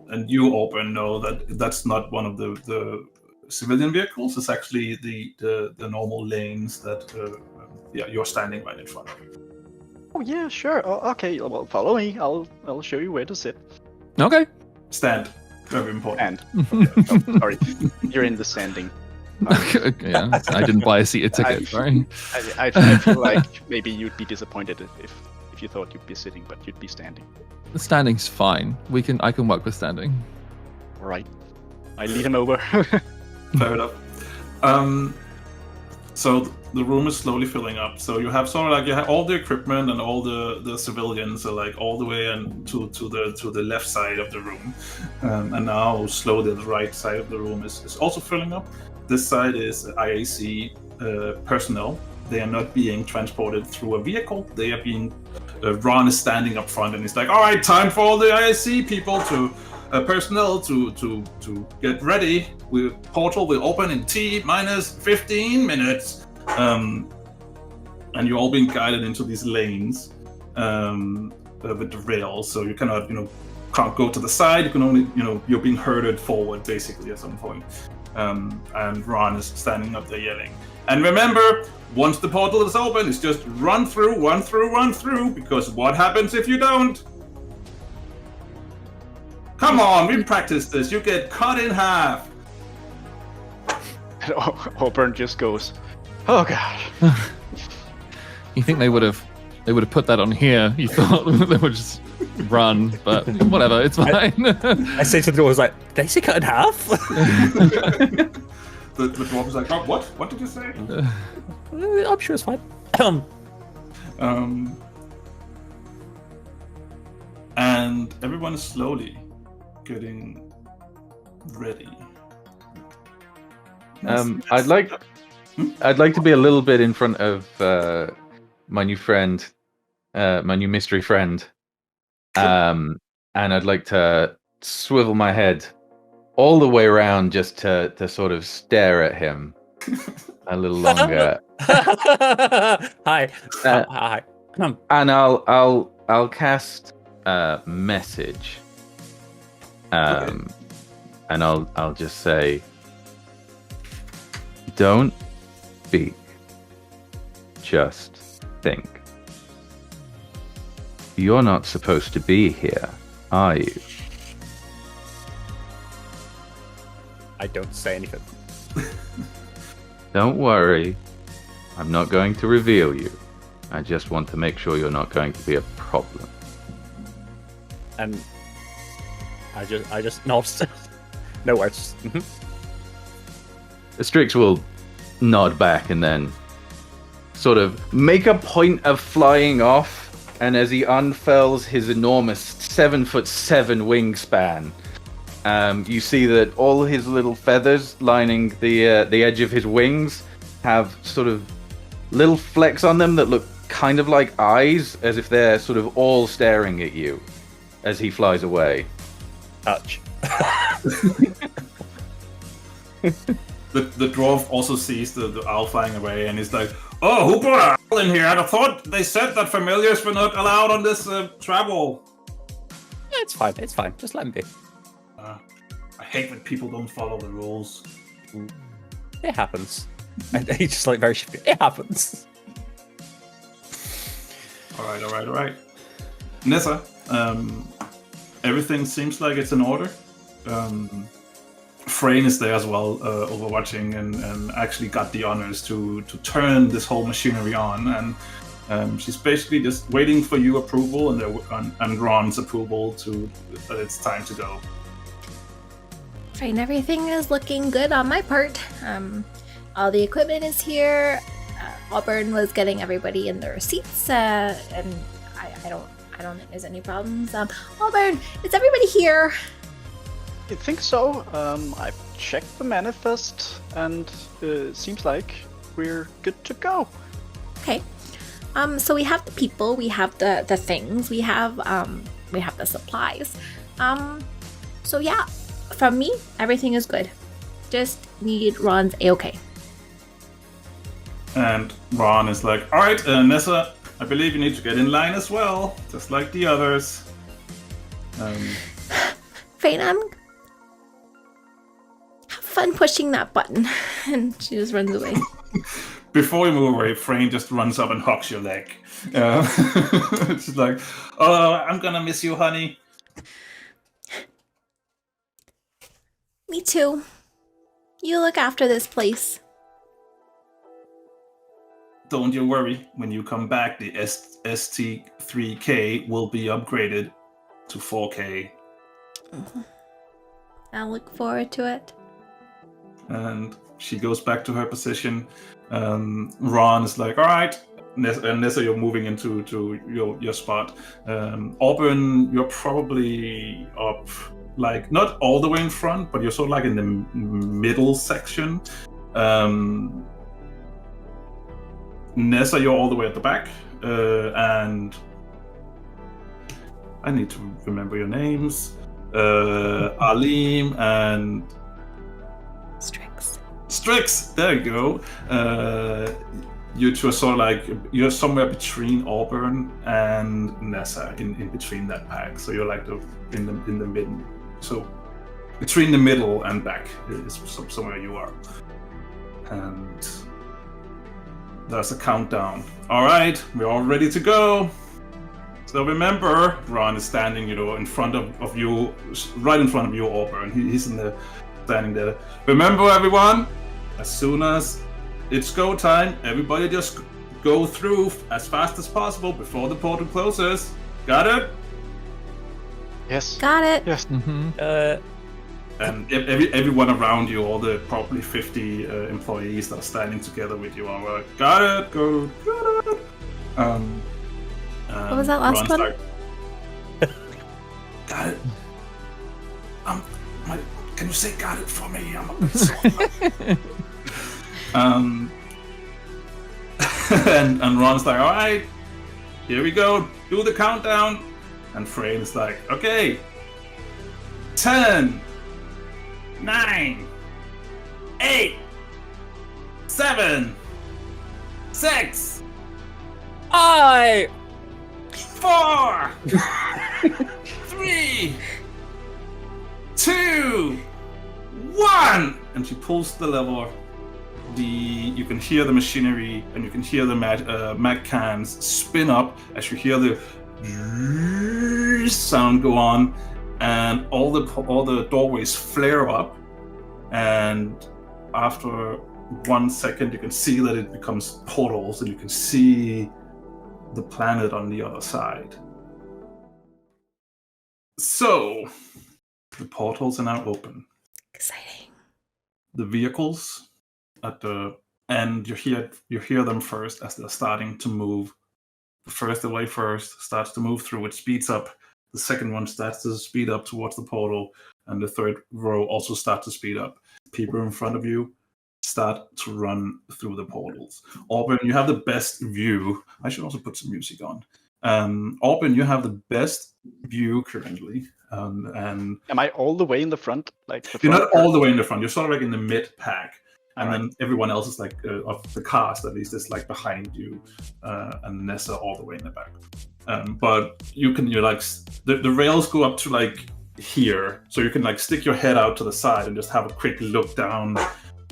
and you, Auburn, know that that's not one of the civilian vehicles. It's actually the normal lanes that you're standing right in front of. Oh yeah, sure. Oh, okay, well, follow me. I'll show you where to sit. Okay. Stand. Very important. And oh, sorry, you're in the standing. Yeah, I didn't buy a seated ticket. Sorry. I feel like maybe you'd be disappointed if you thought you'd be sitting, but you'd be standing. The standing's fine. I can work with standing. All right. I lead him over. Fair enough. So the room is slowly filling up. So you have sort of like you have all the equipment and all the civilians are like all the way and to the left side of the room, and now slowly the right side of the room is also filling up. This side is IAC personnel. They are not being transported through a vehicle. They are being. Ron is standing up front and he's like, "All right, time for all the IAC people to." Personnel to get ready. Portal will open in T-minus 15 minutes. And you're all being guided into these lanes with the rails, so you cannot, can't go to the side. You can only, you're being herded forward basically at some point. And Ron is standing up there yelling. And remember, once the portal is open, it's just run through, because what happens if you don't? Come on, we practiced this. You get cut in half. And Auburn just goes, "Oh god." You think they would have put that on here? You thought they would just run, but whatever, it's fine. I say to the dwarves, like, "Did they say cut in half?" The dwarf is like, "Oh, what? What did you say?" I'm sure it's fine. And everyone is slowly getting ready. I'd like to be a little bit in front of my new friend, my new mystery friend, and I'd like to swivel my head all the way around just to sort of stare at him a little longer. Hi. Hi. And I'll cast a message. Okay. And I'll just say, don't speak, just think. You're not supposed to be here, are you? I don't say anything. Don't worry, I'm not going to reveal you. I just want to make sure you're not going to be a problem. And I just nod. No words. Strix will nod back and then sort of make a point of flying off. And as he unfurls his enormous 7'7" wingspan, you see that all his little feathers lining the edge of his wings have sort of little flecks on them that look kind of like eyes, as if they're sort of all staring at you as he flies away. Touch. The dwarf also sees the owl flying away and he's like, "Oh, hoopa!" in here. I thought they said that familiars were not allowed on this travel. Yeah, it's fine. It's fine. Just let him be. I hate when people don't follow the rules. It happens. And he's just like very shifty. It happens. All right. Neza, everything seems like it's in order. Frayne is there as well, overwatching, and actually got the honors to turn this whole machinery on, and she's basically just waiting for your approval and Ron's approval that it's time to go. Fine, everything is looking good on my part. All the equipment is here. Auburn was getting everybody in their seats, and I don't think there's any problems. Auburn, is everybody here? I think so. I've checked the manifest, and it seems like we're good to go. Okay. So we have the people, we have the things, we have the supplies. So yeah, from me, everything is good. Just need Ron's A-okay. And Ron is like, all right, Nessa, I believe you need to get in line as well, just like the others. Fane, have fun pushing that button. And she just runs away. Before you move away, Frayne just runs up and hugs your leg. She's like, oh, I'm gonna miss you, honey. Me too. You look after this place. Don't you worry. When you come back, the ST3K will be upgraded to 4K. I'll look forward to it. And she goes back to her position. Ron is like, all right. Neza, you're moving into your spot. Auburn, you're probably up, like, not all the way in front, but you're sort of like in the middle section. Neza, you're all the way at the back. And I need to remember your names. Arleem and Strix, there you go. You two are sort of like, you're somewhere between Auburn and Neza, in between that pack. So you're like in the middle. So between the middle and back is somewhere you are. And there's a countdown. All right, we're all ready to go. So remember, Ron is standing, in front of you, right in front of you, Auburn. He's standing there. Remember, everyone, as soon as it's go time, everybody just go through as fast as possible before the portal closes. Got it? Yes. Got it. Yes. Mm-hmm. And everyone around you, all the probably 50 employees that are standing together with you, are like, got it, go, got it. What was that last Ron's one? Like, got it. Can you say got it for me? I'm a bit slow. and Ron's like, all right, here we go, do the countdown. And Frayne's like, okay, 10, 9, 8, 7, 6, 5, 4, 3, 2, 1. And she pulls the lever. You can hear the machinery and you can hear the mag cans spin up as you hear the sound go on, and all the doorways flare up. And after 1 second, you can see that it becomes portals, and you can see the planet on the other side. So the portals are now open. Exciting. The vehicles at the end, you hear them first as they're starting to move. The way first starts to move through, it speeds up. The second one starts to speed up towards the portal, and the third row also starts to speed up. People in front of you start to run through the portals. Auburn, you have the best view. I should also put some music on. Auburn, you have the best view currently. And am I all the way in the front? Like you're not all the way in the front. You're sort of like in the mid pack. and then everyone else is like of the cast at least is like behind you, and Neza all the way in the back. But you're like the rails go up to like here, so you can like stick your head out to the side and just have a quick look down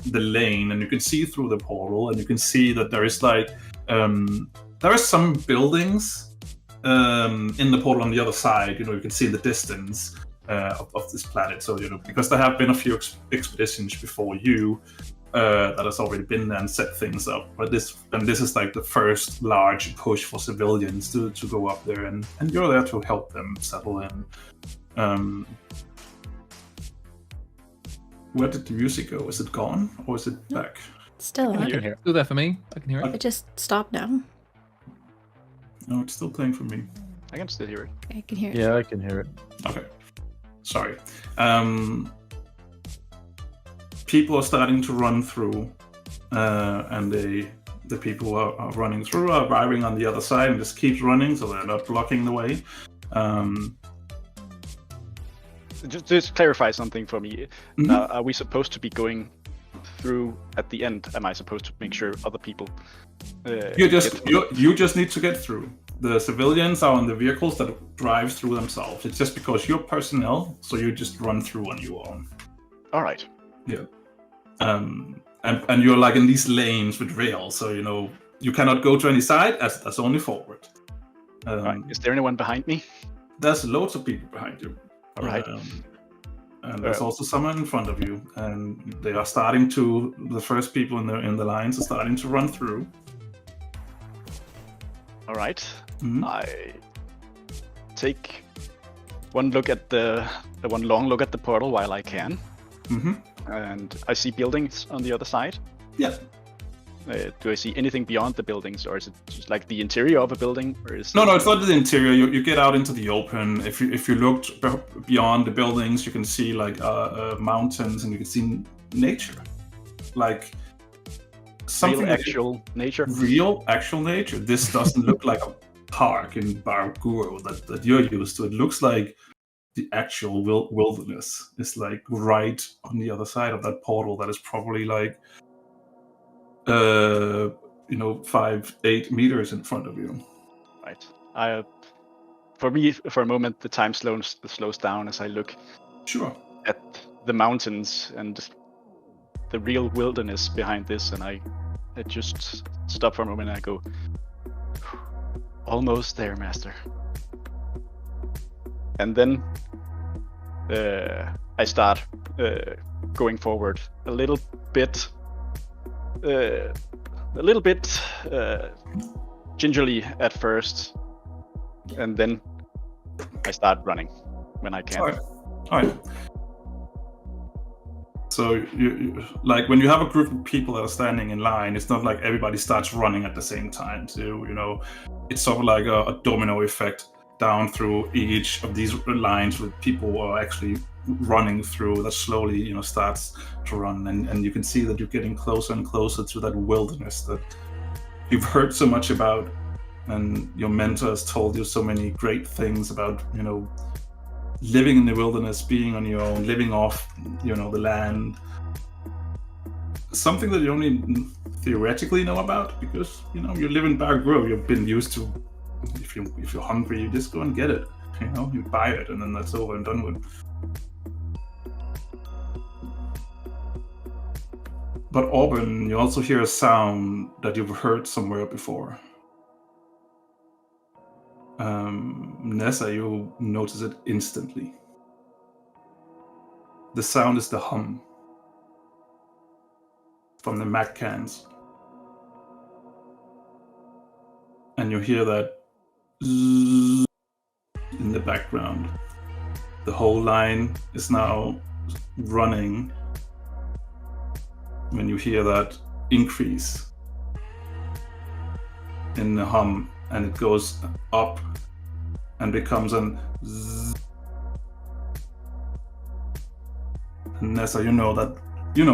the lane, and you can see through the portal, and you can see that there is like there are some buildings in the portal on the other side. You can see in the distance of this planet. So because there have been a few expeditions before you that has already been there and set things up, but this is like the first large push for civilians to go up there, and you're there to help them settle in. Where did the music go? Is it gone or is it back? Still I on. can hear it. Still there for me. I can hear it. It just stopped now. No, it's still playing for me. I can still hear it. I can hear it. Yeah, I can hear it. Okay, sorry. People are starting to run through, and the people are running through are arriving on the other side and just keeps running, so they're not blocking the way. Just clarify something for me. Mhm. Are we supposed to be going through at the end? Am I supposed to make sure other people? You just need to get through. The civilians are on the vehicles that drive through themselves. It's just because you're personnel, so you just run through on your own. All right. Yeah. And you're like in these lanes with rails, so you cannot go to any side. That's only forward. All right. Is there anyone behind me? There's loads of people behind you. All right. And there's also someone in front of you, and they are starting to. The first people in the lines are starting to run through. All right. Mhm. I take one look at one long look at the portal while I can, Mm-hmm. and I see buildings on the other side. Yeah. Do I see anything beyond the buildings, or is it just like the interior of a building, or is No, it's not the interior. You get out into the open. If you looked beyond the buildings, you can see like mountains, and you can see nature, like something real actual nature? Real actual nature. This doesn't look like a park in Baraguo that you're used to. It looks like the actual wilderness. It's like right on the other side of that portal. That is probably like 5-8 meters in front of you. Right. For me, for a moment, the time slows down as I look Sure. at the mountains and the real wilderness behind this, and I just stop for a moment and I go, almost there, master. And then I start going forward a little bit gingerly at first, and then I start running when I can. All right. So you like when you have a group of people that are standing in line, it's not like everybody starts running at the same time. So it's sort of like a domino effect down through each of these lines with people who are actually running through that slowly starts to run, and you can see that you're getting closer and closer to that wilderness that you've heard so much about, and your mentor has told you so many great things about living in the wilderness, being on your own, living off the land. Something that you only theoretically know about because you live in Baraguo. You've been used to if you're hungry, you just go and get it. You buy it, and then that's over and done with. But Auburn, you also hear a sound that you've heard somewhere before. Neza, you notice it instantly. The sound is the hum from the Mac cans. And you hear that in the background. The whole line is now running when you hear that increase in the hum, and it goes up and becomes an zzz. And Neza, you know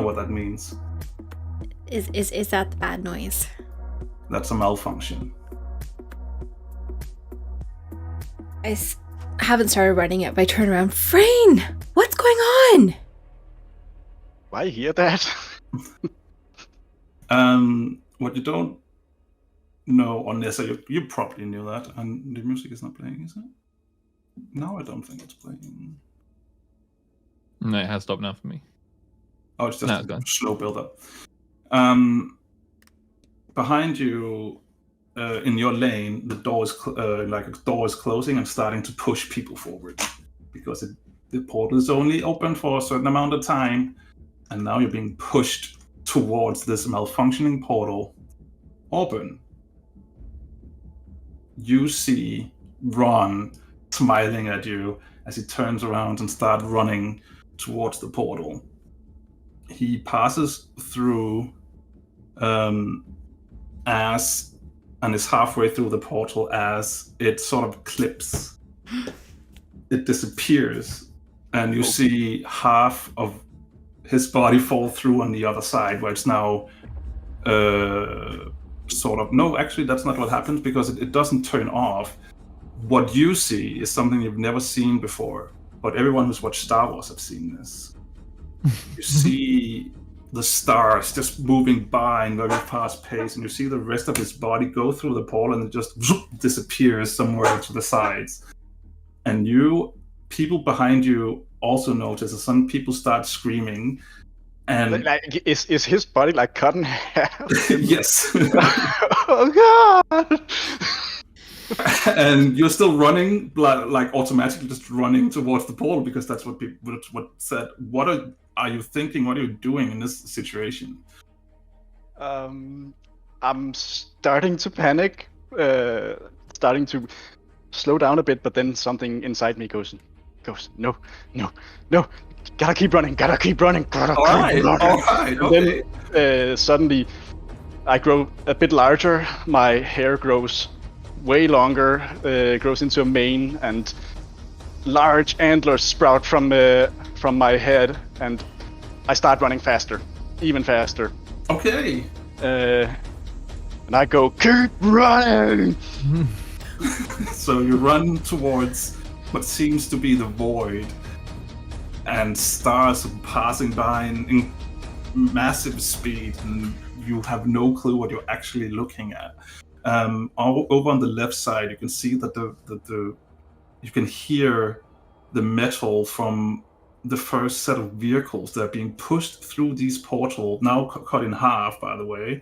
what that means. Is that the bad noise? That's a malfunction. I haven't started running yet, but I turn around. Frayne! What's going on? I hear that. What you don't know on Neza, you probably knew that, and the music is not playing, is it? No, I don't think it's playing. No, it has stopped now for me. Oh, it's just No, it's gone. slow build up. Behind you, in your lane, the door is like a door is closing and starting to push people forward because the portal is only open for a certain amount of time, and now you're being pushed towards this malfunctioning portal. Auburn, you see Ron smiling at you as he turns around and starts running towards the portal. He passes through and is halfway through the portal as it sort of clips. It disappears, and you see half of his body fall through on the other side, where it's now sort of... No, actually, that's not what happens, because it doesn't turn off. What you see is something you've never seen before, but everyone who's watched Star Wars have seen this. You see the stars just moving by in very fast pace, and you see the rest of his body go through the portal, and it just disappears somewhere to the sides. And people behind you also notice as some people start screaming. And like, is his body like cut in half? Yes. Oh god! And you're still running, like automatically just running towards the portal, because that's what said. What are you thinking? What are you doing in this situation? I'm starting to panic, starting to slow down a bit, but then something inside me goes, no, gotta keep running. All right, okay. Then suddenly I grow a bit larger, my hair grows way longer, grows into a mane, and large antlers sprout from my head, and I start running faster, even faster. Okay. And I go, keep running! So you run towards what seems to be the void, and stars are passing by in massive speed, and you have no clue what you're actually looking at. Over on the left side, you can see that you can hear the metal from the first set of vehicles that are being pushed through these portals, now cut in half, by the way.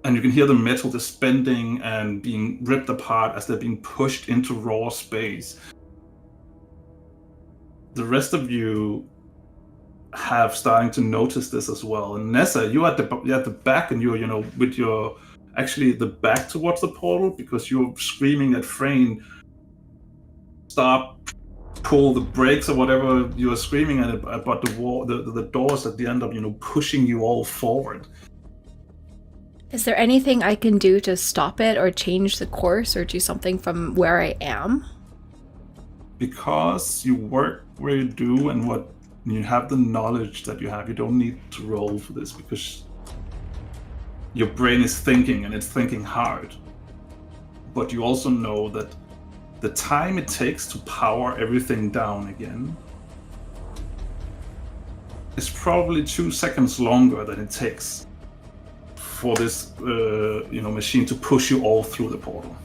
And you can hear the metal just bending and being ripped apart as they're being pushed into raw space. The rest of you have starting to notice this as well. And Neza, you're at the back, and you're with your actually the back towards the portal, because you're screaming at Frayne, stop, pull the brakes or whatever you're screaming at it, but the doors at the end of pushing you all forward. Is there anything I can do to stop it or change the course or do something from where I am? Because you work where you do and what you have the knowledge that you have, you don't need to roll for this, because your brain is thinking, and it's thinking hard. But you also know that the time it takes to power everything down again is probably 2 seconds longer than it takes for this machine to push you all through the portal.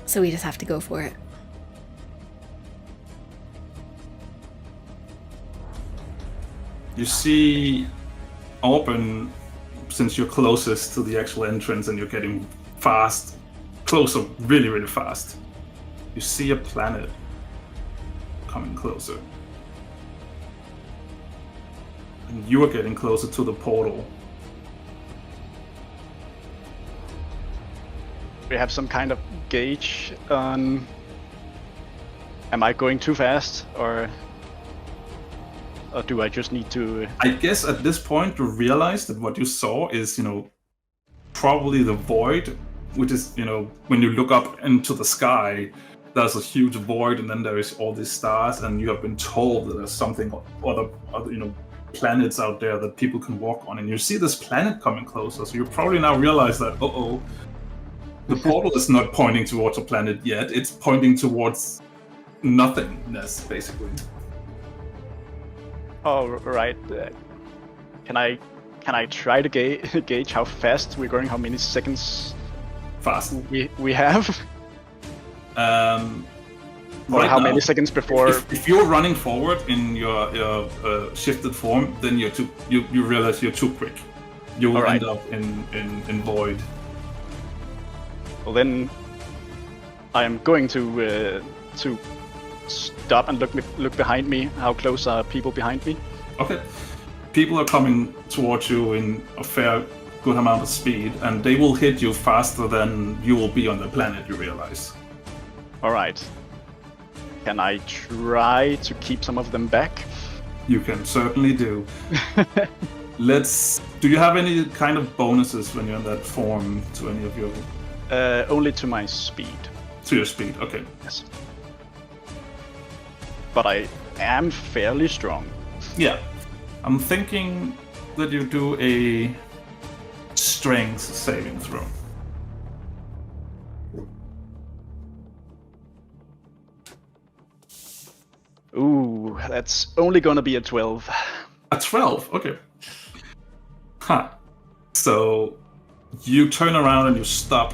So we just have to go for it. You see Auburn, since you're closest to the actual entrance and you're getting closer, really, really fast. You see a planet coming closer. And you are getting closer to the portal. We have some kind of gauge on... Am I going too fast, or do I just need to... I guess at this point you realize that what you saw is, probably the void, which is, when you look up into the sky, there's a huge void, and then there is all these stars, and you have been told that there's something other planets out there that people can walk on, and you see this planet coming closer, so you probably now realize that, the portal is not pointing towards a planet yet, it's pointing towards nothingness, basically. Oh, right. Can I try to gauge how fast we're going? How many seconds Fast. we have? Or Right how now, many seconds before? If you're running forward in your shifted form, then you realize you're too quick. You will end up in void. Well, then I am going to stop and look behind me. How close are people behind me? Okay. People are coming towards you in a fair good amount of speed, and they will hit you faster than you will be on the planet, you realize. All right. Can I try to keep some of them back? You can certainly do. Do you have any kind of bonuses when you're in that form to any of your... Only to my speed. To your speed, okay. Yes. But I am fairly strong. Yeah. I'm thinking that you do a strength saving throw. Ooh, that's only gonna be a 12. A 12? Okay. Huh. So you turn around and you stop.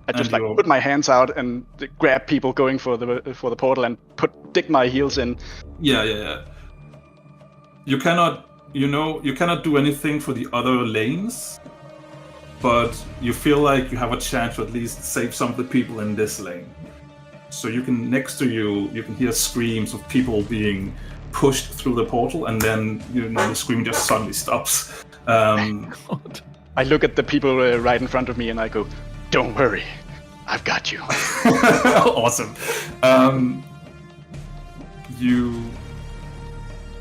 I just put my hands out and grab people going for the portal and dig my heels in. Yeah. You cannot do anything for the other lanes, but you feel like you have a chance to at least save some of the people in this lane. So next to you can hear screams of people being pushed through the portal, and then the scream just suddenly stops. I look at the people right in front of me and I go, "Don't worry, I've got you." Awesome. You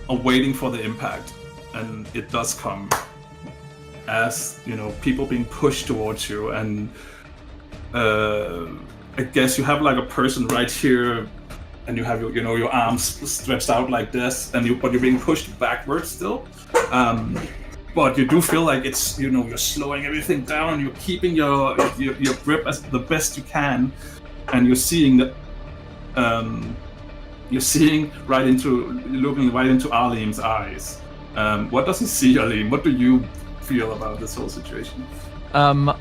are waiting for the impact, and it does come. As people being pushed towards you, and I guess you have like a person right here, and you have your arms stretched out like this, but you're being pushed backwards still. But you do feel like it's you're slowing everything down. You're keeping your grip as the best you can, and you're seeing that. You're looking right into Arleem's eyes. What does he see, Arleem? What do you feel about this whole situation? I'm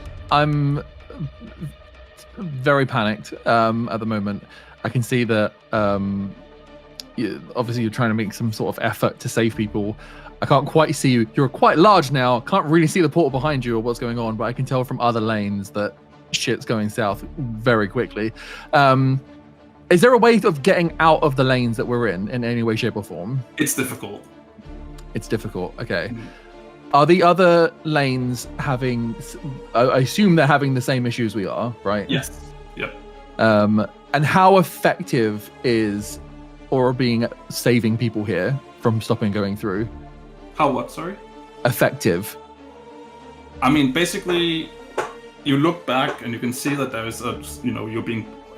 very panicked at the moment. I can see that obviously you're trying to make some sort of effort to save people. I can't quite see you. You're quite large now. Can't really see the portal behind you or what's going on, but I can tell from other lanes that shit's going south very quickly. Is there a way of getting out of the lanes that we're in any way, shape, or form? It's difficult. It's difficult. Okay. Are the other lanes having... I assume they're having the same issues we are, right? Yes. Yep. And how effective is Aura being saving people here from stopping going through? How what, sorry? Effective. I mean, basically, you look back and you can see that there is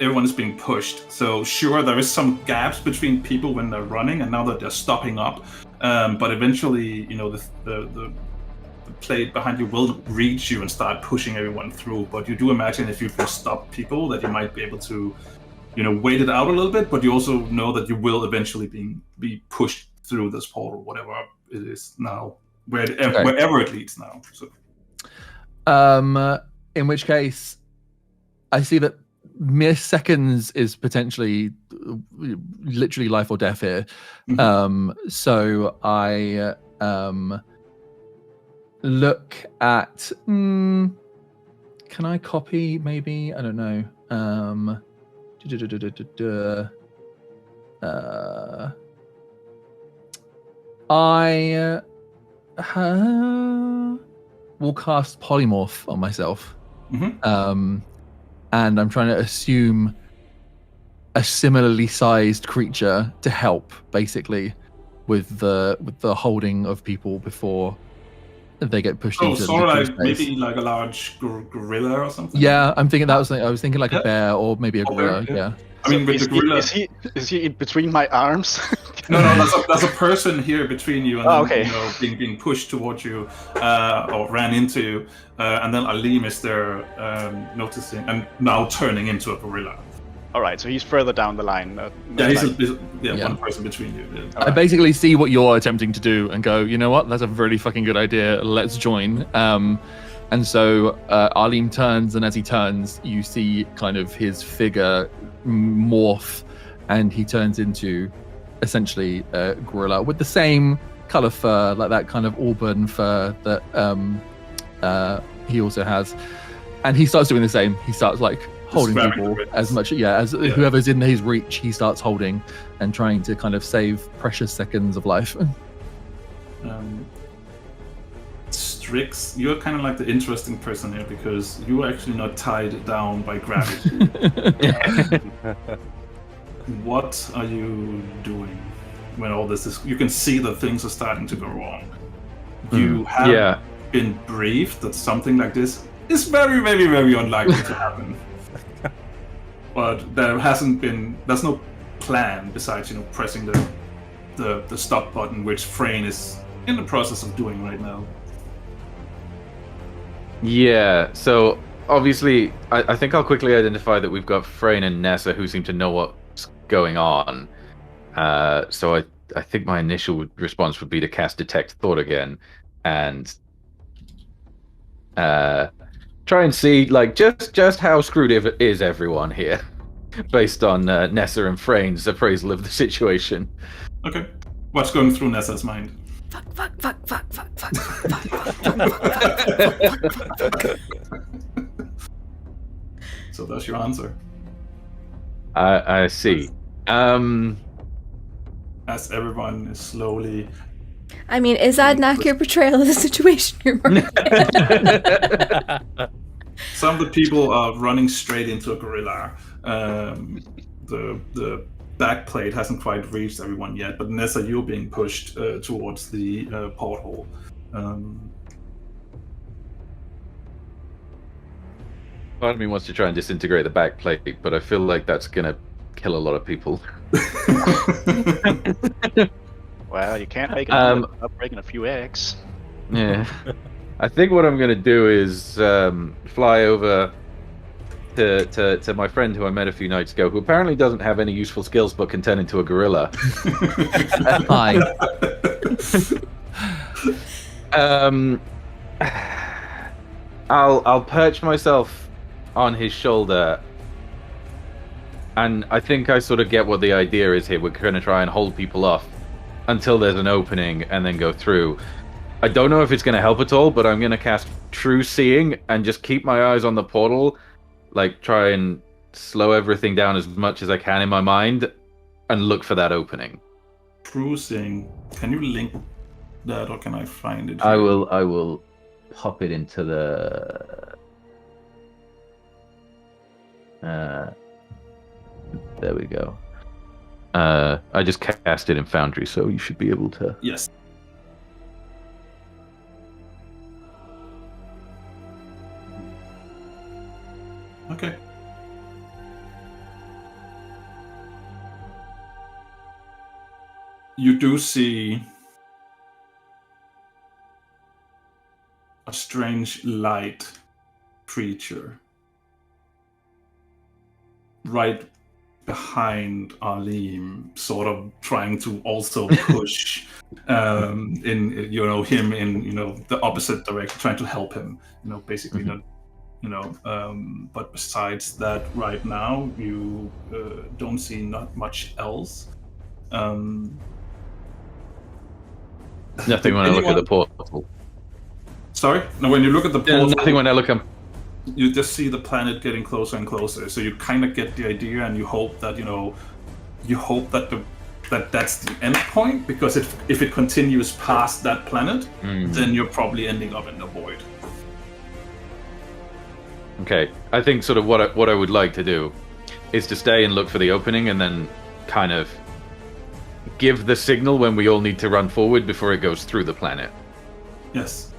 everyone is being pushed. So sure, there is some gaps between people when they're running, and now that they're stopping up. But eventually, the plate behind you will reach you and start pushing everyone through. But you do imagine if you can stop people, that you might be able to, wait it out a little bit. But you also know that you will eventually be pushed through this portal, whatever it is now, wherever it leads now. So. In which case, I see that mere seconds is potentially literally life or death here. So I look at can I copy maybe? I don't know. I will cast polymorph on myself. And I'm trying to assume a similarly sized creature to help, basically, with the holding of people before they get pushed into sort of space. Maybe like a large gorilla or something. Yeah, I'm thinking I was thinking like a bear or maybe a gorilla. Yeah. I mean, with the gorilla, is he in between my arms? No, there's a person here between you and okay. being pushed towards you or ran into you, and then Arleem is there noticing and now turning into a gorilla. All right, so he's further down the line. Yeah, like- Yeah. one person between you. Yeah. I Alright. basically see what you're attempting to do and go, you know what? That's a really fucking good idea. Let's join. And so Arleem turns, and as he turns, you see kind of his figure morph, and he turns into essentially a gorilla with the same color fur, like that kind of Auburn fur that he also has. And he starts doing the same. He starts like holding grabbing people the wrists. as much, as whoever's in his reach, he starts holding and trying to kind of save precious seconds of life. Strix, you're kind of like the interesting person here because you're actually not tied down by gravity. What are you doing when all this is? You can see that things are starting to go wrong. You have been briefed that something like this is very, very, very unlikely to happen. But there's no plan besides, pressing the stop button, which Frayne is in the process of doing right now. Yeah, so obviously, I think I'll quickly identify that we've got Frayne and Neza who seem to know what's going on. So I think my initial response would be to cast Detect Thought again and try and see like just how screwed is everyone here, based on Neza and Frayne's appraisal of the situation. Okay. What's going through Nessa's mind? Fuck. So that's your answer. I see. As everyone is slowly. I mean, is that an accurate portrayal of the situation you're working? Some of the people are running straight into a gorilla. The back plate hasn't quite reached everyone yet, but Nessa, you're being pushed towards the porthole. Part of me wants to try and disintegrate the back plate, but I feel like that's gonna kill a lot of people. Well, you can't make it without breaking a few eggs. Yeah. I think what I'm gonna do is fly over to my friend who I met a few nights ago, who apparently doesn't have any useful skills but can turn into a gorilla. Hi. I'll perch myself on his shoulder, and I think I sort of get what the idea is here. We're going to try and hold people off until there's an opening and then go through. I don't know if it's going to help at all, but I'm going to cast True Seeing and just keep my eyes on the portal, like try and slow everything down as much as I can in my mind and look for that opening. True Seeing. Can you link that, or can I find it? I will pop it into the there we go. I just cast it in Foundry, so you should be able to. Yes. Okay. You do see a strange light creature right behind Arleem, sort of trying to also push him in the opposite direction, trying to help him, basically but besides that, right now you don't see not much else. Nothing when I look at the portal. Sorry? No, when you look at the portal, nothing when I look at. You just see the planet getting closer and closer. So you kind of get the idea, and you hope that that's the end point, because if it continues past that planet, then you're probably ending up in the void. Okay, I think sort of what I would like to do is to stay and look for the opening, and then kind of give the signal when we all need to run forward before it goes through the planet. Yes.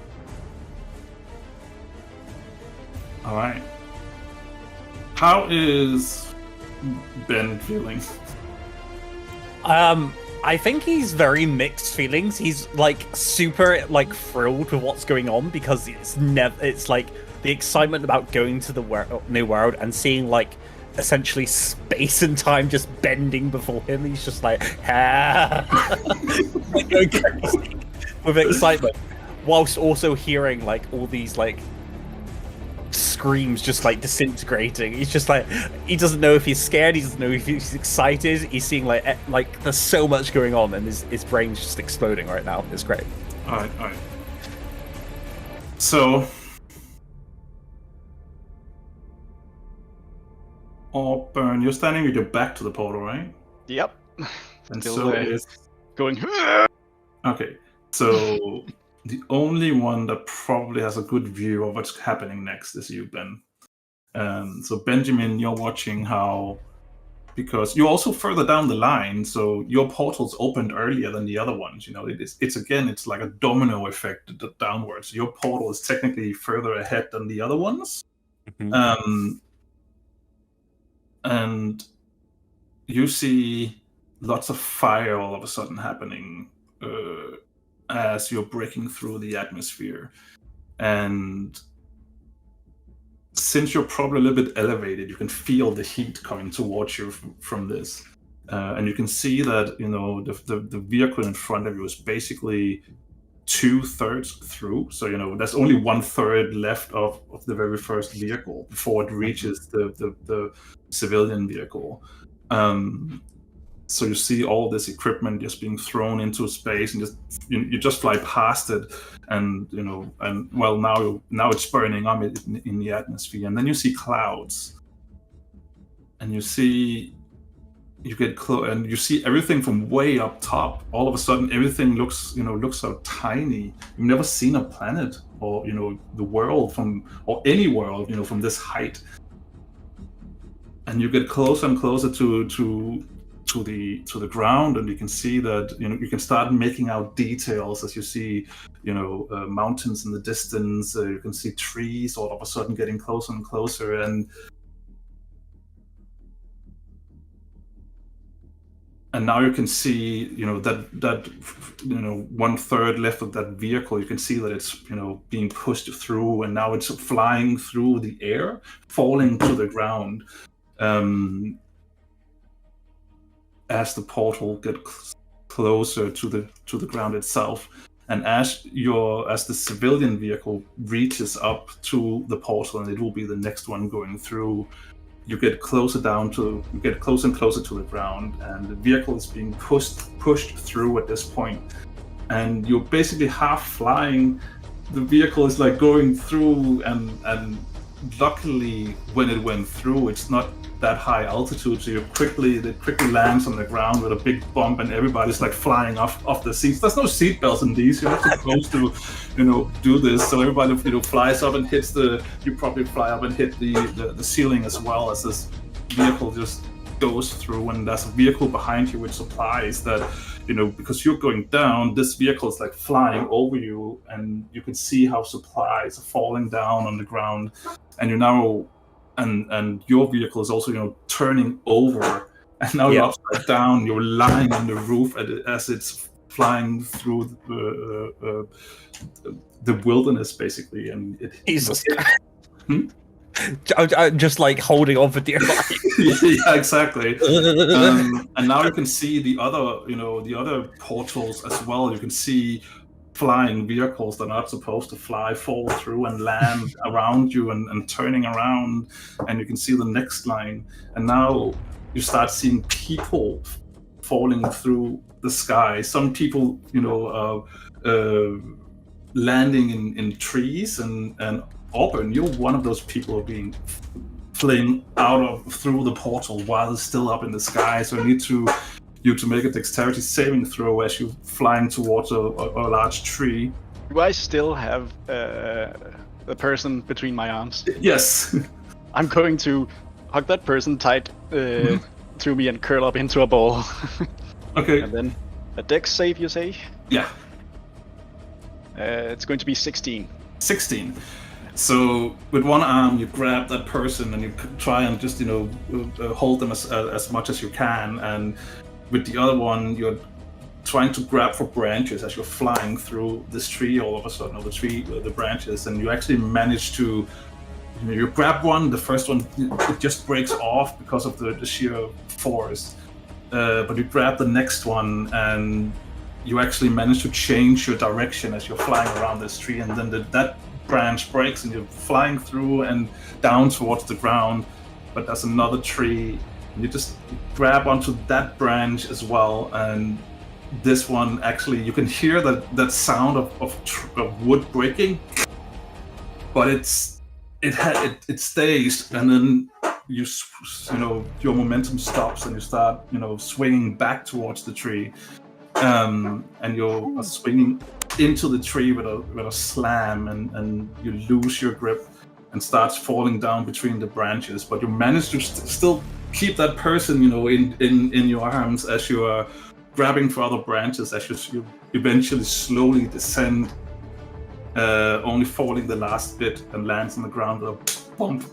All right. How is Ben feeling? I think he's very mixed feelings. He's like super thrilled with what's going on, because it's like the excitement about going to the new world and seeing like essentially space and time just bending before him. He's just like, like going crazy with excitement, whilst also hearing like all these like screams just like disintegrating. He's just like, he doesn't know if he's scared, he doesn't know if he's excited. He's seeing like there's so much going on, and his brain's just exploding right now. It's great. All right. So, Auburn, you're standing with your back to the portal, right? Yep. And Still so is going. okay. So the only one that probably has a good view of what's happening next is you, Ben. So Benjamin, you're watching how, because you're also further down the line, so your portal's opened earlier than the other ones. You know, it's like a domino effect downwards. Your portal is technically further ahead than the other ones. Mhm. And you see lots of fire all of a sudden happening as you're breaking through the atmosphere. And since you're probably a little bit elevated, you can feel the heat coming towards you from this. And you can see that, you know, the vehicle in front of you is basically 2/3 through. So, you know, there's only 1/3 left of the very first vehicle before it reaches the civilian vehicle. So you see all this equipment just being thrown into space, and just you just fly past it, and you know, and well, now it's burning up in the atmosphere, and then you see clouds, and you get close, and you see everything from way up top. All of a sudden, everything looks so tiny. You've never seen a planet or, you know, the world or any world, you know, from this height. And you get closer and closer to the ground, and you can see that, you know, you can start making out details as you see, you know, mountains in the distance. You can see trees all of a sudden getting closer and closer, and now you can see, you know, that you know, 1/3 left of that vehicle. You can see that it's, you know, being pushed through, and now it's flying through the air, falling to the ground. As the portal gets closer to the ground itself, and as the civilian vehicle reaches up to the portal, and it will be the next one going through, you get closer and closer to the ground, and the vehicle is being pushed through at this point, and you're basically half flying. The vehicle is like going through, and luckily when it went through, it's not that high altitude, so it quickly lands on the ground with a big bump, and everybody's like flying off the seats. There's no seat belts in these. You're not supposed to, you know, do this. So everybody, you know, flies up and hits you probably fly up and hit the ceiling as well, as this vehicle just goes through. And there's a vehicle behind you with supplies that, you know, because you're going down, this vehicle is like flying over you, and you can see how supplies are falling down on the ground, and you're now, and your vehicle is also, you know, turning over, and now you're upside down. You're lying on the roof as it's flying through the wilderness, basically, and Jesus. I'm just like holding on for dear life. Yeah, exactly. And now you can see the other portals as well. You can see flying vehicles that are not supposed to fly fall through and land around you, and turning around, and you can see the next line. And now you start seeing people falling through the sky. Some people, you know, landing in trees, and Auburn, you're one of those people being flown through the portal while it's still up in the sky. So I need you to make a dexterity saving throw as you're flying towards a large tree. Do I still have the person between my arms? Yes. I'm going to hug that person tight through me and curl up into a ball. Okay. And then a dex save, you say? Yeah. It's going to be 16. 16. So with one arm, you grab that person and you try and just, you know, hold them as much as you can, and with the other one, you're trying to grab for branches as you're flying through this tree all of a sudden, or the branches, and you actually manage to you grab one, the first one it just breaks off because of the sheer force. But you grab the next one, and you actually manage to change your direction as you're flying around this tree, and then that branch breaks, and you're flying through and down towards the ground. But there's another tree, and you just grab onto that branch as well, and this one actually you can hear that sound of wood breaking, but it stays, and then you know your momentum stops, and you start swinging back towards the tree, and you're swinging into the tree with a slam, and you lose your grip and starts falling down between the branches, but you manage to still keep that person in your arms as you are grabbing for other branches, as you eventually slowly descend, only falling the last bit, and lands on the ground with a bump,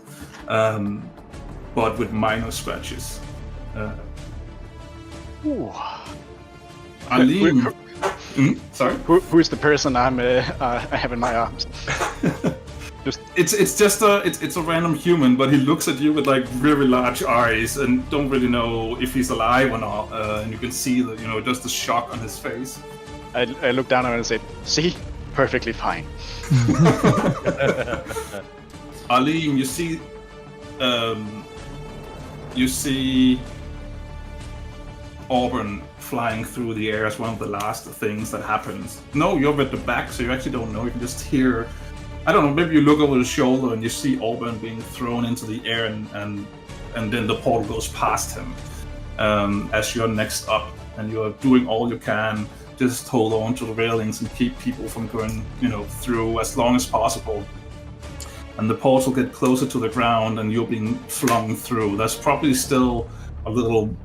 but with minor scratches. Arleem, sorry. Who's the person I have in my arms? It's just a random human, but he looks at you with like really large eyes and don't really know if he's alive or not. And you can see that just the shock on his face. I look down at him and say, "See, perfectly fine." Arleem, you see Auburn flying through the air as one of the last things that happens. No, you're at the back, so you actually don't know. You can just hear. I don't know, maybe you look over the shoulder and you see Auburn being thrown into the air, and then the portal goes past him as you're next up, and you're doing all you can. Just hold on to the railings and keep people from going through as long as possible. And the portal gets closer to the ground, and you're being flung through. There's probably still a little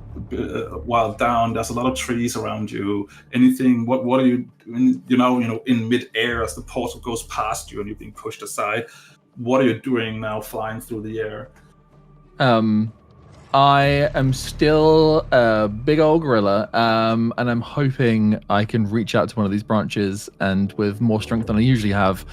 while down. There's a lot of trees around you. Anything? What are you? In mid-air as the portal goes past you and you're being pushed aside. What are you doing now, flying through the air? I am still a big old gorilla, and I'm hoping I can reach out to one of these branches, and with more strength than I usually have,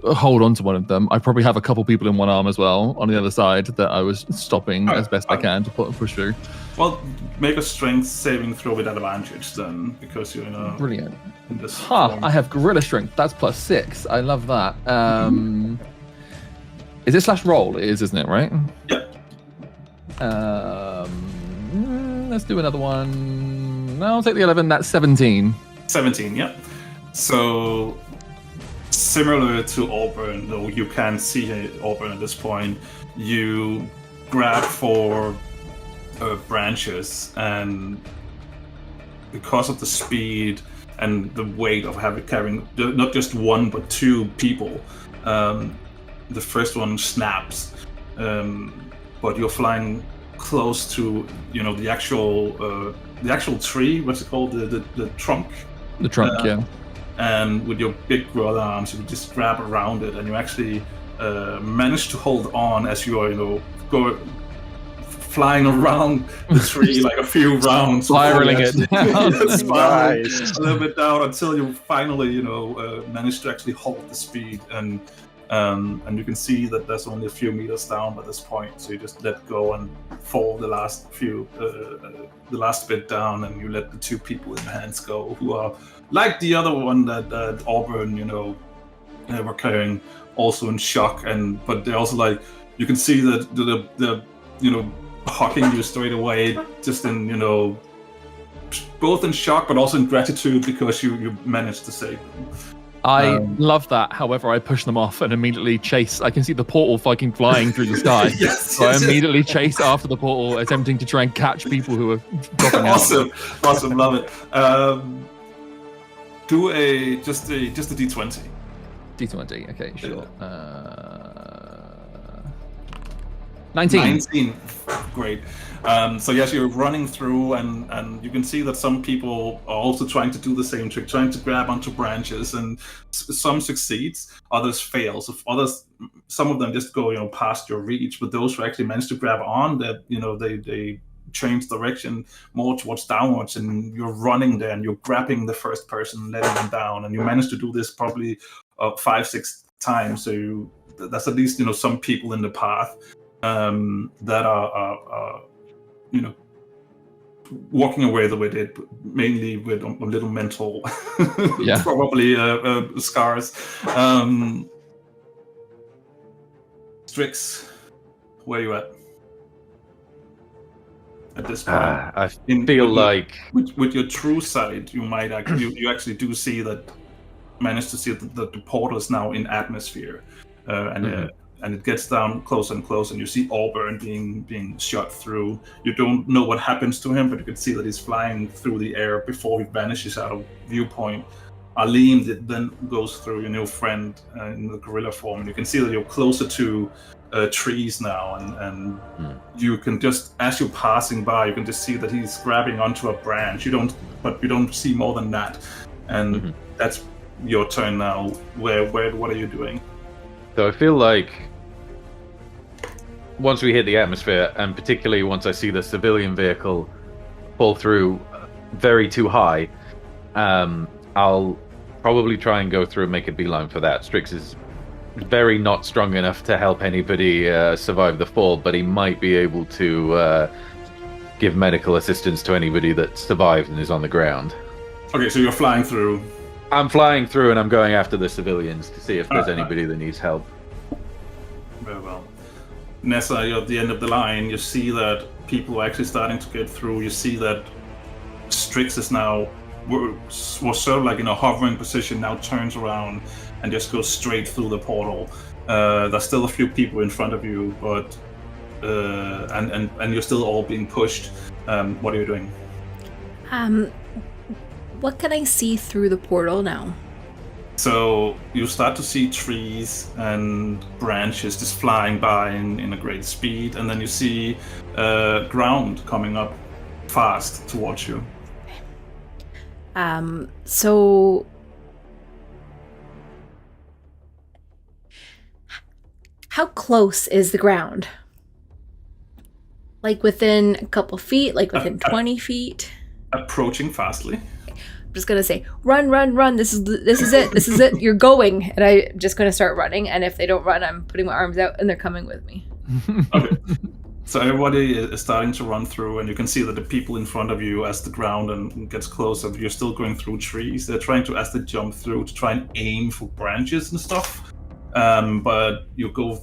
hold on to one of them. I probably have a couple people in one arm as well on the other side that I was stopping as best I can to push through. Well, make a strength saving throw with advantage then, because you're in a brilliant. In this I have gorilla strength. That's +6. I love that. Is it /roll? It is, isn't it? Right? Yeah. Let's do another one. No, I'll take the 11. That's 17. 17. Yeah. So similar to Auburn, though you can't see Auburn at this point, you grab for branches, and because of the speed and the weight of carrying not just one but two people, the first one snaps, but you're flying close to the actual tree. What's it called? The trunk. The trunk, yeah. And with your big gorilla arms, you just grab around it, and you actually manage to hold on as you are, flying around the tree like a few rounds, spiraling it down. Nice. A little bit down until you finally, manage to actually hold the speed, and you can see that there's only a few meters down by this point. So you just let go and fall the last bit down, and you let the two people in the hands go, who are like the other one that Auburn, were carrying, also in shock, but they're also like, you can see that the hugging you straight away, just in both in shock but also in gratitude because you managed to save them. I love that. However, I push them off and immediately chase. I can see the portal fucking flying through the sky. I immediately chase after the portal, attempting to try and catch people who are dropping out. Awesome, love it. Do just a D20. D20, okay, sure. 19. Great. So yes, you're running through, and you can see that some people are also trying to do the same trick, trying to grab onto branches, and some succeeds, others fail. So some of them just go past your reach, but those who actually manage to grab on, that they change direction more towards downwards, and you're running there and you're grabbing the first person, letting them down, and you manage to do this probably 5-6 times. So you there's at least some people in the path that are walking away the way they did, mainly with a little mental, probably scars. Strix, where are you at this point? I feel like with your true sight, you might you actually do see that. Manage to see that the portal is now in atmosphere, and it gets down closer and closer, and you see Auburn being shot through. You don't know what happens to him, but you can see that he's flying through the air before he vanishes out of viewpoint. Arleem then goes through your new friend in the gorilla form, and you can see that you're closer to trees now, and you can just, as you're passing by, you can just see that he's grabbing onto a branch. You don't see more than that, and that's your turn now. What are you doing? So I feel like once we hit the atmosphere, and particularly once I see the civilian vehicle fall through very too high, I'll probably try and go through and make a beeline for that. Strix is very not strong enough to help anybody survive the fall, but he might be able to give medical assistance to anybody that survived and is on the ground. Okay, so you're flying through. I'm flying through and I'm going after the civilians to see if there's anybody that needs help. Very well. Neza, you're at the end of the line. You see that people are actually starting to get through. You see that Strix is now, was sort of like in a hovering position, now turns around and just goes straight through the portal. There's still a few people in front of you, but and you're still all being pushed. What are you doing? What can I see through the portal now? So you start to see trees and branches just flying by in a great speed, and then you see ground coming up fast towards you. So how close is the ground? Like within a couple feet, like within 20 feet? Approaching fastly. I'm just gonna say, run, run, run. This is it. This is it. You're going. And I'm just gonna start running. And if they don't run, I'm putting my arms out and they're coming with me. Okay. So everybody is starting to run through, and you can see that the people in front of you, as the ground and gets closer, you're still going through trees. They're trying to, as they jump through, to try and aim for branches and stuff. But you go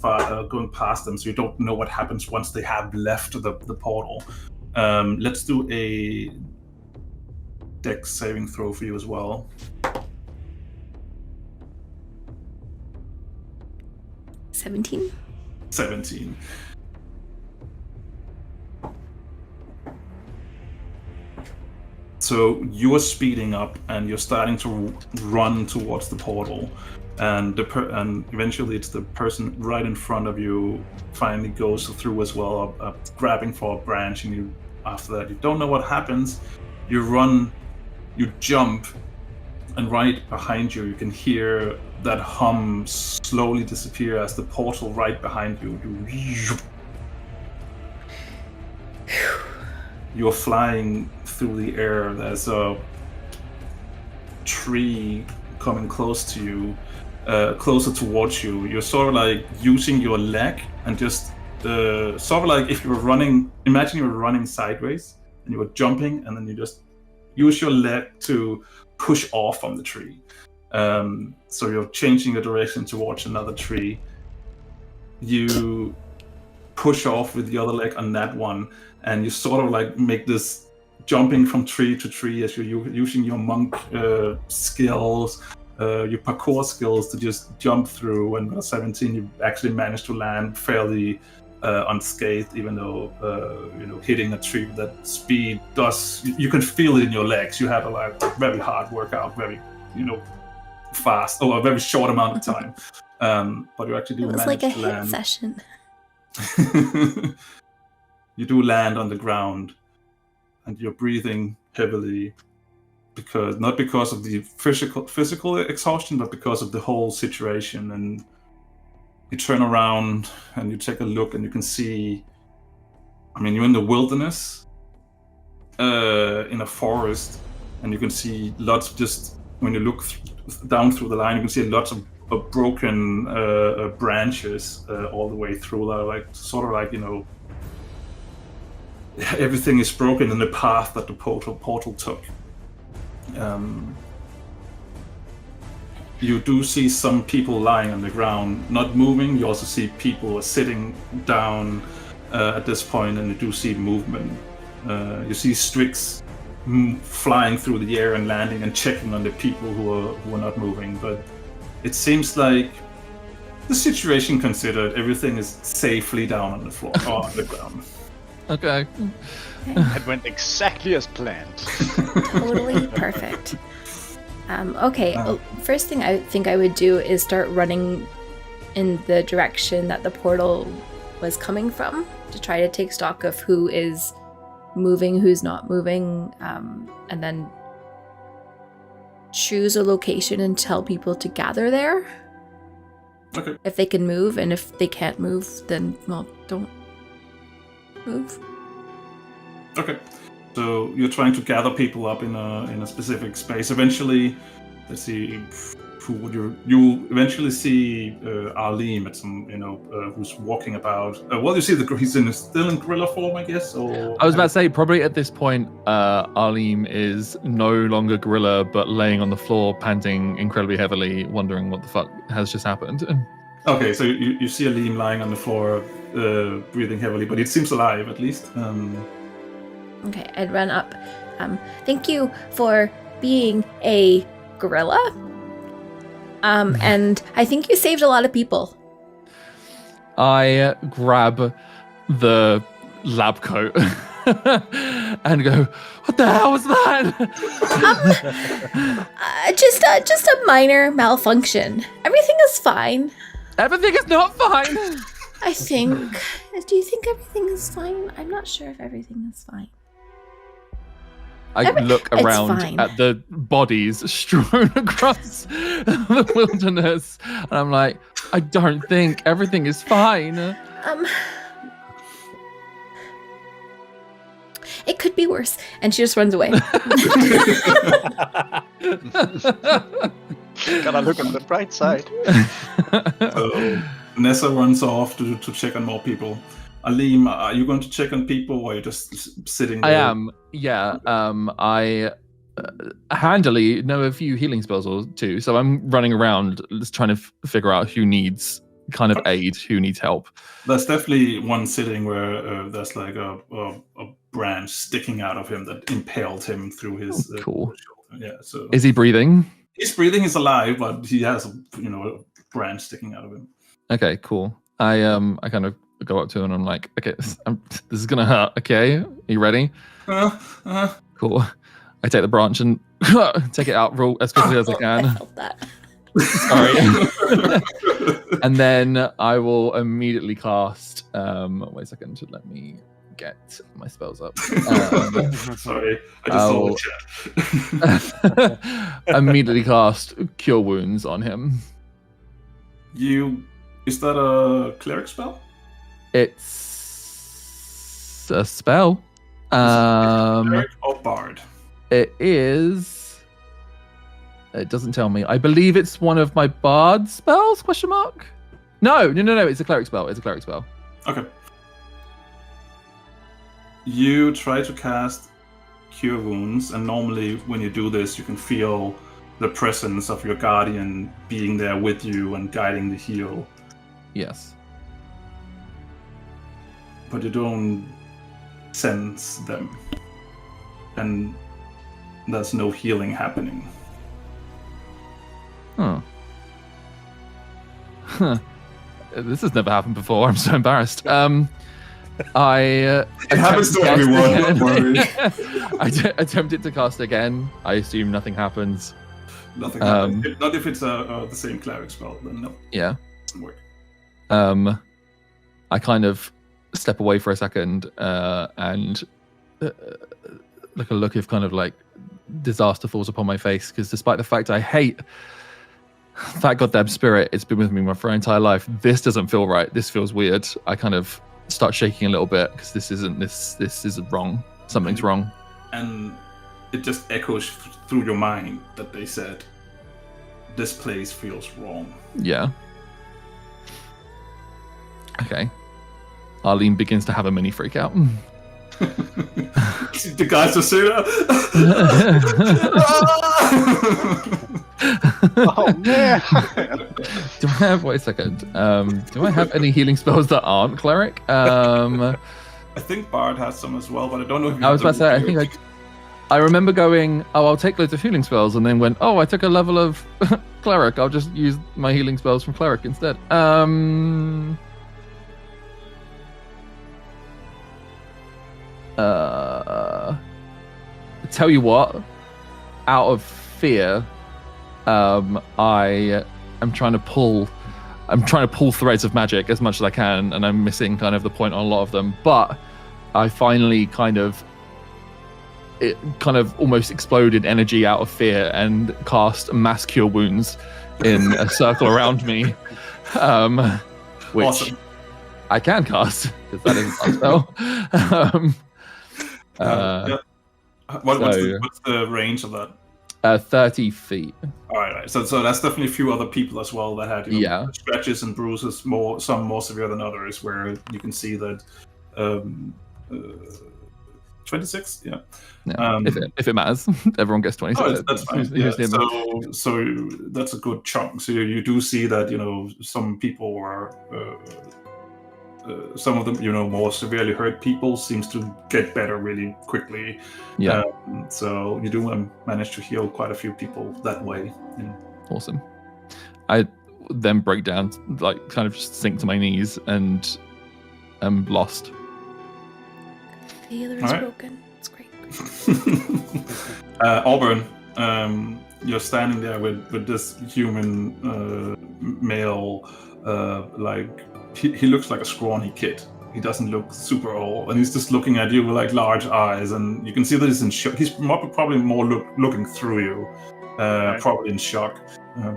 going past them, so you don't know what happens once they have left the portal. Let's do a Dex saving throw for you as well. 17. So you are speeding up and you're starting to run towards the portal, and and eventually it's the person right in front of you finally goes through as well, grabbing for a branch, and you, after that, you don't know what happens. You run, you jump, and right behind you can hear that hum slowly disappear as the portal right behind you. You're flying through the air. There's a tree coming close to you, closer towards you. You're sort of like using your leg and just sort of like if you were running, imagine you were running sideways and you were jumping, and then you just use your leg to push off from the tree. So you're changing your direction towards another tree. You push off with the other leg on that one, and you sort of like make this jumping from tree to tree as you're using your monk skills, your parkour skills to just jump through. And at 17, you actually managed to land fairly unscathed, even though hitting a tree with that speed you can feel it in your legs. You have a very hard workout, very fast, a very short amount of time. But you actually do manage to land. It was like a hit session. You do land on the ground, and you're breathing heavily, not because of the physical exhaustion, but because of the whole situation. And you turn around and you take a look, and you can see, you're in the wilderness, in a forest, and you can see lots of, just when you look down through the line, you can see lots of broken branches all the way through. Like sort of like everything is broken in the path that the portal took. You do see some people lying on the ground, not moving. You also see people sitting down at this point, and you do see movement. You see Strix flying through the air and landing and checking on the people who are not moving. But it seems like, the situation considered, everything is safely down on the floor or on the ground. Okay. It went exactly as planned. Totally perfect. Okay, first thing I think I would do is start running in the direction that the portal was coming from to try to take stock of who is moving, who's not moving, and then choose a location and tell people to gather there. Okay. If they can move, and if they can't move, then, well, don't move. Okay. So you're trying to gather people up in a specific space. Eventually, let's see, who would you eventually see Arleem at some, who's walking about. Well, you see he's still in gorilla form, I guess. Or I was about to say, probably at this point, Arleem is no longer gorilla, but laying on the floor, panting incredibly heavily, wondering what the fuck has just happened. Okay, so you see Arleem lying on the floor, breathing heavily, but it seems alive at least. Okay, I'd run up. Thank you for being a gorilla. And I think you saved a lot of people. I grab the lab coat and go, "What the hell was that?" Just a minor malfunction. Everything is fine. Everything is not fine. I think. Do you think everything is fine? I'm not sure if everything is fine. I look around at the bodies strewn across the wilderness, and I'm like, I don't think everything is fine. It could be worse. And she just runs away. Gotta look on the bright side. So Neza runs off to check on more people. Arleem, are you going to check on people, or are you just sitting there? I am, yeah. I handily know a few healing spells or two, so I'm running around just trying to figure out who needs kind of aid, who needs help. There's definitely one sitting where there's like a branch sticking out of him that impaled him through his cool. shoulder. Yeah. So is he breathing? He's breathing. He's alive, but he has a branch sticking out of him. Okay, cool. I kind of go up to him and I'm like, okay, this is gonna hurt. Okay, are you ready? Cool. I take the branch and take it out as quickly as I can. I felt that. Sorry. And then I will immediately cast. Wait a second. Let me get my spells up. Sorry, I just saw the chat. Immediately cast Cure Wounds on him. Is that a cleric spell? It's a spell. Cleric or bard? It is. It doesn't tell me. I believe it's one of my bard spells? ? No. It's a cleric spell. Okay. You try to cast Cure Wounds, and normally when you do this, you can feel the presence of your guardian being there with you and guiding the heal. Yes. But you don't sense them. And there's no healing happening. Huh. This has never happened before. I'm so embarrassed. It happens to everyone, don't worry. I attempted to cast again. I assume nothing happens. Nothing happens. Not if it's the same cleric spell, then no. Yeah. It doesn't work. I kind of step away for a second and like a look of kind of like disaster falls upon my face, because despite the fact I hate that goddamn spirit, it's been with me for my entire life. This doesn't feel right. This feels weird. I kind of start shaking a little bit because this isn't wrong. Something's wrong. And it just echoes through your mind that they said this place feels wrong. Yeah. Okay. Arleem begins to have a mini freak out. The guys are saying, Oh man! Do I have? Wait a second. Do I have any healing spells that aren't cleric? I think Bard has some as well, but I don't know if you I was about to say. I think I remember going. Oh, I'll take loads of healing spells, and then went. Oh, I took a level of cleric. I'll just use my healing spells from cleric instead. Tell you what, out of fear, I am trying to pull threads of magic as much as I can, and I'm missing kind of the point on a lot of them. But I finally kind of almost exploded energy out of fear and cast mass cure wounds in a circle around me, which Awesome. I can cast because that is a spell. Yeah. What's the range of that? 30 feet. All right. So that's definitely a few other people as well that had scratches and bruises, some more severe than others, where you can see that 26. Yeah. If it matters, everyone gets 26. Oh, that's fine. Yeah. So that's a good chunk. So you do see that some people were. Some of them, more severely hurt people seems to get better really quickly. Yeah. So you do manage to heal quite a few people that way. Awesome. I then break down, like kind of just sink to my knees and am lost. The healer is broken. It's great. Auburn, you're standing there with this human male, He looks like a scrawny kid. He doesn't look super old, and he's just looking at you with like large eyes, and you can see that he's in shock. He's probably more looking through you, probably in shock.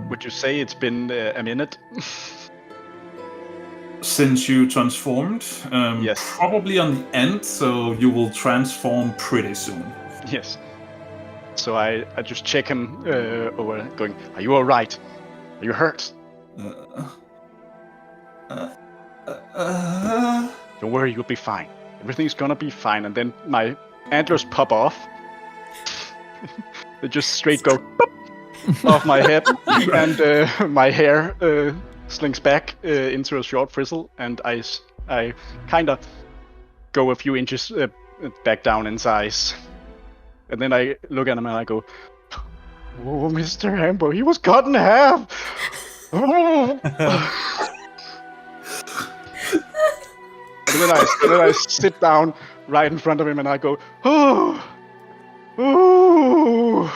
Would you say it's been a minute? Since you transformed? Yes. Probably on the end, so you will transform pretty soon. Yes. So I just check him over, going, "Are you all right? Are you hurt? Don't worry, you'll be fine. Everything's gonna be fine." And then my antlers pop off. They just straight go pop off my head, and my hair slinks back into a short frizzle, and I kind of go a few inches back down in size. And then I look at him and I go, "Oh, Mr. Hambo, he was cut in half." And then I sit down right in front of him and I go, "Oh, oh."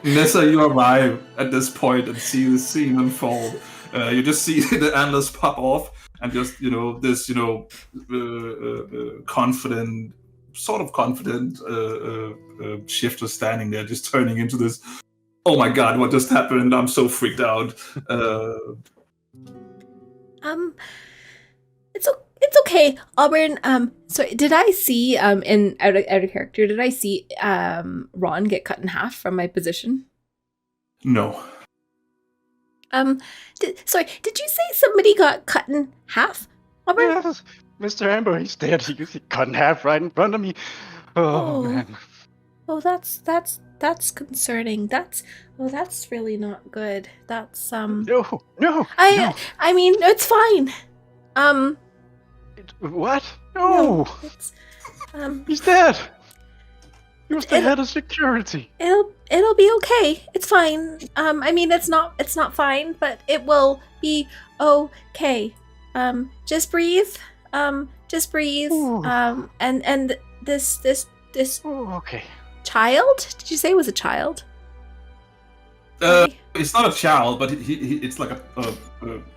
Neza, you arrive at this point and see the scene unfold. You just see the antlers pop off, and just this confident shifter standing there, just turning into this. Oh my God! What just happened? I'm so freaked out. It's okay, Auburn. So did I see in out of character? Did I see Ron get cut in half from my position? No. Did you say somebody got cut in half, Auburn? Yes, Mr. Amber, he's dead. He cut in half right in front of me. Oh man. Oh, that's concerning. That's really not good. That's No. I mean, it's fine. What? No. It's He's dead. He was the head of security. It'll be okay. It's fine. I mean, it's not fine, but it will be okay. Just breathe. Just breathe. Ooh. And this Oh, okay. child? Did you say it was a child? It's not a child, but it's like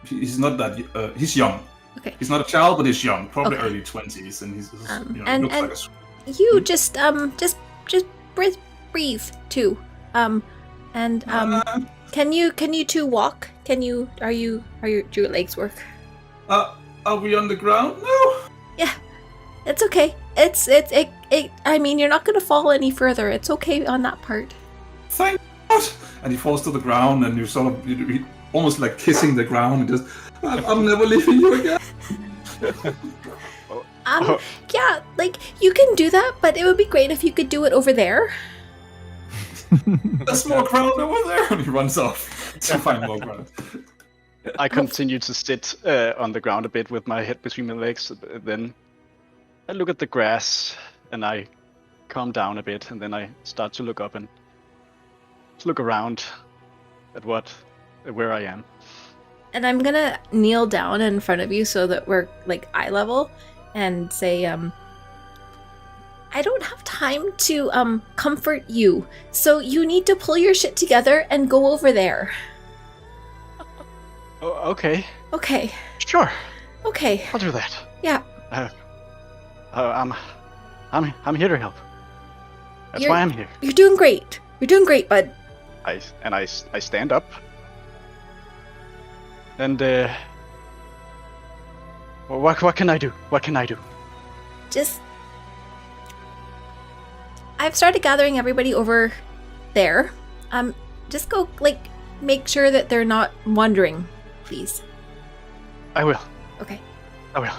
he's not that. He's young. Okay. He's not a child, but he's young, probably Okay. early 20s, and he's looks and like a. you just breathe too. Can you two walk? Do your legs work? Are we on the ground? No. Yeah, it's okay. I mean, you're not gonna fall any further. It's okay on that part. And he falls to the ground, and you sort of you almost like kissing the ground, and just, I'm never leaving you again. Yeah, like, you can do that, but it would be great if you could do it over there. There's more ground over there, and he runs off to find more ground. I continue to sit on the ground a bit with my head between my legs. Then I look at the grass and I calm down a bit, and then I start to look up and look around at where I am. And I'm gonna kneel down in front of you so that we're like eye level and say, I don't have time to comfort you, so you need to pull your shit together and go over there. Oh, okay. Okay. Sure. Okay. I'll do that. Yeah. I'm here to help. That's why I'm here. You're doing great. You're doing great, bud. I stand up. And what can I do? What can I do? Just, I've started gathering everybody over there. Just go, like, make sure that they're not wandering, please. I will. Okay. I will.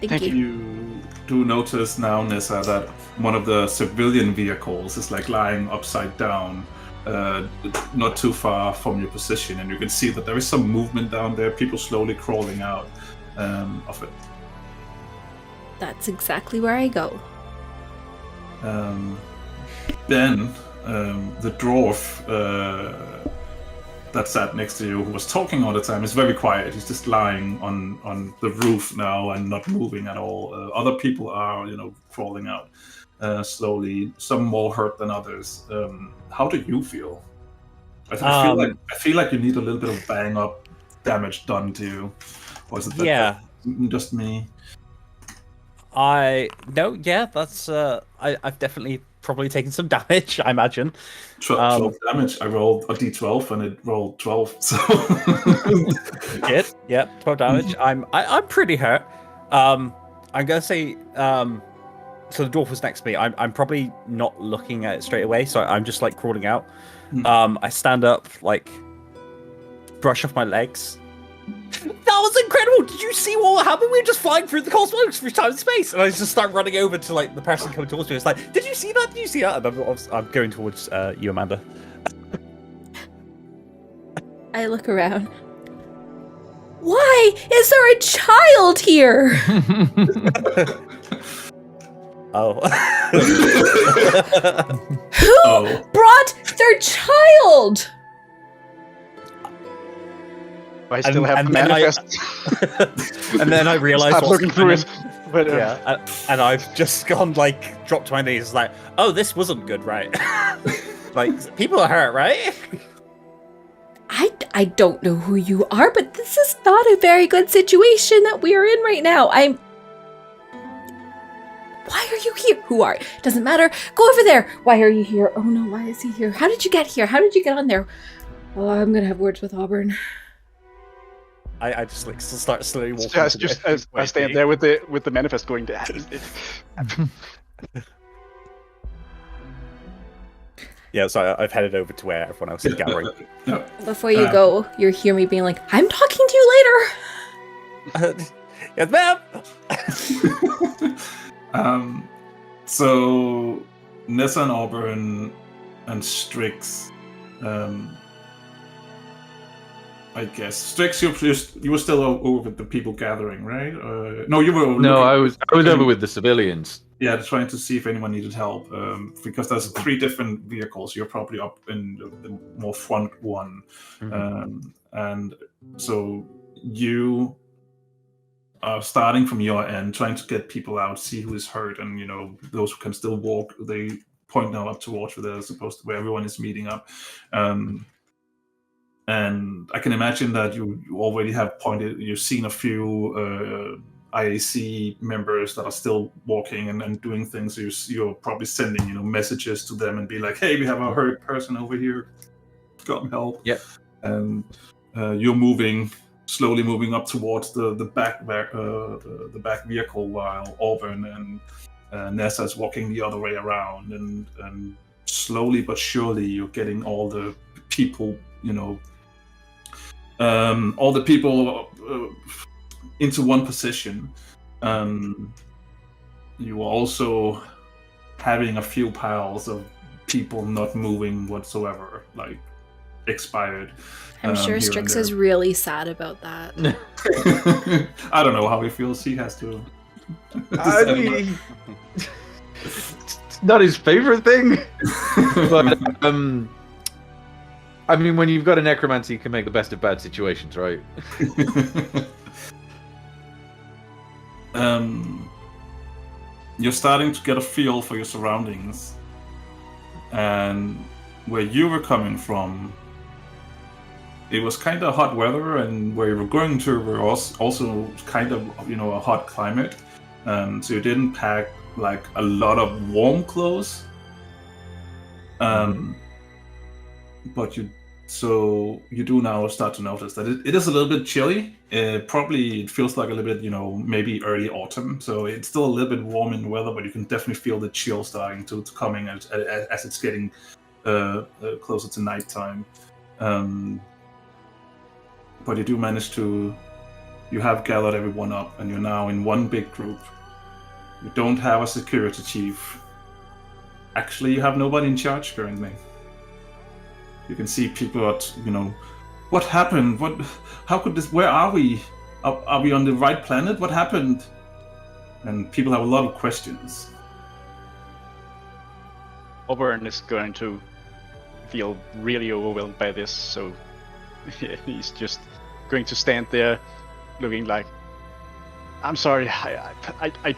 Thank you. You do notice now, Neza, that one of the civilian vehicles is like lying upside down, not too far from your position, and you can see that there is some movement down there, people slowly crawling out of it. That's exactly where I go. Then the dwarf that sat next to you, who was talking all the time, is very quiet. He's just lying on the roof now and not moving at all. Other people are, crawling out slowly. Some more hurt than others. How do you feel? I feel like you need a little bit of bang up damage done to you. Or is it just me? That's I've definitely probably taken some damage, I imagine. 12 damage. I rolled a d12 and it rolled 12. So good. Yeah, 12 damage. I'm pretty hurt. I'm gonna say so the dwarf was next to me. I'm probably not looking at it straight away, so I'm just like crawling out. I stand up, like brush off my legs. That was incredible! Did you see what happened? We were just flying through the cosmos through time and space, and I just start running over to like the person coming towards me. It's like, did you see that? Did you see that? And I'm going towards you, Amanda. I look around. Why is there a child here? Oh. Who brought their child? I still have the manifest. And then I realized Stop looking through it. But, and I've just gone like dropped to my knees, like, oh, this wasn't good, right? Like, people are hurt, right? I don't know who you are, but this is not a very good situation that we are in right now. Why are you here? Who are you? Doesn't matter. Go over there. Why are you here? Oh no, why is he here? How did you get here? How did you get on there? Oh, I'm gonna have words with Auburn. I just like start slowly walking. I stand there with the manifest going down. Yeah, so I've headed over to where everyone else is gathering. Before you go, you hear me being like, I'm talking to you later. Yes, ma'am. So Neza and Auburn and Strix, I guess. Strix, you were still over with the people gathering, right? No, you were. No, I was over with the civilians. Yeah, trying to see if anyone needed help, because there's 3 different vehicles. You're probably up in the more front one, and so you are starting from your end, trying to get people out, see who is hurt, and those who can still walk. They point now up towards where they're supposed to, where everyone is meeting up. And I can imagine that you already have you've seen a few IAC members that are still walking and doing things. So you're probably sending messages to them and be like, hey, we have a hurt person over here, come help. Yep. And you're slowly moving up towards the back vehicle, while Auburn and Neza is walking the other way around, and slowly but surely you're getting all the people, all the people into one position. You were also having a few piles of people not moving whatsoever, like expired. I'm sure here Strix and is really sad about that. there. I don't know how he feels. He has to. I mean, it's not his favorite thing. But I mean, when you've got a necromancer, you can make the best of bad situations, right? You're starting to get a feel for your surroundings, and where you were coming from, it was kind of hot weather, and where you were going to were also kind of a hot climate. So you didn't pack like a lot of warm clothes, but you do now start to notice that it is a little bit chilly. Probably it feels like a little bit, maybe early autumn. So it's still a little bit warm in the weather, but you can definitely feel the chill starting to coming as it's getting closer to nighttime. But you do manage to. You have gathered everyone up, and you're now in one big group. You don't have a security chief. Actually, you have nobody in charge currently. You can see people at, what happened? How could this? Where are we? Are we on the right planet? What happened? And people have a lot of questions. Auburn is going to feel really overwhelmed by this, so he's just going to stand there, looking like, "I'm sorry, I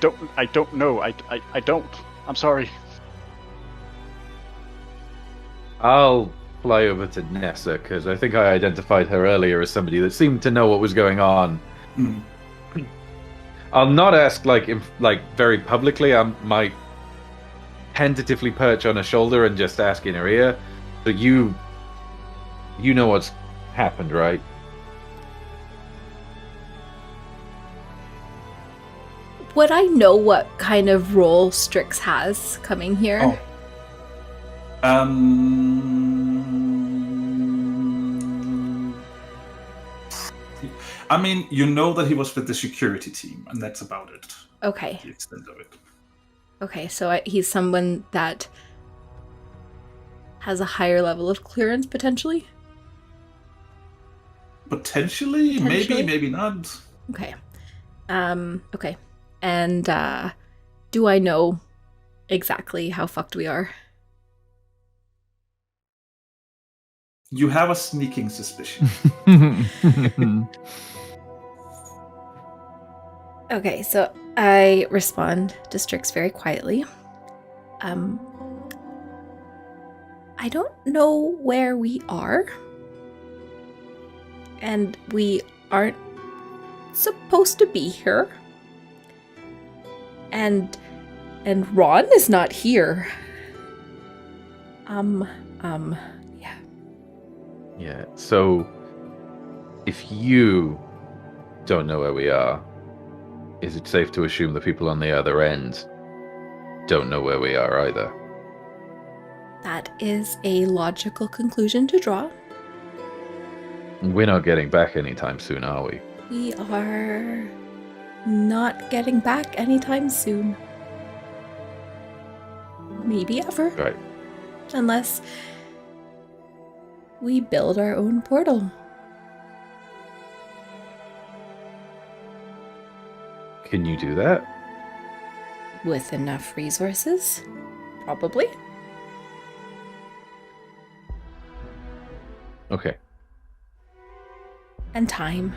don't know, I don't. I'm sorry." I'll fly over to Neza, because I think I identified her earlier as somebody that seemed to know what was going on. I'll not ask very publicly. I might tentatively perch on her shoulder and just ask in her ear. But you know what's happened, right? Would I know what kind of role Strix has coming here? Oh. I mean, you know that he was with the security team, and that's about it. Okay. The extent of it. Okay, so he's someone that has a higher level of clearance, potentially? Potentially? Maybe not. Okay. Okay. And, do I know exactly how fucked we are? You have a sneaking suspicion. Okay, so I respond to Strix very quietly. I don't know where we are. And we aren't supposed to be here. And Ron is not here. Yeah. Yeah, so if you don't know where we are, is it safe to assume the people on the other end don't know where we are either? That is a logical conclusion to draw. We're not getting back anytime soon, are we? We are not getting back anytime soon. Maybe ever. Right. Unless we build our own portal. Can you do that? With enough resources? Probably. Okay. And time.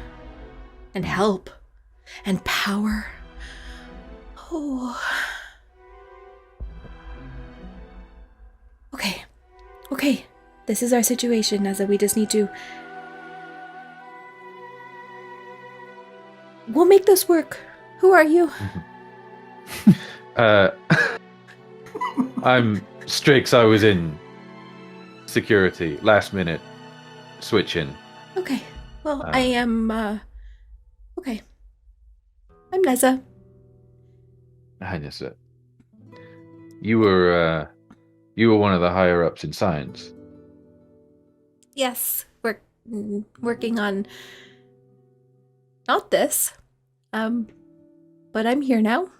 And help. And power. Oh. Okay. This is our situation, Neza. We just need to... We'll make this work. Who are you? I'm Strix. I was in security. Last minute switch in. Okay. Well, I am, okay. I'm Neza. Hi, Neza. You were one of the higher ups in science. Yes, we're working on not this, but I'm here now.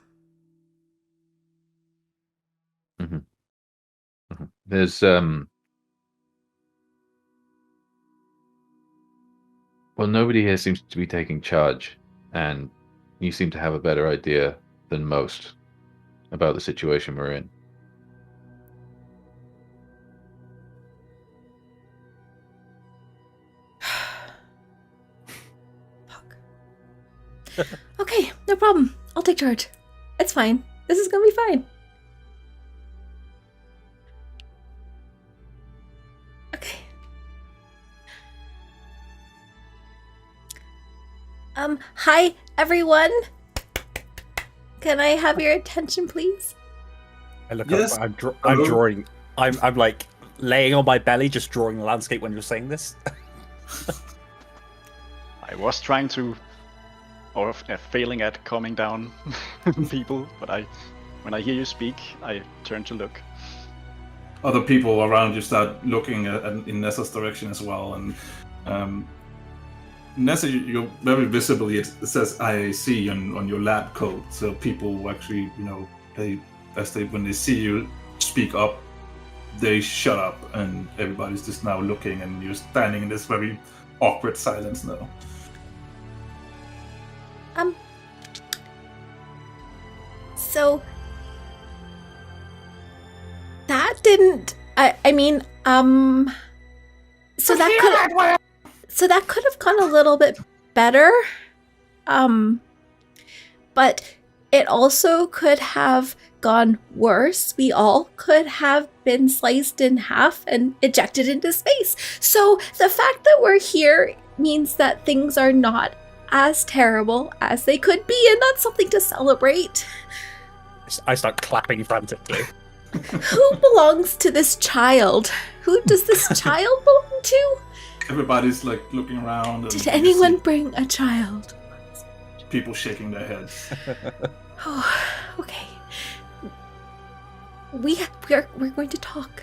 There's well, nobody here seems to be taking charge, and you seem to have a better idea than most about the situation we're in. Fuck. Okay, no problem. I'll take charge. It's fine. This is gonna be fine. Okay. Hi, everyone. Can I have your attention, please? I look Yes. up. I'm Hello? drawing. I'm like laying on my belly, just drawing the landscape when you're saying this. I was trying to, or failing at calming down people, but when I hear you speak, I turn to look. Other people around you start looking in Neza's direction as well, and Neza, you're very visibly. It says IAC on your lab coat, so people actually, when they see you speak up, they shut up, and everybody's just now looking, and you're standing in this very awkward silence now. So that didn't. I mean, so that could have gone a little bit better. But it also could have gone worse. We all could have been sliced in half and ejected into space. So the fact that we're here means that things are not as terrible as they could be, and that's something to celebrate. I start clapping frantically. Who belongs to this child? Who does this child belong to? Everybody's like looking around. And Did you anyone see bring a child? people shaking their heads? Oh, okay. We're going to talk.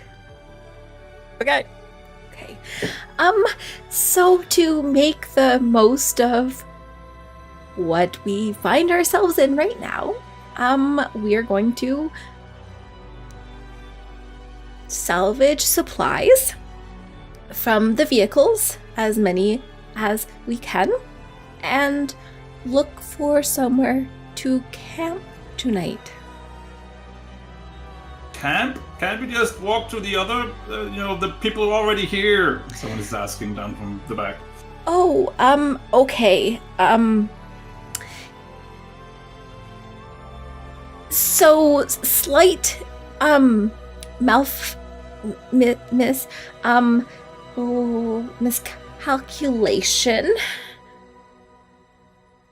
Okay. Okay. So to make the most of what we find ourselves in right now, we're going to salvage supplies from the vehicles, as many as we can, and look for somewhere to camp tonight. Camp? Can't we just walk to the other, the people are already here? Someone is asking down from the back. Oh, okay. So slight, miscalculation.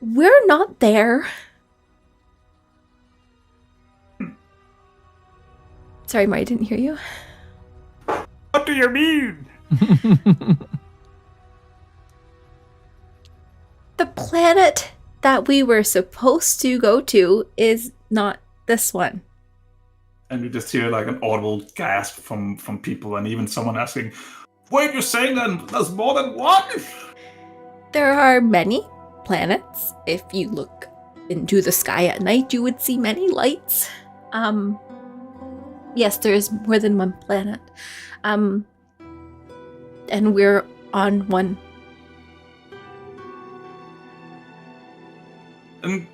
We're not there. Sorry, Mari, I didn't hear you. What do you mean? The planet that we were supposed to go to is not this one. And you just hear like an audible gasp from people, and even someone asking, "Wait, you're saying that there's more than one?" There are many planets. If you look into the sky at night, you would see many lights. Yes, there is more than one planet. And we're on one.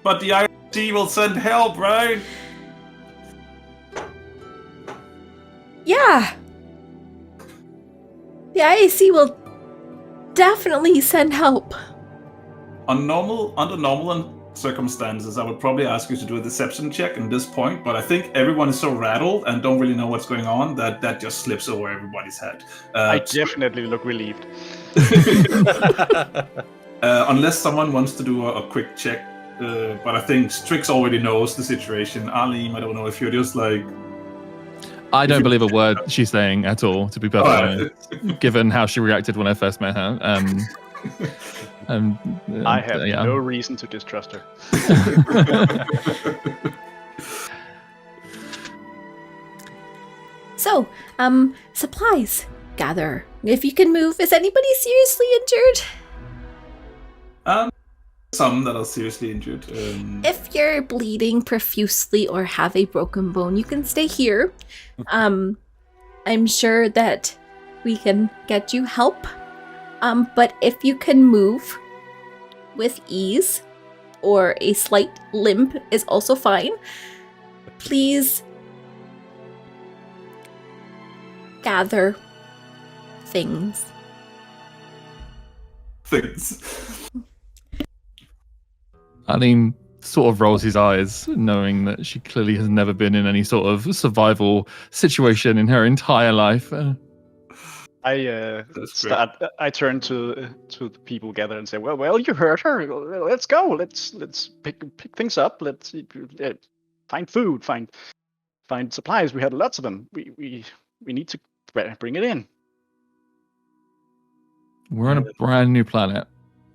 But the IRC will send help, right? Yeah. The IAC will definitely send help. Under normal circumstances, I would probably ask you to do a deception check at this point, but I think everyone is so rattled and don't really know what's going on that just slips over everybody's head. I definitely look relieved. Unless someone wants to do a quick check, but I think Strix already knows the situation. Arleem, I don't know if you're just like... I don't believe a word she's saying at all, to be perfectly honest, given how she reacted when I first met her. I have no reason to distrust her. So, supplies. Gather If you can move, is anybody seriously injured? Some that are seriously injured. If you're bleeding profusely or have a broken bone, you can stay here. I'm sure that we can get you help. But if you can move with ease, or a slight limp is also fine, please gather things. Arleem sort of rolls his eyes, knowing that she clearly has never been in any sort of survival situation in her entire life. I turn to the people gathered and say, "Well, you heard her. Let's go. Let's pick things up. Let's find food, find supplies. We had lots of them. We need to bring it in." We're on a brand new planet.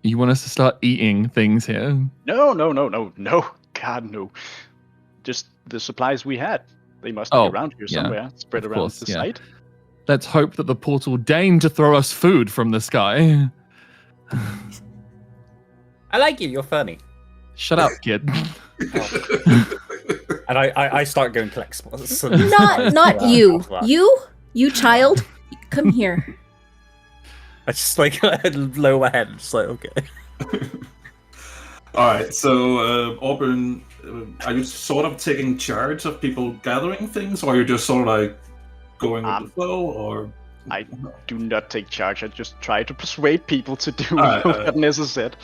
You want us to start eating things here? No. God, no. Just the supplies we had. They must be around here somewhere, spread around the site. Let's hope that the portal deigned to throw us food from the sky. I like you. You're funny. Shut up, kid. And I start going collect some. Not you. You child. Come here. I just like lower my head. Just like, okay. All right. So, Auburn, are you sort of taking charge of people gathering things, or are you just sort of like going with the flow? Or I do not take charge. I just try to persuade people to do what Neza said.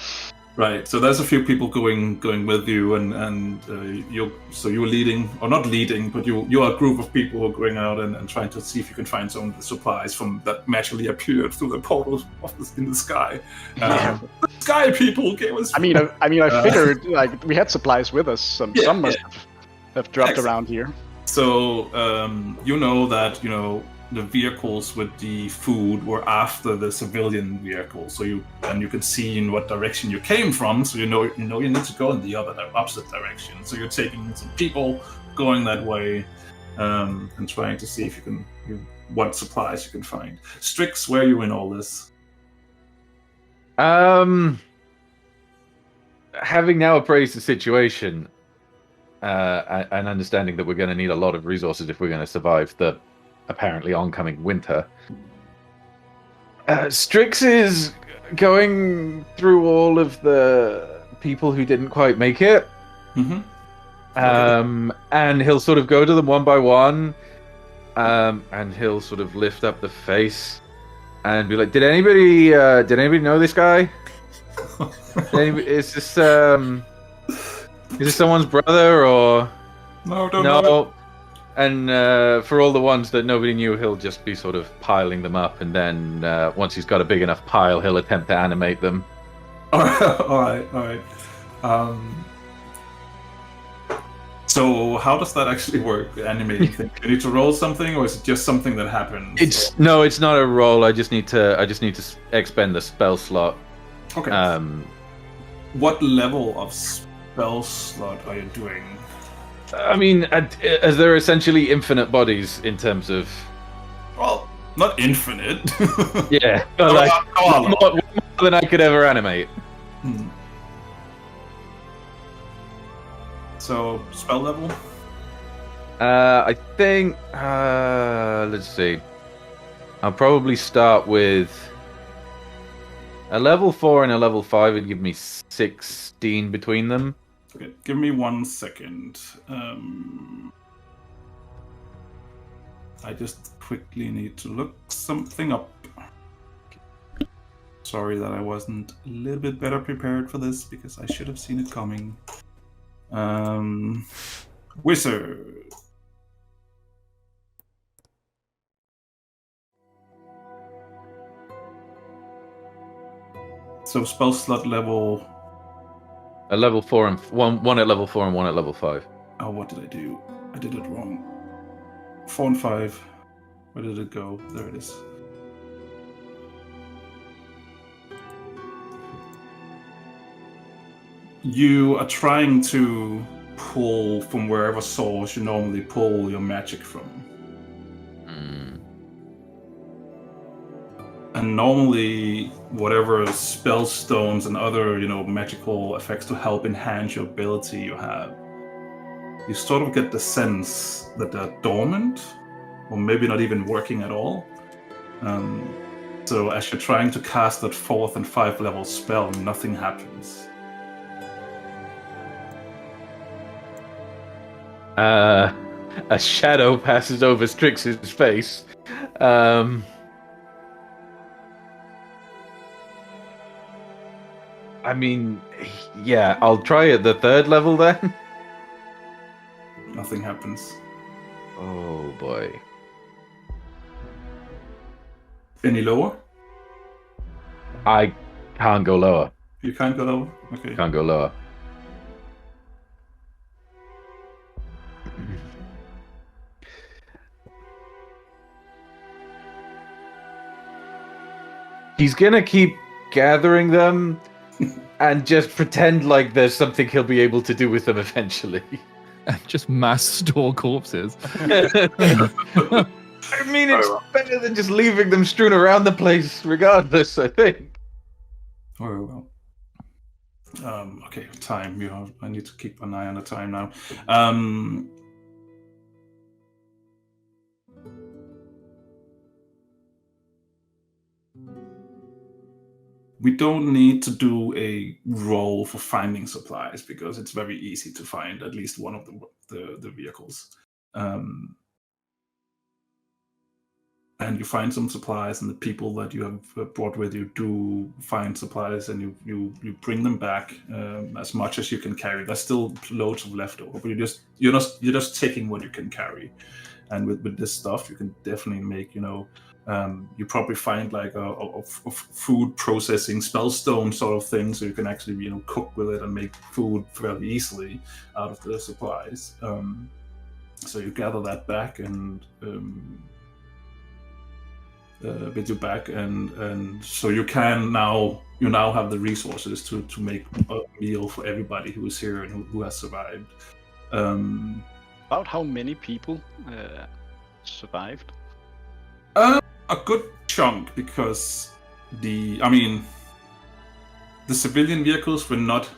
Right. So there's a few people going with you, and you're leading, or not leading, but you are a group of people who are going out and trying to see if you can find some of the supplies from that magically appeared through the portals in the sky. Sky people gave us. I figured like we had supplies with us. Some must have dropped around here. So you know that the vehicles with the food were after the civilian vehicles, so you can see in what direction you came from, so you know you need to go in the opposite direction. So you're taking some people going that way, and trying to see if you can what supplies you can find. Strix, where are you in all this? Having now appraised the situation, and understanding that we're going to need a lot of resources if we're going to survive the apparently oncoming winter, Strix is going through all of the people who didn't quite make it. Mm-hmm. And he'll sort of go to them one by one, and he'll sort of lift up the face and be like, "Did anybody know this guy? Is this someone's brother or no? Don't know. And for all the ones that nobody knew, he'll just be sort of piling them up, and then once he's got a big enough pile, he'll attempt to animate them." All right. So how does that actually work? Animating thing? You need to roll something, or is it just something that happens? It's not a roll. I just need to expend the spell slot. Okay. What level of spell slot are you doing? I mean, as they're essentially infinite bodies in terms of... Well, not infinite. Yeah, but like more than I could ever animate. So, spell level? I think... let's see. I'll probably start with... a level 4 and a level 5 would give me 16 between them. Okay, give me 1 second. I just quickly need to look something up. Sorry that I wasn't a little bit better prepared for this, because I should have seen it coming. Wizard. So spell slot level... A level 4 and one at level 4 and one at level 5. Oh, what did I do? I did it wrong. 4 and 5. Where did it go? There it is. You are trying to pull from wherever source you normally pull your magic from. normally, whatever spell stones and other, magical effects to help enhance your ability you have, you sort of get the sense that they're dormant, or maybe not even working at all. So as you're trying to cast that 4th and 5th level spell, nothing happens. A shadow passes over Strix's face. I mean, yeah, I'll try at the 3rd level then. Nothing happens. Oh boy. Any lower? I can't go lower. You can't go lower? Okay. Can't go lower. He's gonna keep gathering them and just pretend like there's something he'll be able to do with them eventually. Just mass store corpses. I mean, it's better than just leaving them strewn around the place regardless, I think. Very well. Okay, time. I need to keep an eye on the time now. We don't need to do a roll for finding supplies because it's very easy to find at least one of the vehicles. And you find some supplies, and the people that you have brought with you do find supplies, and you bring them back as much as you can carry. There's still loads of leftover, but you're just taking what you can carry. And with this stuff, you can definitely make you probably find like a food processing spellstone sort of thing, so you can actually cook with it and make food fairly easily out of the supplies. So you gather that back and. With you back, and so you now have the resources to make a meal for everybody who is here and who has survived. About how many people survived? A good chunk, because the civilian vehicles were not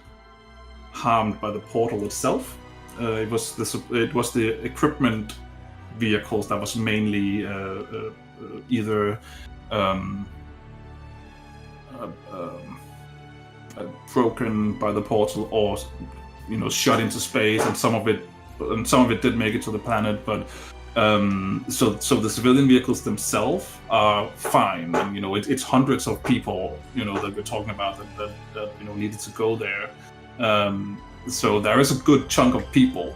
harmed by the portal itself. It was the equipment vehicles that was mainly either broken by the portal or shot into space, and some of it did make it to the planet, but so the civilian vehicles themselves are fine, and it's hundreds of people that we're talking about that needed to go there. So there is a good chunk of people.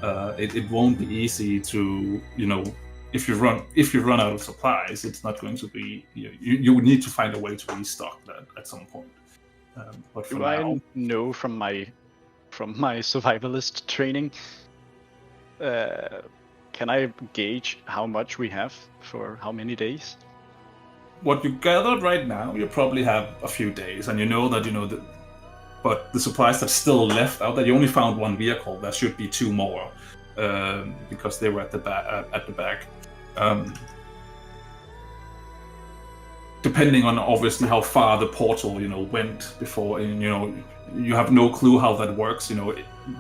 It won't be easy to if you run out of supplies, it's not going to be. You would need to find a way to restock that at some point. But for now, I know from my survivalist training, can I gauge how much we have for how many days? What you gathered right now, you probably have a few days, and that but the supplies that's still left out, that you only found one vehicle. There should be 2 more, because they were at the back. Depending on obviously how far the portal went before, and you have no clue how that works.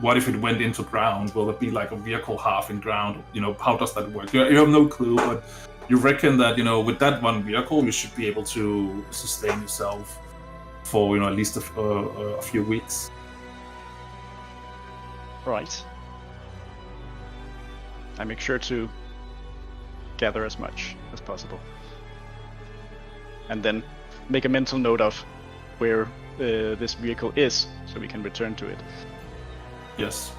What if it went into ground? Will it be like a vehicle half in ground? How does that work? You have no clue, but you reckon that with that one vehicle, you should be able to sustain yourself for at least a few weeks. Right. I make sure to gather as much as possible, and then make a mental note of where this vehicle is, so we can return to it. Yes.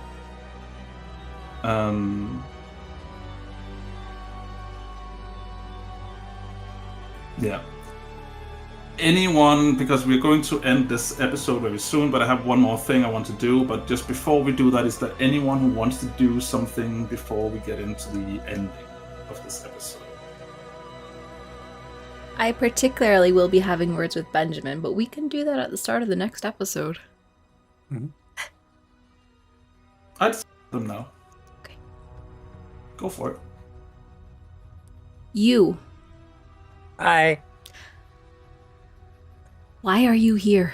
Yeah. Anyone, because we're going to end this episode very soon, but I have one more thing I want to do. But just before we do that, is there anyone who wants to do something before we get into the ending of this episode? I particularly will be having words with Benjamin, but we can do that at the start of the next episode. Mm-hmm. I'd say them now. Okay. Go for it. You. Hi. Why are you here?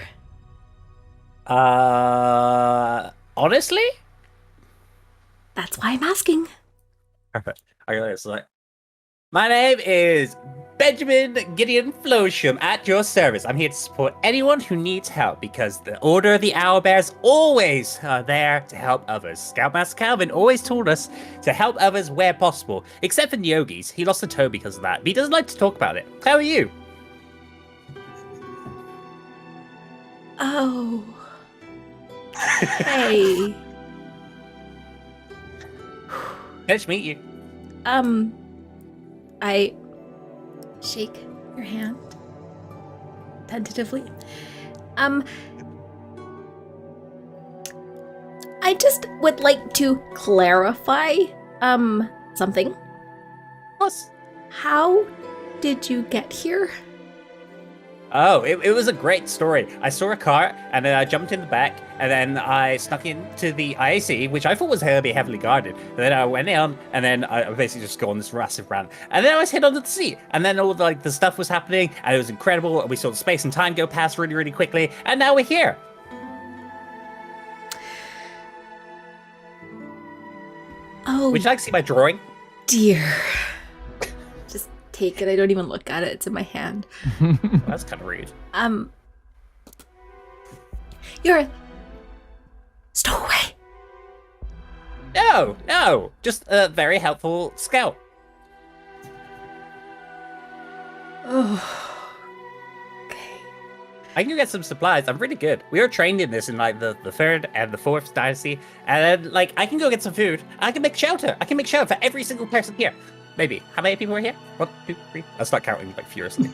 Honestly? That's why I'm asking. Perfect. I realize, like, my name is Benjamin Gideon Flosham at your service. I'm here to support anyone who needs help because the Order of the Owlbears always are there to help others. Scoutmaster Calvin always told us to help others where possible, except for Nyogis. He lost a toe because of that. But he doesn't like to talk about it. How are you? Oh. Hey. Nice to meet you. I shake your hand tentatively. I just would like to clarify, something. What? How did you get here? Oh, it was a great story. I saw a car, and then I jumped in the back, and then I snuck into the IAC, which I thought was heavily guarded. And then I went in, and then I basically just go on this massive run. And then I was hit onto the sea, and then all the stuff was happening, and it was incredible. And we saw the space and time go past really, really quickly, and now we're here. Oh, Would you like to see my drawing? dear. Just take it. I don't even look at it. It's in my hand. Well, that's kind of rude. You're a stowaway. No, just a very helpful scout. Oh. Okay. I can get some supplies. I'm pretty good. We were trained in this in like the third and the fourth dynasty, and then like I can go get some food. I can make shelter. I can make shelter for every single person here. Maybe. How many people are here? 1, 2, 3. I'll start counting like furiously.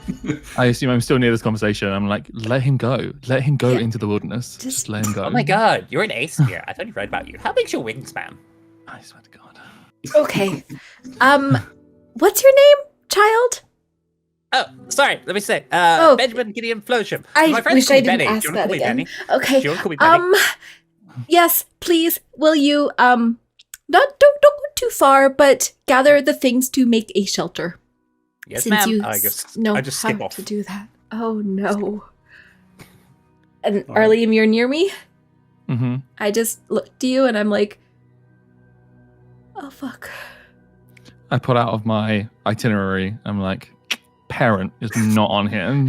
I assume I'm still near this conversation. I'm like, let him go. Let him go into the wilderness. Just let him go. Oh my god, you're an ace here. I totally read about you. How big's your wingspan? I swear to God. Okay. What's your name, child? Oh, sorry. Let me say. Oh. Benjamin Gideon Flosham. I My friends wish call I me didn't Benny. ask Do you want to that call me again. Benny? Okay. Do you want to call me Benny? Yes, please. Will you don't go too far, but gather the things to make a shelter. Yes, Since ma'am. you I just know skip how off. to do that. Oh no. And All right. Arleem, you're near me. Mm-hmm. I just look to you and I'm like, oh fuck. I pull out of my itinerary. I'm like, parent is not on here.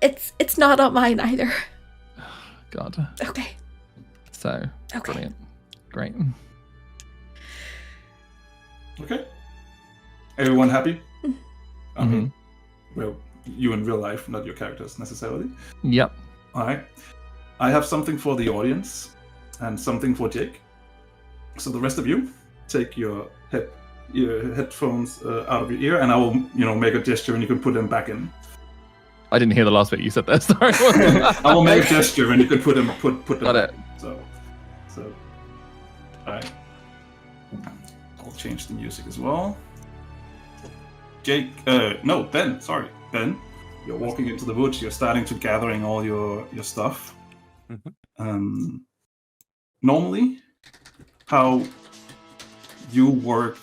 It's not on mine either. God. Okay. So, Okay. brilliant. Great. Okay. Everyone happy? I Mhm. mean, well, you in real life, not your characters necessarily. Yep. All right. I have something for the audience and something for Jake. So the rest of you, take your headphones out of your ear, and I will, make a gesture, and you can put them back in. I didn't hear the last bit you said there. Sorry. I will make a gesture, and you can put them Got back it. in. So, all right. I'll change the music as well. Jake, no, Ben. Sorry, Ben. You're walking into the woods. You're starting to gathering all your stuff. Mm-hmm. Normally, how you work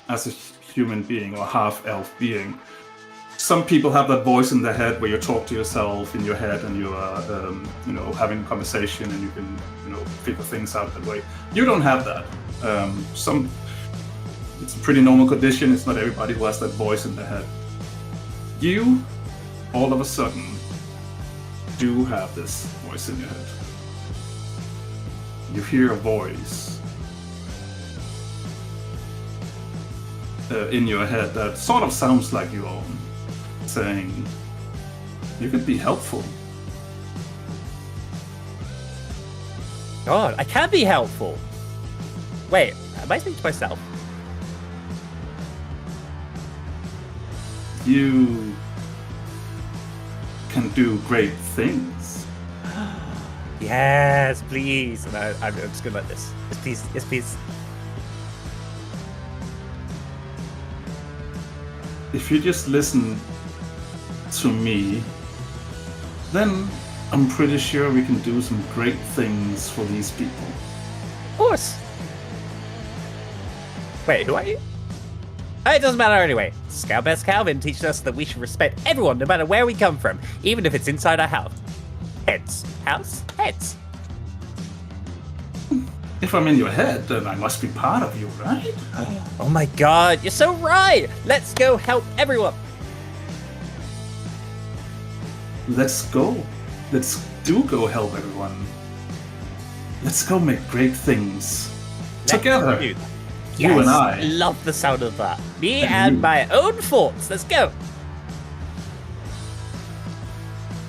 as a human being or half-elf being, some people have that voice in their head where you talk to yourself in your head and you are, having a conversation and you can, figure things out that way. You don't have that. It's a pretty normal condition. It's not everybody who has that voice in their head. You, all of a sudden, do have this voice in your head. You hear a voice in your head that sort of sounds like your own, saying, you could be helpful. God, I can be helpful. Wait, am I speaking to myself? You can do great things. Yes, please. And I'm just gonna let this. Yes, please. Yes, please. If you just listen to me, then I'm pretty sure we can do some great things for these people. Of course. Wait, who are you? It doesn't matter anyway. Scoutmaster Calvin teaches us that we should respect everyone no matter where we come from, even if it's inside our house. Heads. If I'm in your head, then I must be part of you, right? Oh my god, you're so right! Let's go help everyone! Let's go. Let's go help everyone. Let's go make great things. Together. Yes, You and I. Love the sound of that. Me and my own thoughts. Let's go.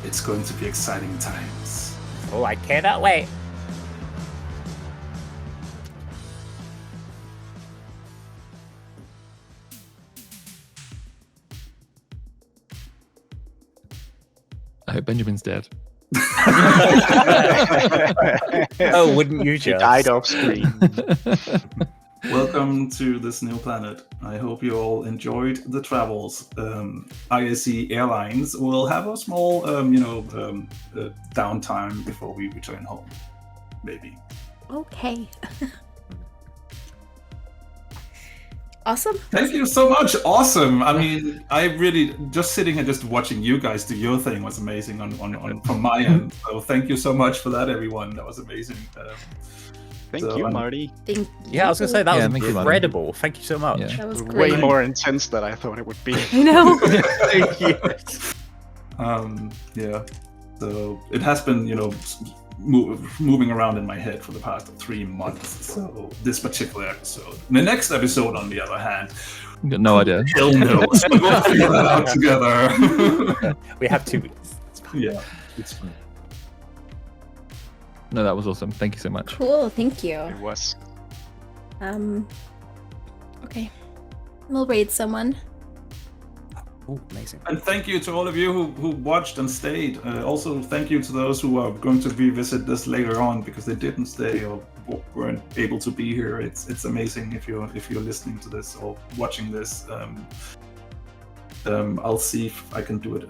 It's going to be exciting times. Oh, I cannot wait. I hope Benjamin's dead. Oh, wouldn't you He just? died off screen. Welcome to this new planet. I hope you all enjoyed the travels. ISC Airlines will have a small, downtime before we return home. Maybe. Okay. Awesome. Thank you so much. Awesome. I mean, I really just sitting here, just watching you guys do your thing was amazing on from my end. So thank you so much for that, everyone. That was amazing. Thank you, Marty. Yeah, I was going to say, that Yeah, was thank you, Marty. incredible. Thank you so much. Yeah. That was Way great. more intense than I thought it would be. I know. Thank you. Yeah. So it has been, moving around in my head for the past 3 months. So this particular episode. The next episode, on the other hand, Got no idea. hell knows. We'll figure that out together. We have 2 weeks. It's fine. Yeah, it's fine. No, that was awesome. Thank you so much. Cool. Thank you. It was. Okay. We'll raid someone. Oh, amazing. And thank you to all of you who watched and stayed. Also, thank you to those who are going to revisit this later on because they didn't stay or weren't able to be here. It's amazing if you're listening to this or watching this. I'll see if I can do it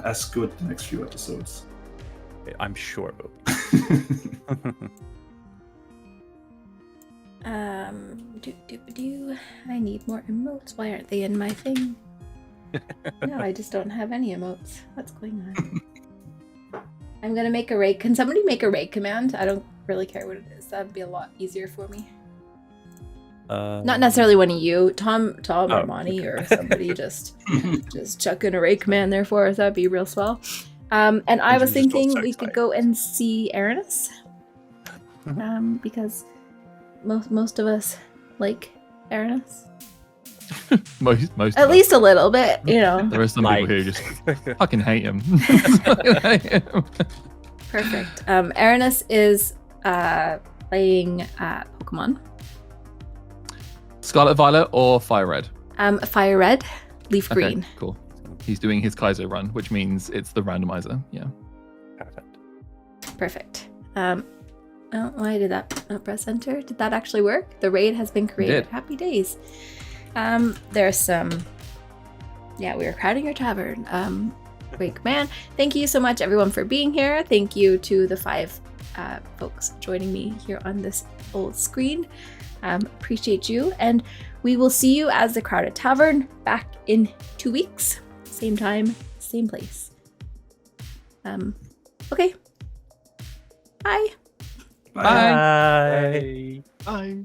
as good the next few episodes. I'm sure it will. I need more emotes. Why aren't they in my thing? No, I just don't have any emotes. What's going on? I'm gonna make a raid. Can somebody make a raid command? I don't really care what it is. That'd be a lot easier for me. Not necessarily one of you, Tom or Monty or somebody. just chuck in a raid command there for us. That'd be real swell. And I was thinking we could go and see Aranis. Because most of us like Aranis. Most At least a little bit, there are some people who just fucking hate him. Perfect. Aranis is playing Pokemon. Scarlet Violet or Fire Red? Fire Red, Leaf Okay, Green. cool. He's doing his Kaizo run, which means it's the randomizer. Yeah. Perfect. Perfect. Why did that not press enter? Did that actually work? The raid has been created. did. Happy days. There's some. Yeah, we are crowding your tavern. Great command. Thank you so much, everyone, for being here. Thank you to the 5 folks joining me here on this old screen. Appreciate you, and we will see you as the Crowded Tavern back in 2 weeks. Same time, same place. Okay. Bye. Bye. Bye. Bye.